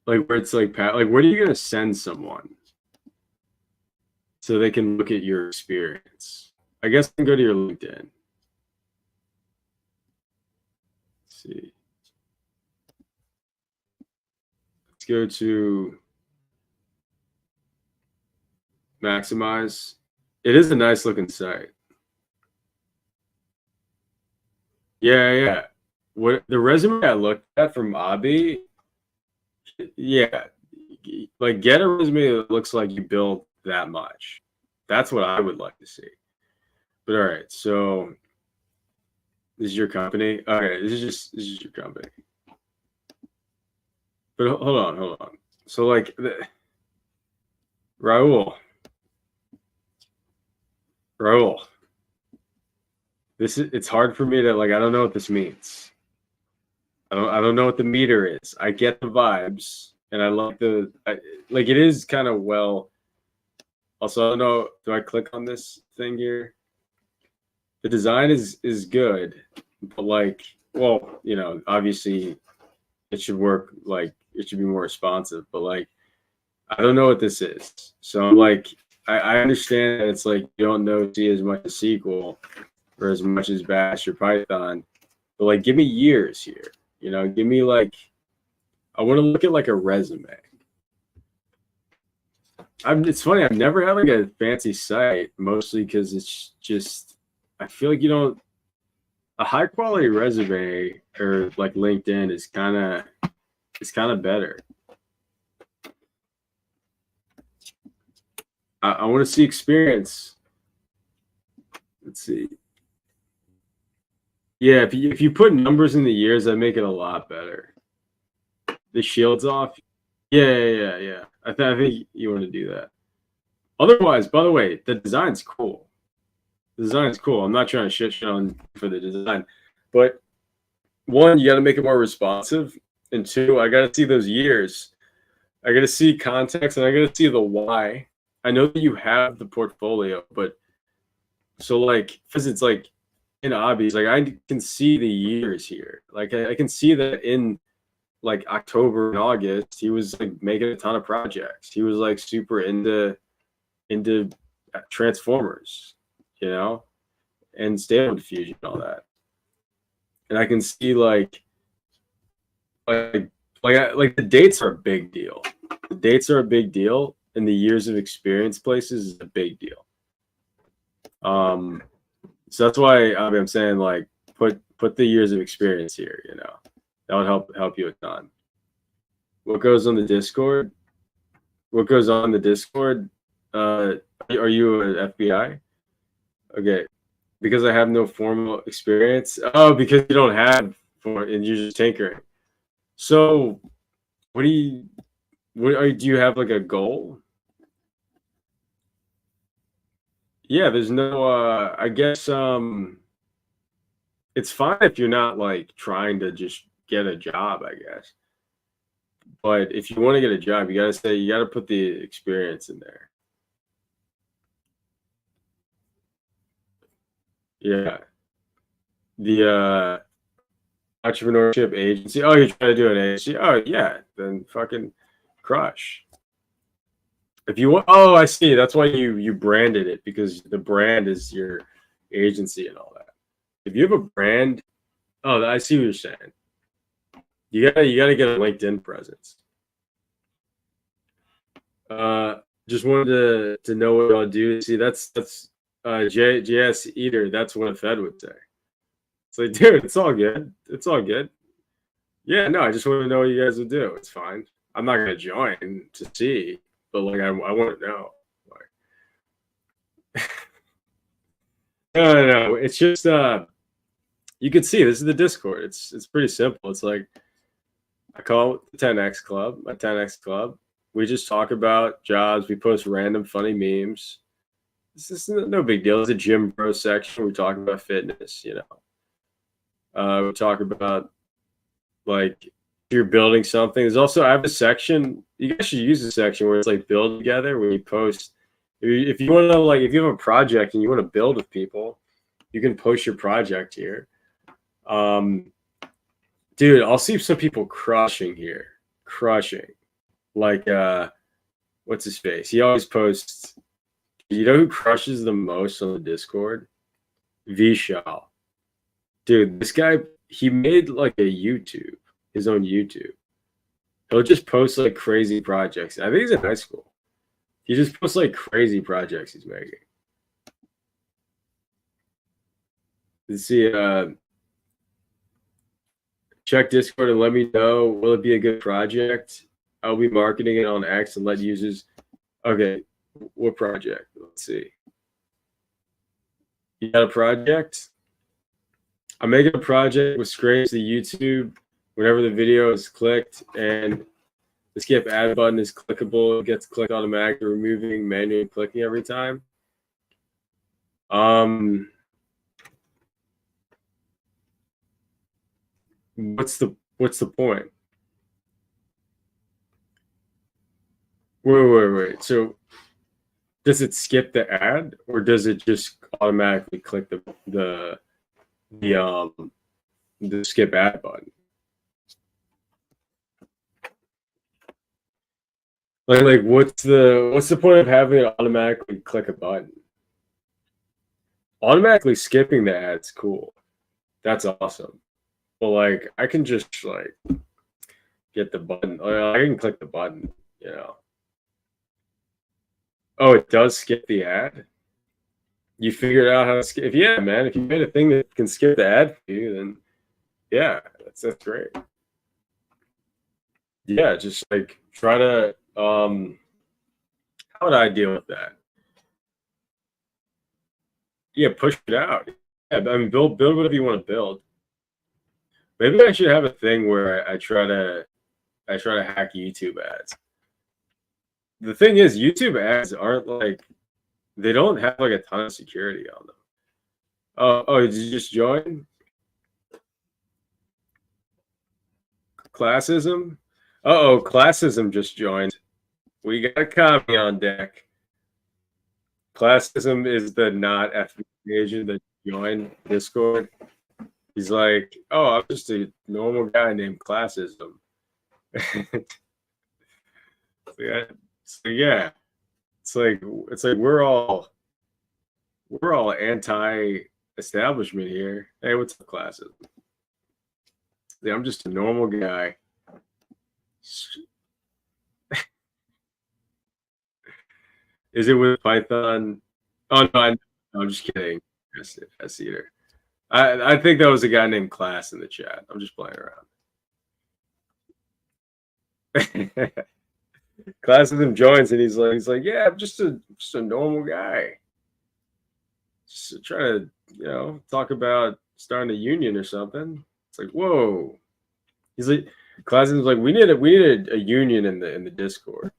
where it's like where are you gonna send someone so they can look at your experience? I guess I can go to your LinkedIn. Let's see. Let's go to maximize. It is a nice looking site. Yeah. What the resume I looked at from Abi, yeah, like get a resume that looks like you built that much. That's what I would like to see. But all right, so this is your company. Okay, this is your company. But hold on. So like Raul, it's hard for me to like. I don't know what this means. I don't know what the meter is. I get the vibes, and I like like it is kind of well. Also, I don't know. Do I click on this thing here? The design is good, but like, well, obviously it should work. Like, it should be more responsive. But like, I don't know what this is. So I'm like, I understand that it's like you don't know C as much as SQL or as much as Bash or Python, but like, give me years here. Give me like, I want to look at like a resume. It's funny. I've never had like a fancy site, mostly because it's just I feel like a high quality resume or like LinkedIn is kind of better. I want to see experience. Let's see. Yeah, if you put numbers in the years, that make it a lot better. The shields off. Yeah. I think you want to do that. Otherwise, by the way, the design's cool. The design's cool. I'm not trying to shit on for the design, but one, you got to make it more responsive, and two, I got to see those years. I got to see context, and I got to see the why. I know that you have the portfolio, but so like, because it's like in hobbies, like I can see the years here. Like I can see that in like October and August, he was like making a ton of projects. He was like super into transformers, you know, and stable diffusion and all that. And I can see like the dates are a big deal. The dates are a big deal, and the years of experience places is a big deal. So that's why I'm saying like put the years of experience here. You know, that would help you a ton. What goes on the Discord? What goes on the Discord? Are you an FBI? Okay, because I have no formal experience. Oh, because you don't have and you're just tinkering. So, what do you? Do you have like a goal? Yeah, there's no. I guess it's fine if you're not like trying to just get a job. I guess, but if you want to get a job, you gotta put the experience in there. Yeah, the entrepreneurship agency. Oh, you're trying to do an agency? Oh, yeah, then fucking crush. If you want, oh, I see. That's why you branded it, because the brand is your agency and all that. If you have a brand, oh, I see what you're saying. You gotta get a LinkedIn presence. Just wanted to know what I'll do. See, that's JS Eater. That's what Fed would say. It's like, dude, it's all good. It's all good. Yeah, no, I just want to know what you guys would do. It's fine. I'm not gonna join to see, but like I want to know. Like, no. It's just you can see this is the Discord. It's pretty simple. It's like I call it the 10x Club, my 10x Club. We just talk about jobs. We post random funny memes. This is no big deal. It's a gym bro section. We talk about fitness. You know, we talk about like if you're building something. There's also I have a section. You guys should use a section where it's like build together. When you post, if you want to like if you have a project and you want to build with people, you can post your project here. Dude, I'll see some people crushing here, crushing. Like what's his face? He always posts. You know who crushes the most on the Discord? Vishal. Dude, this guy, he made like a YouTube, his own YouTube. He'll just post like crazy projects. I think he's in high school. He just posts like crazy projects he's making. Let's see, check Discord and let me know. Will it be a good project? I'll be marketing it on X and let users. Okay, what project? Let's see. You got a project? I'm making a project with scrapes the YouTube whenever the video is clicked and the skip ad button is clickable. It gets clicked automatically, removing manually clicking every time. What's the point? Wait. So does it skip the ad or does it just automatically click the skip ad button? Like what's the point of having it automatically click a button? Automatically skipping the ad's cool. That's awesome. But like I can just like get the button. I can click the button, you know. Oh, it does skip the ad? You figured out how to skip. Yeah, man, if you made a thing that can skip the ad for you, then yeah, that's great. Yeah, just like try to how would I deal with that? Yeah, push it out. Yeah, I mean build whatever you want to build. Maybe I should have a thing where I try to hack YouTube ads. The thing is, YouTube ads aren't like they don't have like a ton of security on them. Oh, did you just join? Classism? Uh-oh, classism just joined. We got a commie on deck. Classism is the not FBI agent that joined Discord. He's like, oh, I'm just a normal guy named Classism. So yeah, it's like we're all anti-establishment here. Hey, what's up, classes? Yeah, I'm just a normal guy. Is it with Python? Oh no, I'm just kidding. Yes, eater. I think that was a guy named Class in the chat. I'm just playing around. Classism joins and he's like, yeah, I'm just a normal guy. Just trying to, talk about starting a union or something. It's like, whoa. He's like, Classism's like, we need a union in the Discord.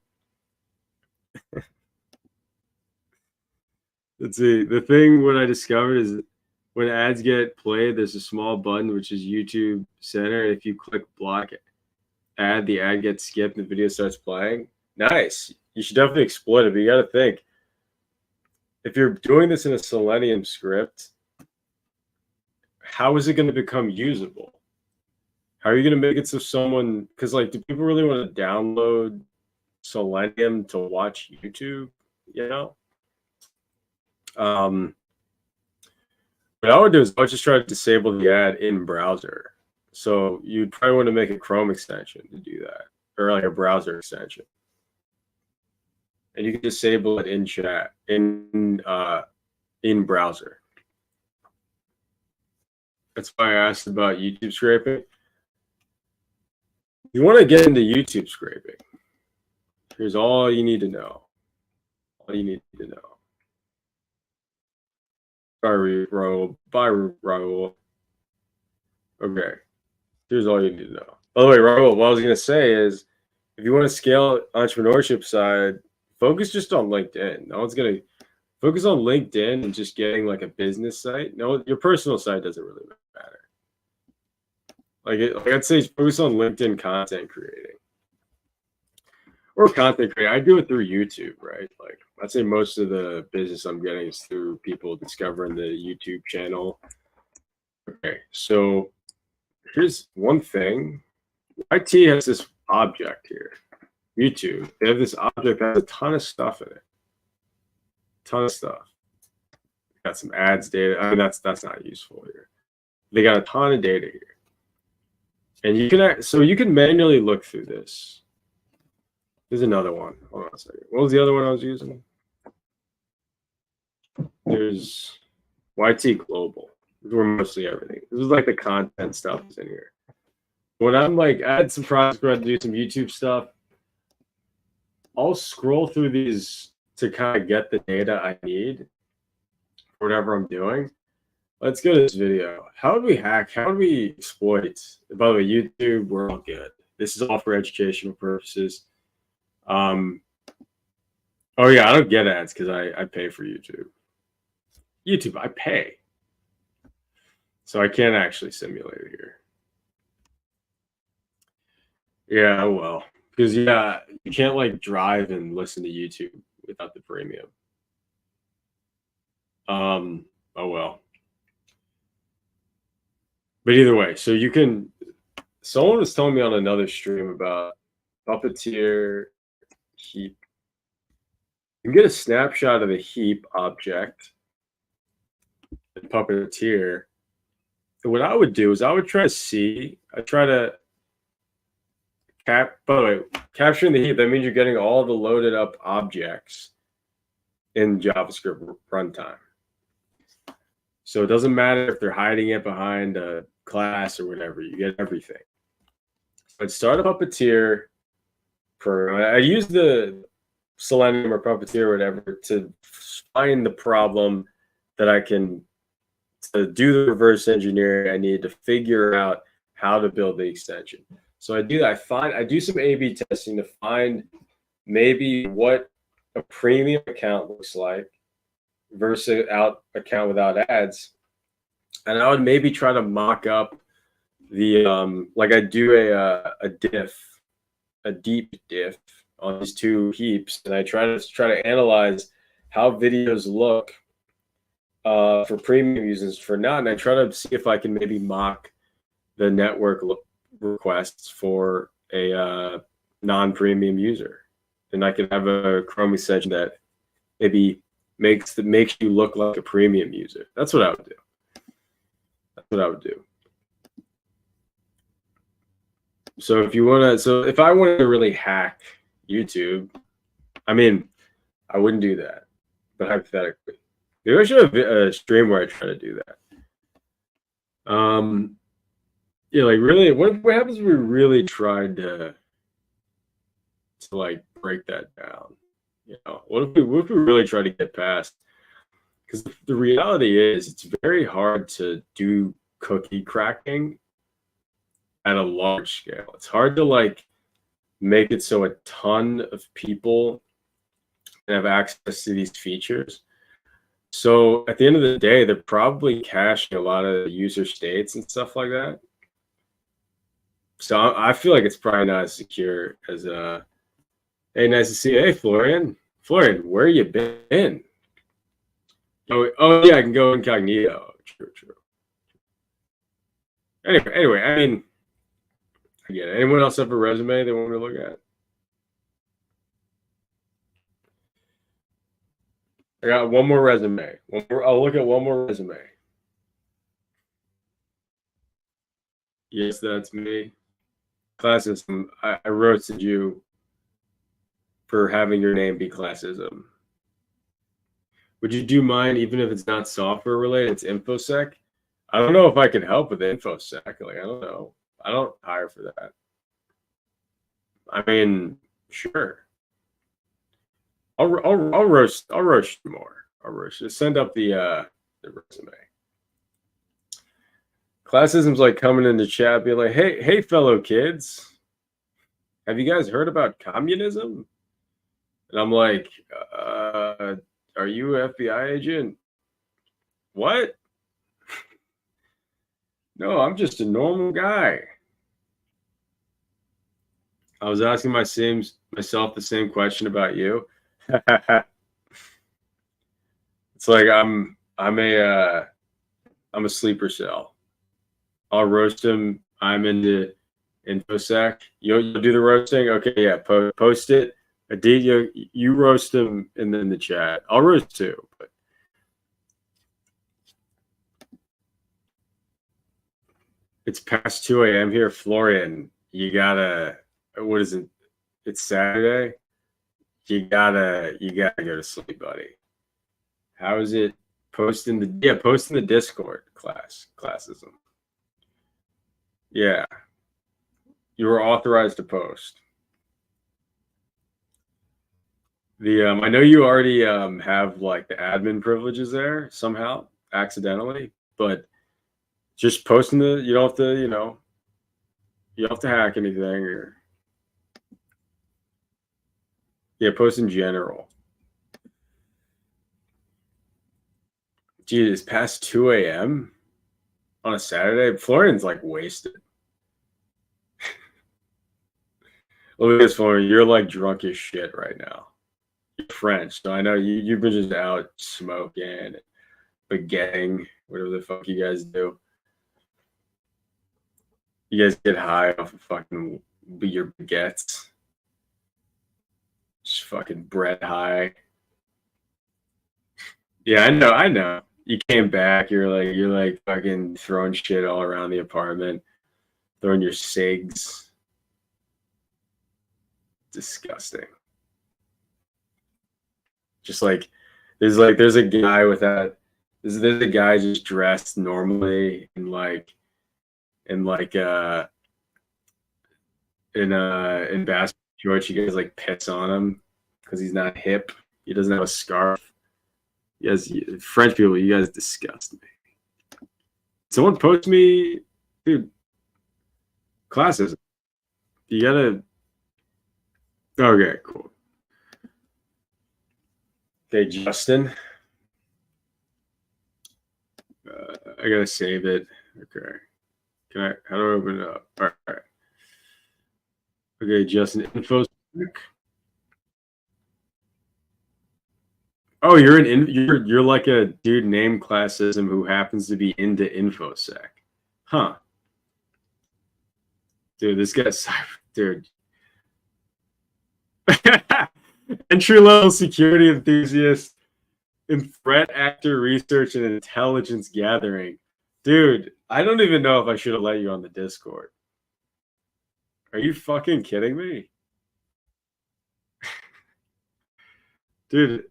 Let's see. The thing what I discovered is when ads get played, there's a small button which is YouTube Center, and if you click block ad, the ad gets skipped and the video starts playing. Nice. You should definitely exploit it, but you got to think if you're doing this in a Selenium script, how is it going to become usable? How are you going to make it so someone? Because like, do people really want to download Selenium to watch YouTube? What I would do is I would just try to disable the ad in browser. So you'd probably want to make a Chrome extension to do that, or like a browser extension. And you can disable it in chat in browser. That's why I asked about YouTube scraping. You want to get into YouTube scraping. Here's all you need to know. All you need to know. Sorry, Raul. Bye, Raul. Okay. Here's all you need to know. By the way, Raul, what I was going to say is if you want to scale entrepreneurship side, focus just on LinkedIn. No one's going to focus on LinkedIn and just getting like a business site. No, your personal site doesn't really matter. Like I'd say focus on LinkedIn content creating. Or content creating. I do it through YouTube, right? Like I'd say most of the business I'm getting is through people discovering the YouTube channel. Okay, so here's one thing. YT has this object here. YouTube. They have this object that has a ton of stuff in it. Ton of stuff. Got some ads data. I mean, that's not useful here. They got a ton of data here. And you can manually look through this. There's another one. Hold on a second. What was the other one I was using? There's YT Global. This is where mostly everything. This is like the content stuff is in here. When I'm like, I had some projects where I had to do some YouTube stuff, I'll scroll through these to kind of get the data I need for whatever I'm doing. Let's go to this video. How would we hack? How would we exploit? By the way, YouTube, we're all good. This is all for educational purposes. Oh yeah, I don't get ads because I pay for YouTube. YouTube, I pay. So I can't actually simulate it here. Yeah, well, because yeah, you can't like drive and listen to YouTube without the premium. Oh well. But either way, so you can. Someone was telling me on another stream about Puppeteer heap. You can get a snapshot of the heap object in Puppeteer. And what I would do is I would try to by the way, capturing the heap, that means you're getting all the loaded up objects in JavaScript runtime. So it doesn't matter if they're hiding it behind a class or whatever, you get everything. So I'd start a Puppeteer program. I use the Selenium or Puppeteer or whatever to find the problem that I can to do the reverse engineering I need to figure out how to build the extension. So I do that. I do some A/B testing to find maybe what a premium account looks like versus account without ads. And I would maybe try to mock up the like I do a diff, a deep diff on these two heaps, and I try to analyze how videos look for premium users for not, and I try to see if I can maybe mock the network requests for a non-premium user, and I can have a Chrome extension that maybe makes you look like a premium user. That's what I would do. That's what I would do. So if I wanted to really hack YouTube, I mean, I wouldn't do that, but hypothetically, maybe I should have a stream where I try to do that. Yeah, like really, what happens if we really tried to like break that down? You know, what if we really try to get past? Because the reality is, it's very hard to do cookie cracking at a large scale. It's hard to like make it so a ton of people can have access to these features. So at the end of the day, they're probably caching a lot of user states and stuff like that. So I feel like it's probably not as secure as hey, nice to see you. Hey, Florian, where you been? Oh yeah, I can go incognito. True. Anyway, I mean, I get it. Anyone else have a resume they want me to look at? I got one more resume. I'll look at one more resume. Yes, that's me. Classism. I roasted you for having your name be classism. Would you do mine even if it's not software related? It's InfoSec. I don't know if I can help with InfoSec. Like, I don't know. I don't hire for that. I mean, sure. I'll roast you more. I'll roast you. Send up the resume. Classism's like coming into chat, be like, hey, fellow kids, have you guys heard about communism? And I'm like, are you an FBI agent? What? No, I'm just a normal guy. I was asking myself the same question about you. It's like I'm a sleeper cell. I'll roast him. I'm into InfoSec. You'll do the roasting. Okay, yeah. Post it. Adit, you roast him in the chat. I'll roast too. But it's past 2 a.m. here, Florian. You gotta. What is it? It's Saturday. You gotta go to sleep, buddy. How is it? Post in the Discord classism. Yeah, you were authorized to post. I know you already have like the admin privileges there somehow accidentally, but just posting you don't have to, you don't have to hack anything or post in general. Gee, it's past 2 a.m. on a Saturday. Florian's like wasted. Look at this, Florian. You're like drunk as shit right now. You're French, so I know you've been just out smoking, baguetting, whatever the fuck you guys do. You guys get high off of fucking your baguettes. Just fucking bread high. Yeah, I know. You came back, you're like fucking throwing shit all around the apartment, throwing your cigs. Disgusting. Just like there's a guy with that. There's a guy just dressed normally in basketball shorts. You guys like piss on him because he's not hip. He doesn't have a scarf. Yes, French people, you guys disgust me. Someone post me, dude. Classism. You gotta. Okay, cool. Okay, Justin. I gotta save it. Okay. How do I open it up? All right. Okay, Justin. InfoSec. Oh, you're like a dude named Classism who happens to be into InfoSec. Huh. Dude, this guy's dude. Entry level security enthusiast in threat actor research and intelligence gathering. Dude, I don't even know if I should have let you on the Discord. Are you fucking kidding me? Dude,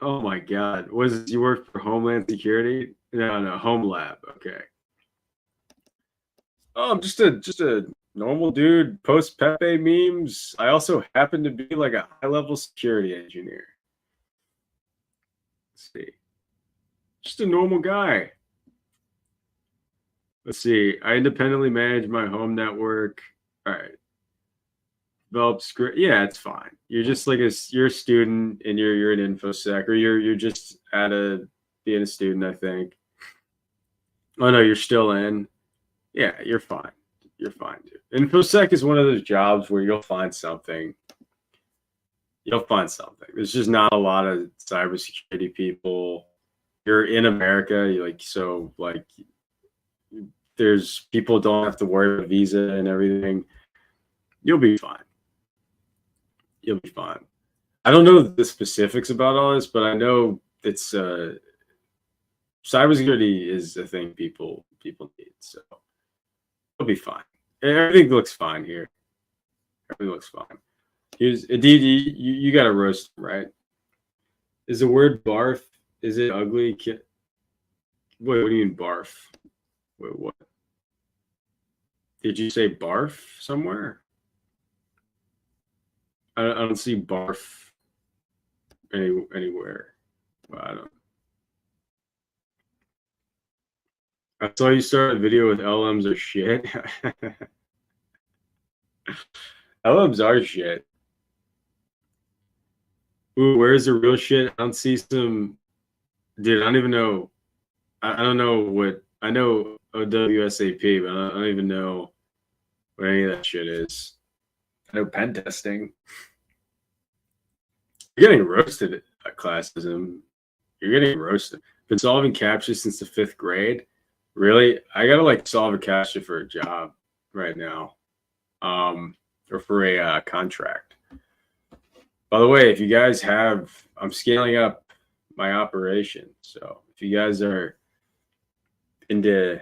oh my god. Was you work for Homeland Security? No, Home Lab. Okay. Oh, I'm just a normal dude, post Pepe memes. I also happen to be like a high level security engineer. Let's see. Just a normal guy. Let's see. I independently manage my home network. All right. Develop script. Yeah, it's fine. You're just like you're a student and you're an infosec, or you're just being a student, I think. Oh no, you're still in. Yeah, you're fine. You're fine, dude. Infosec is one of those jobs where you'll find something. You'll find something. There's just not a lot of cybersecurity people. You're in America, there's people don't have to worry about visa and everything. You'll be fine. You'll be fine. I don't know the specifics about all this, but I know it's cybersecurity is a thing people need. So it'll be fine. Everything looks fine here. Everything looks fine. Here's Indeed, you got to roast him, right? Is the word barf? Is it ugly? Wait, what do you mean barf? Wait, what? Did you say barf somewhere? I don't see barf anywhere. Well, I don't. I saw you start a video with LMs are shit. LMs are shit. Ooh, where's the real shit? I don't see some. Dude, I don't even know. I don't know what. I know OWSAP, but I don't even know what any of that shit is. I know pen testing. You're getting roasted at classism. You're getting roasted. Been solving captcha since the 5th grade. Really? I gotta like solve a captcha for a job right now, or for a contract. By the way, if you guys I'm scaling up my operation. So if you guys are into,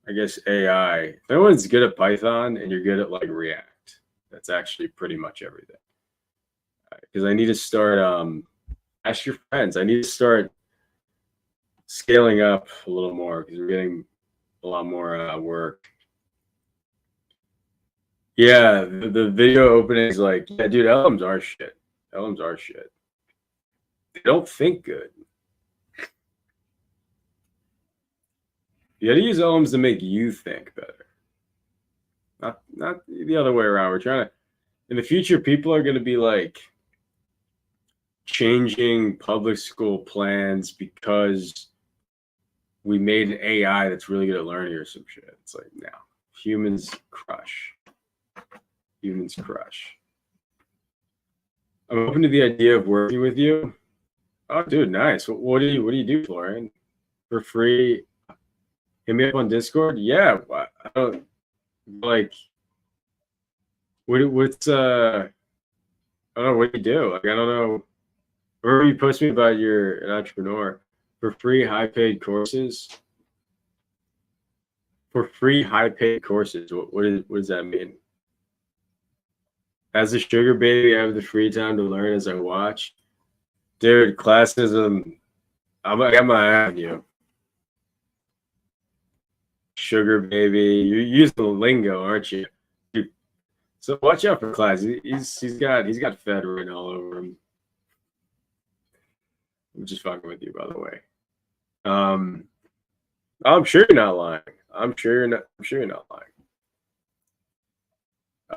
I guess, AI, if anyone's good at Python and you're good at like React, that's actually pretty much everything. Because I need to start, ask your friends. I need to start scaling up a little more because we're getting a lot more work. Yeah, the video opening is like, yeah, dude, LMs are shit. LMs are shit. They don't think good. You gotta use LMs to make you think better. Not the other way around. We're trying to, in the future, people are gonna be like changing public school plans because we made an AI that's really good at learning or some shit. It's like, no, humans crush. Humans crush. I'm open to the idea of working with you. Oh, dude, nice. What do you do, Florian? For free? Hit me up on Discord. Yeah, I don't like. What's I don't know what you do. Like I don't know. Or you post me about you're an entrepreneur for free, high paid courses. For free, high paid courses. What does that mean? As a sugar baby, I have the free time to learn as I watch. Dude, classism. I got my eye on you. Sugar baby. You use the lingo, aren't you? Dude, so watch out for class. He's got Fed written all over him. I'm just fucking with you, by the way. I'm sure you're not lying. I'm sure you're not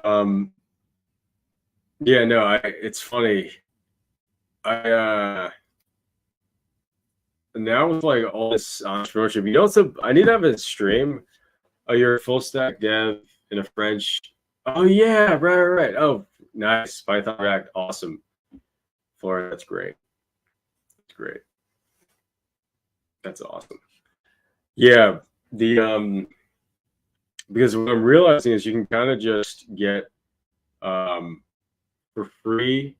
lying. Yeah, no, it's funny. Now with like all this entrepreneurship, I need to have a stream. Oh, you're a full stack dev in a French. Oh yeah, right. Oh, nice. Python React, awesome. Florida, that's great. That's great. That's awesome. Yeah, the Because what I'm realizing is you can kind of just get for free.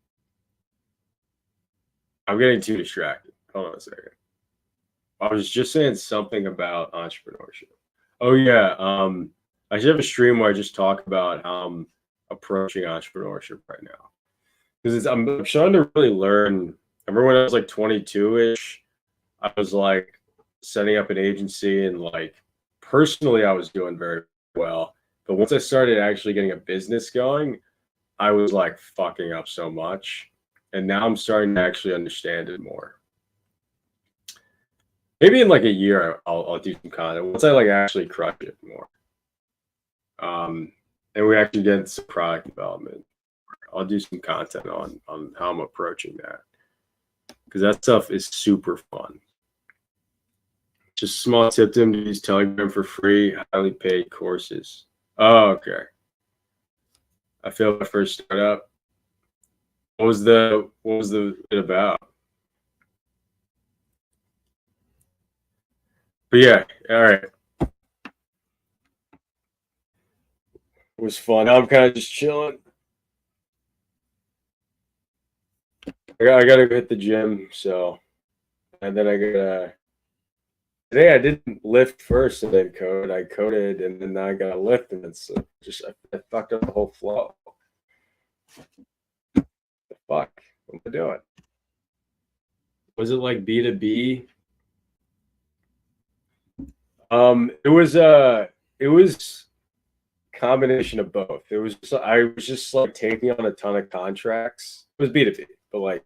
I'm getting too distracted. Hold on a second. I was just saying something about entrepreneurship. Oh yeah, I should have a stream where I just talk about how I'm approaching entrepreneurship right now because I'm trying to really learn. I remember when I was like 22-ish, I was like setting up an agency and like personally I was doing very well. But once I started actually getting a business going, I was like fucking up so much. And now I'm starting to actually understand it more. Maybe in like a year I'll do some content once I like actually crush it more. And we actually get into some product development. I'll do some content on how I'm approaching that because that stuff is super fun. Just a small tip to him to use Telegram for free, highly paid courses. Oh, okay. I failed my first startup. What was the bit about? But yeah, all right. It was fun. Now I'm kind of just chilling. I gotta go hit the gym, so and then I gotta. Today I didn't lift first and then code. I coded and then I got to lift and it's just I fucked up the whole flow. The fuck? What am I doing? Was it like B2B? It was combination of both. It was I was just like taking on a ton of contracts. It was B2B, but like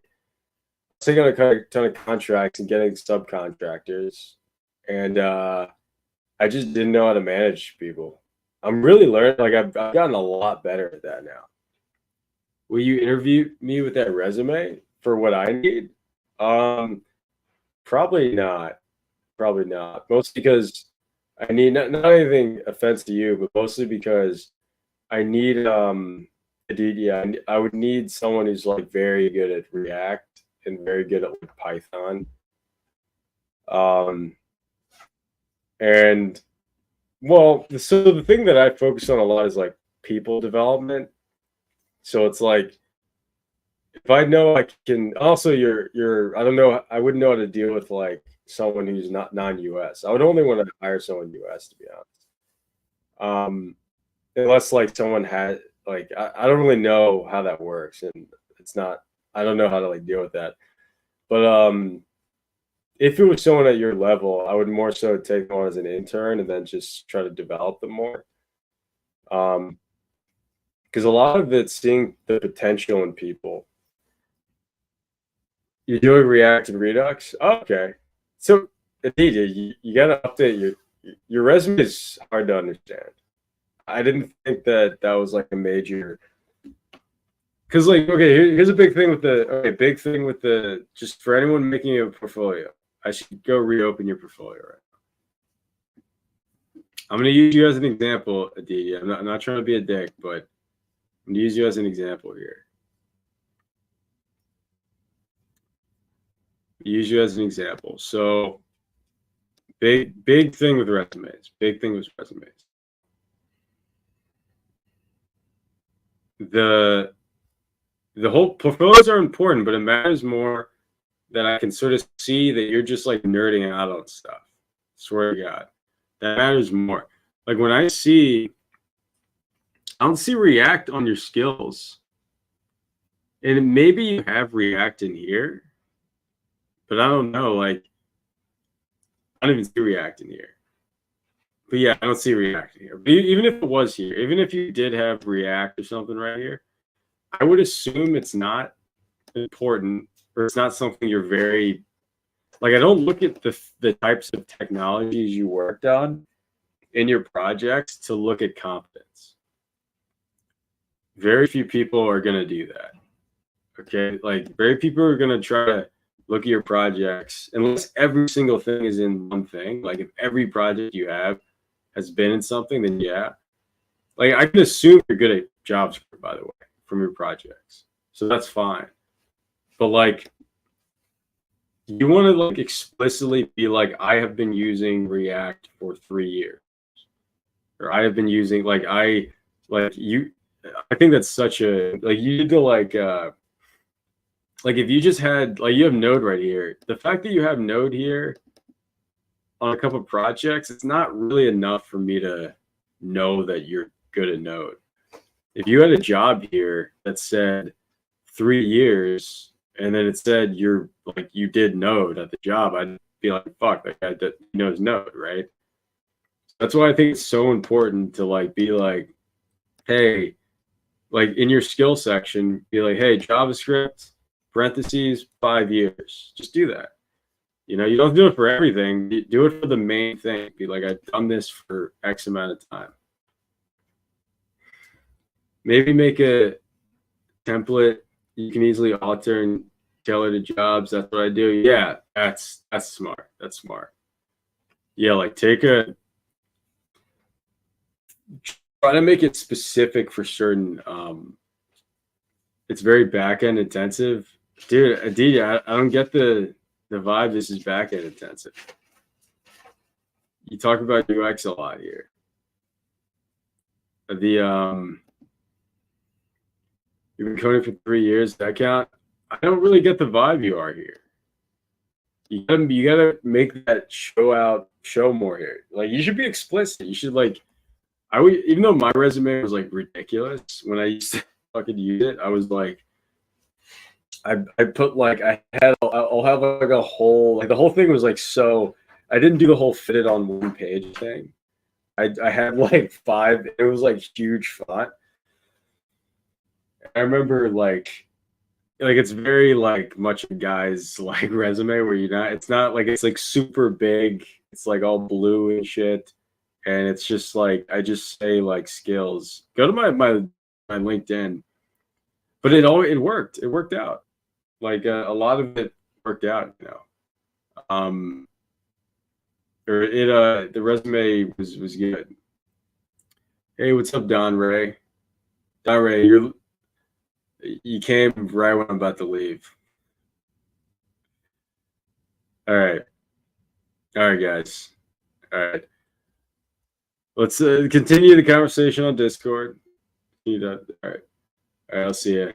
taking on a ton of contracts and getting subcontractors, and I just didn't know how to manage people. I'm really learning. Like I've gotten a lot better at that now. Will you interview me with that resume for what I need? Um, Probably not. Probably not. Mostly because I need not anything offense to you, but mostly because I need yeah, I would need someone who's like very good at React and very good at like Python. Um, and well, so the thing that I focus on a lot is like people development. So it's like if I know I can also you're I don't know I wouldn't know how to deal with like someone who's not non-US. I would only want to hire someone US to be honest. Unless like someone had like I don't really know how that works and it's not I don't know how to like deal with that. But if it was someone at your level, I would more so take them on as an intern and then just try to develop them more. Um, because a lot of it's seeing the potential in people. You're doing React and Redux? Oh, okay. So, indeed, you got to update your resume is hard to understand. I didn't think that that was like a major because like okay, here's a big thing with the big thing with the just for anyone making a portfolio. I should go reopen your portfolio right. I'm gonna use you as an example, Aditi. I'm not trying to be a dick, but I'm gonna use you as an example here. Use you as an example. So big thing with resumes. Big thing with resumes. The whole portfolios are important, but it matters more that I can sort of see that you're just like nerding out on stuff. Swear to God, that matters more. Like when I don't see React on your skills, and maybe you have React in here, but I don't know. Like I don't even see React in here. But yeah, I don't see React in here. But even if it was here, even if you did have React or something right here, I would assume it's not important or it's not something you're very like. I don't look at the types of technologies you worked on in your projects to look at competence. Very few people are going to do that. Okay. Like, very people are going to try to look at your projects unless every single thing is in one thing. Like, if every project you have has been in something, then yeah. Like, I can assume you're good at JavaScript, by the way, from your projects. So that's fine. But, like, you want to like explicitly be like, I have been using React for 3 years. or I have been using, like I think that's such a, like, you need to like if you just had, like, you have Node right here, the fact that you have Node here on a couple of projects, it's not really enough for me to know that you're good at Node. If you had a job here that said 3 years and then it said you're like, you did Node at the job, I'd be like, fuck, that guy that knows Node, right? That's why I think it's so important to like be like, hey, like in your skill section, be like, hey, JavaScript, parentheses, 5 years. Just do that. You know, you don't do it for everything. You do it for the main thing. Be like, I've done this for X amount of time. Maybe make a template you can easily alter and tailor to jobs. That's what I do. Yeah, that's smart. That's smart. Yeah, like try to make it specific for certain. It's very back end intensive, dude. I don't get the vibe. This is back end intensive. You talk about UX a lot here. You've been coding for 3 years. That count? I don't really get the vibe you are here. You gotta make that show more here. Like, you should be explicit. You should like, even though my resume was like ridiculous when I used to fucking use it, I was like, I put like, I'll have like a whole, like the whole thing was like, so I didn't do the whole fit it on one page thing. I had like 5, it was like huge font. I remember like it's very like much a guy's like resume where it's not like, it's like super big. It's like all blue and shit. And it's just like, I just say like skills. Go to my LinkedIn. But it worked. It worked out. Like a lot of it worked out, you know. The resume was good. Hey, what's up, Don Ray? Don Ray, you came right when I'm about to leave. All right, guys. All right, let's continue the conversation on Discord. All right, I'll see you.